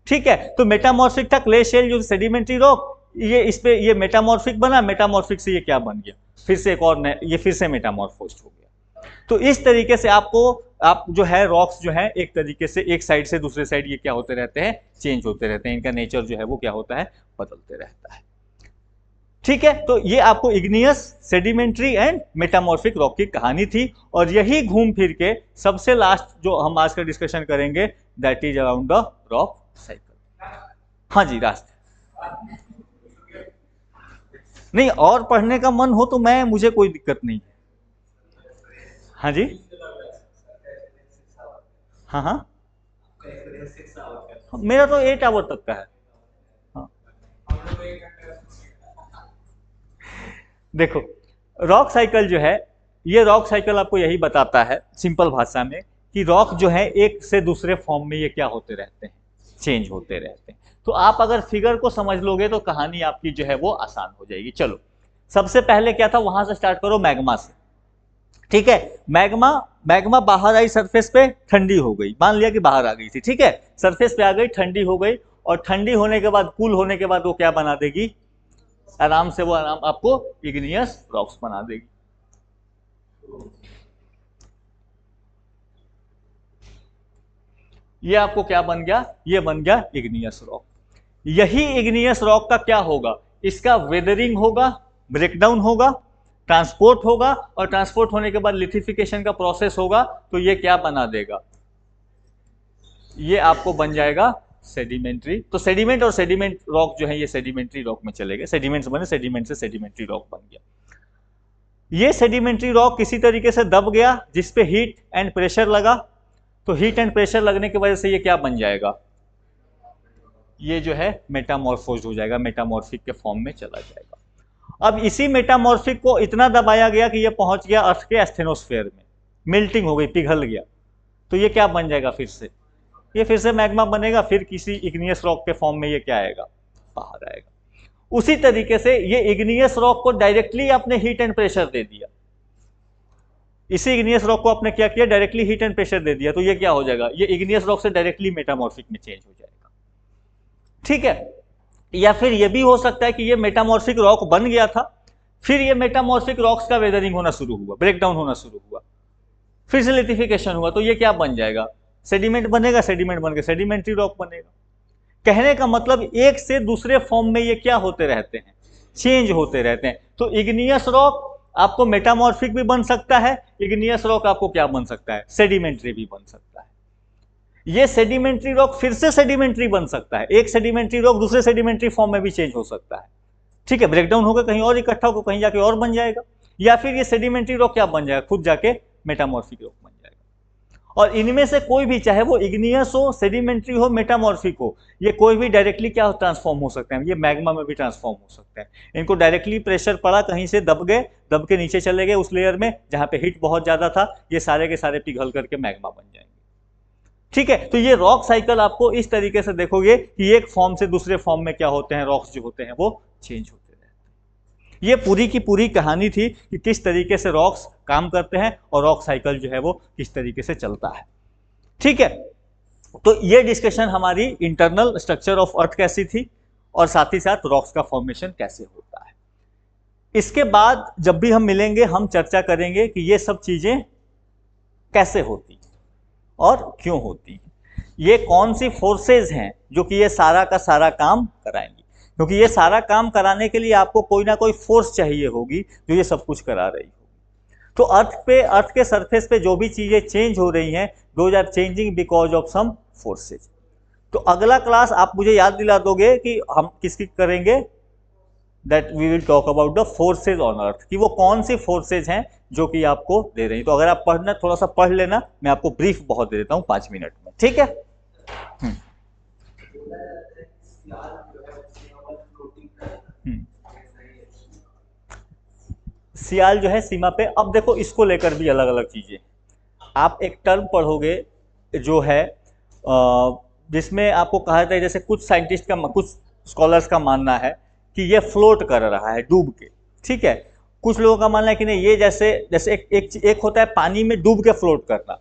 ठीक है, तो मेटामॉर्फिक था क्ले शेल जो सेडिमेंट्री रॉक, ये इस पे ये मेटामॉर्फिक बना, मेटामॉर्फिक से ये क्या बन गया, फिर से एक और ये फिर से मेटामॉर्फोज हो गया। तो इस तरीके से आपको आप जो है रॉक्स जो है एक तरीके से एक साइड से दूसरे साइड ये क्या होते रहते हैं, चेंज होते रहते हैं, इनका नेचर जो है वो क्या होता है, बदलते रहता है। ठीक है, तो ये आपको igneous, sedimentary and metamorphic rock की कहानी थी। और यही घूम फिर के सबसे लास्ट जो हम आज का डिस्कशन करेंगे, that is around the rock cycle. हाँ जी, रास्ते नहीं और पढ़ने का मन हो तो मैं, मुझे कोई दिक्कत नहीं है। हाँ जी, हाँ हाँ, मेरा तो 8 आवर तक का है। हाँ, देखो रॉक साइकिल जो है, ये रॉक साइकिल आपको यही बताता है सिंपल भाषा में कि रॉक जो है एक से दूसरे फॉर्म में ये क्या होते रहते हैं, चेंज होते रहते हैं। तो आप अगर फिगर को समझ लोगे तो कहानी आपकी जो है वो आसान हो जाएगी। चलो सबसे पहले क्या था, वहां से स्टार्ट करो, मैग्मा से। ठीक है, मैग्मा बाहर आई सरफेस पे, ठंडी हो गई, मान लिया कि बाहर आ गई थी। ठीक है, सरफेस पे आ गई, ठंडी हो गई, और ठंडी होने के बाद, कूल होने के बाद वो क्या बना देगी, आराम से वो आराम आपको इग्नियस रॉक्स बना देगी। ये आपको क्या बन गया, ये बन गया इग्नियस रॉक। यही इग्नियस रॉक का क्या होगा, इसका वेदरिंग होगा, ब्रेकडाउन होगा, ट्रांसपोर्ट होगा, और ट्रांसपोर्ट होने के बाद लिथिफिकेशन का प्रोसेस होगा, तो ये क्या बना देगा, ये आपको बन जाएगा सेडिमेंट्री, तो सेडिमेंट और सेडिमेंट रॉक जो है ये सेडिमेंट्री रॉक में चले गए, सेडिमेंट्स बने, सेडिमेंट से सेडिमेंट्री रॉक बन गया। ये सेडिमेंट्री रॉक किसी तरीके से दब गया जिसपे हीट एंड प्रेशर लगा, तो हीट एंड प्रेशर लगने की वजह से ये क्या बन जाएगा, ये जो है मेटामॉर्फोज हो जाएगा, मेटामॉर्फिक के फॉर्म में चला जाएगा। अब इसी मेटामॉर्फिक को इतना दबाया गया कि ये पहुंच गया अर्थ के एस्थेनोस्फेयर में, मेल्टिंग हो गई, पिघल गया, तो ये क्या बन जाएगा फिर से, ये फिर से मैग्मा बनेगा, फिर किसी इग्नियस रॉक के फॉर्म में ये क्या आएगा, बाहर आएगा। उसी तरीके से ये इग्नियस रॉक को डायरेक्टली आपने हीट एंड प्रेशर दे दिया, इसी इग्नियस रॉक को आपने क्या किया, डायरेक्टली हीट एंड प्रेशर दे दिया, तो ये क्या हो जाएगा, ये इग्नियस रॉक से डायरेक्टली मेटामॉर्फिक में चेंज हो जाएगा। ठीक है, या फिर ये भी हो सकता है कि ये मेटामॉर्फिक रॉक बन गया था, फिर ये मेटामॉर्फिक रॉक्स का वेदरिंग होना शुरू हुआ, ब्रेकडाउन होना शुरू हुआ, फिर से लिथिफिकेशन हुआ, तो ये क्या बन जाएगा, सेडिमेंट बनेगा, सेडिमेंट बन के सेडिमेंट्री रॉक बनेगा। कहने का मतलब एक से दूसरे फॉर्म में ये क्या होते रहते हैं, चेंज होते रहते हैं। तो इग्नियस रॉक आपको मेटामॉर्फिक भी बन सकता है, इग्नियस रॉक आपको क्या बन सकता है, सेडिमेंट्री भी बन सकता है। ये सेडिमेंट्री रॉक फिर से सेडिमेंट्री बन सकता है, एक सेडिमेंट्री रॉक दूसरे सेडिमेंट्री फॉर्म में भी चेंज हो सकता है। ठीक है, ब्रेकडाउन होकर कहीं और इकट्ठा होकर कहीं जाके और बन जाएगा, या फिर ये सेडिमेंट्री रॉक क्या बन जाएगा, खुद जाके मेटामॉर्फिक रॉक बन जाएगा। और इनमें से कोई भी, चाहे वो इग्नियस हो, सेडिमेंट्री हो, मेटामॉर्फिक हो, ये कोई भी डायरेक्टली क्या ट्रांसफॉर्म हो सकते हैं, ये मैग्मा में भी ट्रांसफॉर्म हो सकते हैं। इनको डायरेक्टली प्रेशर पड़ा, कहीं से दब गए, दब के नीचे चले गए उस लेयर में जहां पे हीट बहुत ज्यादा था, ये सारे के सारे पिघल करके मैग्मा बन जाएंगे। ठीक है, तो ये रॉक साइकिल आपको इस तरीके से देखोगे कि एक फॉर्म से दूसरे फॉर्म में क्या होते हैं, रॉक्स जो होते हैं वो चेंज होते रहते हैं। ये पूरी की पूरी कहानी थी कि किस तरीके से रॉक्स काम करते हैं और रॉक साइकिल जो है वो किस तरीके से चलता है। ठीक है, तो ये डिस्कशन हमारी इंटरनल स्ट्रक्चर ऑफ अर्थ कैसी थी और साथ ही साथ रॉक्स का फॉर्मेशन कैसे होता है। इसके बाद जब भी हम मिलेंगे हम चर्चा करेंगे कि ये सब चीजें कैसे होती और क्यों होती है, ये कौन सी फोर्सेज हैं जो कि ये सारा का सारा काम कराएंगी, क्योंकि ये सारा काम कराने के लिए आपको कोई ना कोई फोर्स चाहिए होगी जो ये सब कुछ करा रही होगी। तो अर्थ के सरफेस पे जो भी चीजें चेंज हो रही हैं, those are changing because of some forces. तो अगला क्लास आप मुझे याद दिला दोगे कि हम किसकी करेंगे, that we will talk about the forces on earth, कि वो कौन सी फोर्सेज हैं जो कि आपको दे रही। तो अगर आप पढ़ना, थोड़ा सा पढ़ लेना, मैं आपको ब्रीफ बहुत दे देता हूं 5 मिनट में। ठीक है, सियाल जो है सीमा पे, अब देखो इसको लेकर भी अलग अलग चीजें, आप एक टर्म पढ़ोगे जो है जिसमें आपको कहा जाता है, जैसे कुछ साइंटिस्ट का, कुछ स्कॉलर्स का मानना है कि ये फ्लोट कर रहा है डूब के। ठीक है, कुछ लोगों का मानना है कि नहीं, ये जैसे जैसे एक होता है पानी में डूब के फ्लोट करना,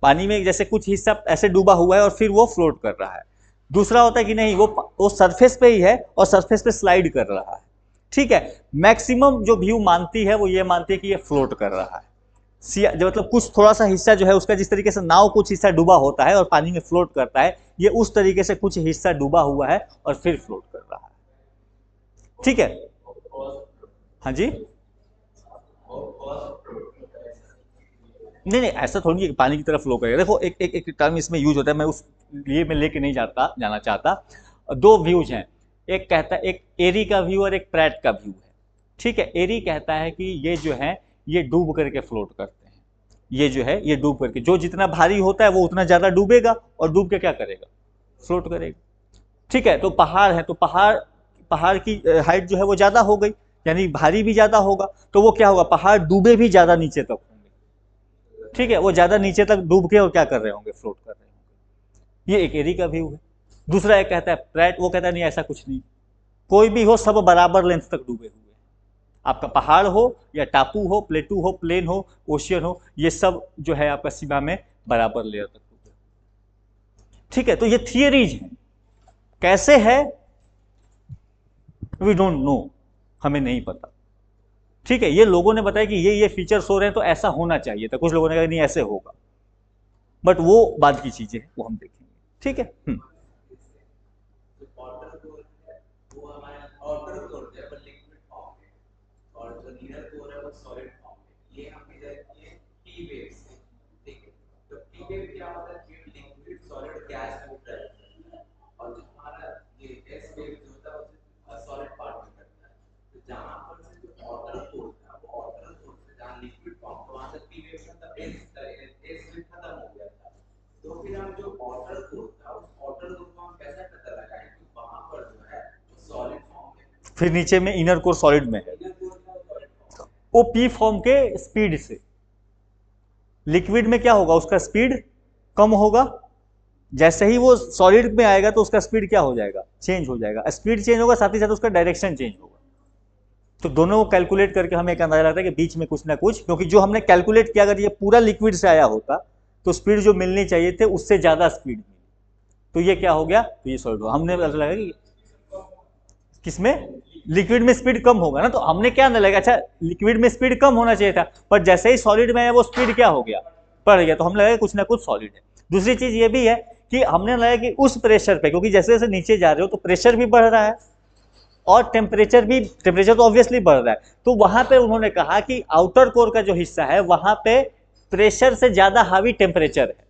पानी में जैसे कुछ हिस्सा ऐसे डूबा हुआ है और फिर वो फ्लोट कर रहा है। दूसरा होता है कि नहीं, वो सरफेस पे ही है और सरफेस पे स्लाइड कर रहा है। ठीक है, मैक्सिमम जो व्यू मानती है वो ये मानती है कि ये फ्लोट कर रहा है। जो मतलब कुछ थोड़ा सा हिस्सा जो है उसका, जिस तरीके से नाव कुछ हिस्सा डूबा होता है और पानी में फ्लोट करता है, ये उस तरीके से कुछ हिस्सा डूबा हुआ है और फिर फ्लोट कर रहा है। ठीक है, हाँ जी, नहीं नहीं ऐसा थोड़ी है पानी की तरफ फ्लो करेगा। देखो एक टर्म इसमें यूज होता है, मैं उस लिए मैं लेके नहीं जाना चाहता। दो व्यूज हैं, एक कहता है, एक एरी का व्यू और एक प्रैट का व्यू है। ठीक है, एरी कहता है कि ये जो है ये डूब करके फ्लोट करते हैं, ये जो है ये डूब करके, जो जितना भारी होता है वो उतना ज्यादा डूबेगा और डूब के क्या करेगा, फ्लोट करेगा। ठीक है, तो पहाड़ है, तो पहाड़ की हाइट जो है वो ज्यादा हो गई, यानी भारी भी ज्यादा होगा, तो वो क्या होगा, पहाड़ डूबे भी ज्यादा नीचे तक होंगे। ठीक है, वो ज्यादा नीचे तक डूब के और क्या कर रहे होंगे, फ्लोट कर रहे होंगे। ये एक एरी का व्यू है। दूसरा एक कहता है प्रैट, वो कहता है नहीं ऐसा कुछ नहीं, कोई भी हो सब बराबर लेंथ तक डूबे हुए हैं, आपका पहाड़ हो या टापू हो, प्लेटू हो, प्लेन हो, ओशियन हो, ये सब जो है आपका सीमा में बराबर लेयर तक डूबे। ठीक है, तो ये थियरीज हैं, कैसे है वी डोंट नो, हमें नहीं पता। ठीक है, ये लोगों ने बताया कि ये फीचर्स हो रहे हैं तो ऐसा होना चाहिए था, कुछ लोगों ने कहा नहीं ऐसे होगा, बट वो बाद की चीजें हैं, वो हम देखेंगे। ठीक है, फिर नीचे में इनर कोर सॉलिड में है, वो पी फॉर्म के स्पीड से। लिक्विड में क्या होगा, उसका स्पीड कम होगा, जैसे ही वो सॉलिड में आएगा तो उसका स्पीड क्या हो जाएगा, चेंज हो जाएगा। स्पीड चेंज होगा, साथ ही साथ उसका डायरेक्शन चेंज होगा। तो दोनों को कैलकुलेट करके हमें एक अंदाजा लगता है कि बीच में कुछ ना कुछ, क्योंकि जो हमने कैलकुलेट किया अगर ये पूरा लिक्विड से आया होता तो स्पीड जो मिलनी चाहिए थे उससे ज्यादा स्पीड मिली, तो ये क्या हो गया, तो ये सॉलिड होगा। हमने लगा कि किसमें, लिक्विड में स्पीड कम होगा ना, तो हमने क्या ना लगा, अच्छा लिक्विड में स्पीड कम होना चाहिए था, पर जैसे ही सॉलिड में आया वो स्पीड क्या हो गया, बढ़ गया, तो हमने लगा कुछ ना कुछ सॉलिड है। दूसरी चीज ये भी है कि हमने लगा कि उस प्रेशर पे, क्योंकि जैसे जैसे नीचे जा रहे हो तो प्रेशर भी बढ़ रहा है और टेम्परेचर तो ऑब्वियसली बढ़ रहा है, तो वहां पे उन्होंने कहा कि आउटर कोर का जो हिस्सा है वहां पे प्रेशर से ज्यादा हावी टेम्परेचर है,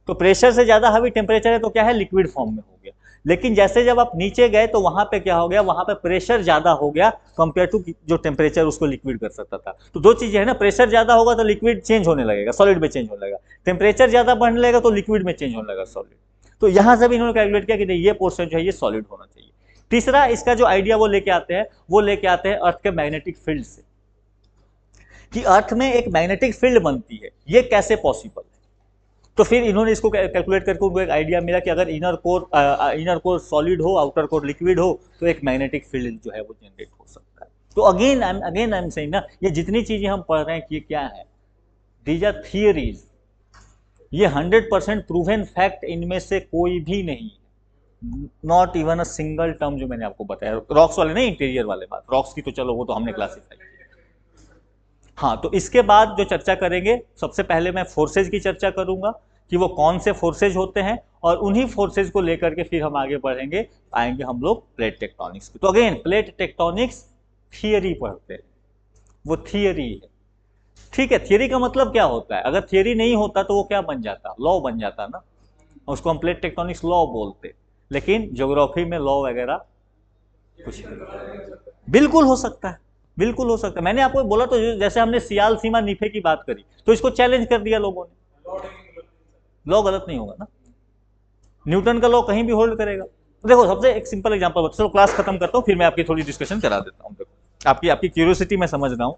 तो प्रेशर से ज्यादा हावी टेम्परेचर है तो क्या है, लिक्विड फॉर्म में हो गया। लेकिन जैसे जब आप नीचे गए तो वहां पे क्या हो गया, वहां पे प्रेशर ज्यादा हो गया कंपेयर टू जो टेम्परेचर उसको लिक्विड कर सकता था। तो दो चीजें है ना, प्रेशर ज्यादा होगा तो लिक्विड चेंज होने लगेगा, सॉलिड में चेंज होने लगेगा, टेम्परेचर ज्यादा बढ़ने लगेगा तो लिक्विड में चेंज होने लगेगा सॉलिड। तो यहां से भी इन्होंने कैलकुलेट किया कि नहीं, ये पोर्शन जो है ये सॉलिड होना चाहिए। तीसरा इसका जो आइडिया वो लेके आते हैं अर्थ के मैग्नेटिक फील्ड से, कि अर्थ में एक मैग्नेटिक फील्ड बनती है, ये कैसे पॉसिबल है। तो फिर इन्होंने इसको कैलकुलेट करके उनको एक आइडिया मिला कि अगर इनर कोर सॉलिड हो, आउटर कोर लिक्विड हो, तो एक मैग्नेटिक फील्ड जो है वो जनरेट हो सकता है। तो अगेन आई एम सेइंग ना, ये जितनी चीजें हम पढ़ रहे हैं कि ये क्या है, दीज आर थियरीज, ये 100% प्रूवन फैक्ट इनमें से कोई भी नहीं है, not even a single term जो मैंने आपको बताया। रॉक्स वाले नहीं, इंटीरियर वाले बात, रॉक्स की तो चलो वो तो हमने क्लासिफाई किया। हाँ, तो इसके बाद जो चर्चा करेंगे, सबसे पहले मैं फोर्सेज की चर्चा करूंगा कि वो कौन से फोर्सेज होते हैं, और उन्हीं फोर्सेज को लेकर के फिर हम आगे बढ़ेंगे, आएंगे हम लोग प्लेट टेक्टोनिक्स पे। तो अगेन प्लेट टेक्टोनिक्स थियरी पढ़ते हैं, वो थियरी है, ठीक है। थियरी का मतलब क्या होता है, अगर थियरी नहीं होता तो वो क्या बन जाता, लॉ बन जाता ना, उसको हम प्लेट टेक्टोनिक्स लॉ बोलते। लेकिन ज्योग्राफी में लॉ वगैरह कुछ नहीं, बिल्कुल हो सकता है, बिल्कुल हो सकता है। मैंने आपको बोला तो, जैसे हमने सियाल सीमा निफे की बात करी तो इसको चैलेंज कर दिया लोगों ने, लॉ गलत नहीं होगा ना, न्यूटन का लॉ कहीं भी होल्ड करेगा। देखो सबसे एक सिंपल एग्जांपल, चलो क्लास खत्म करता हूँ फिर मैं आपकी थोड़ी डिस्कशन करा देता हूँ। देखो आपकी क्यूरियोसिटी मैं समझ रहा हूँ,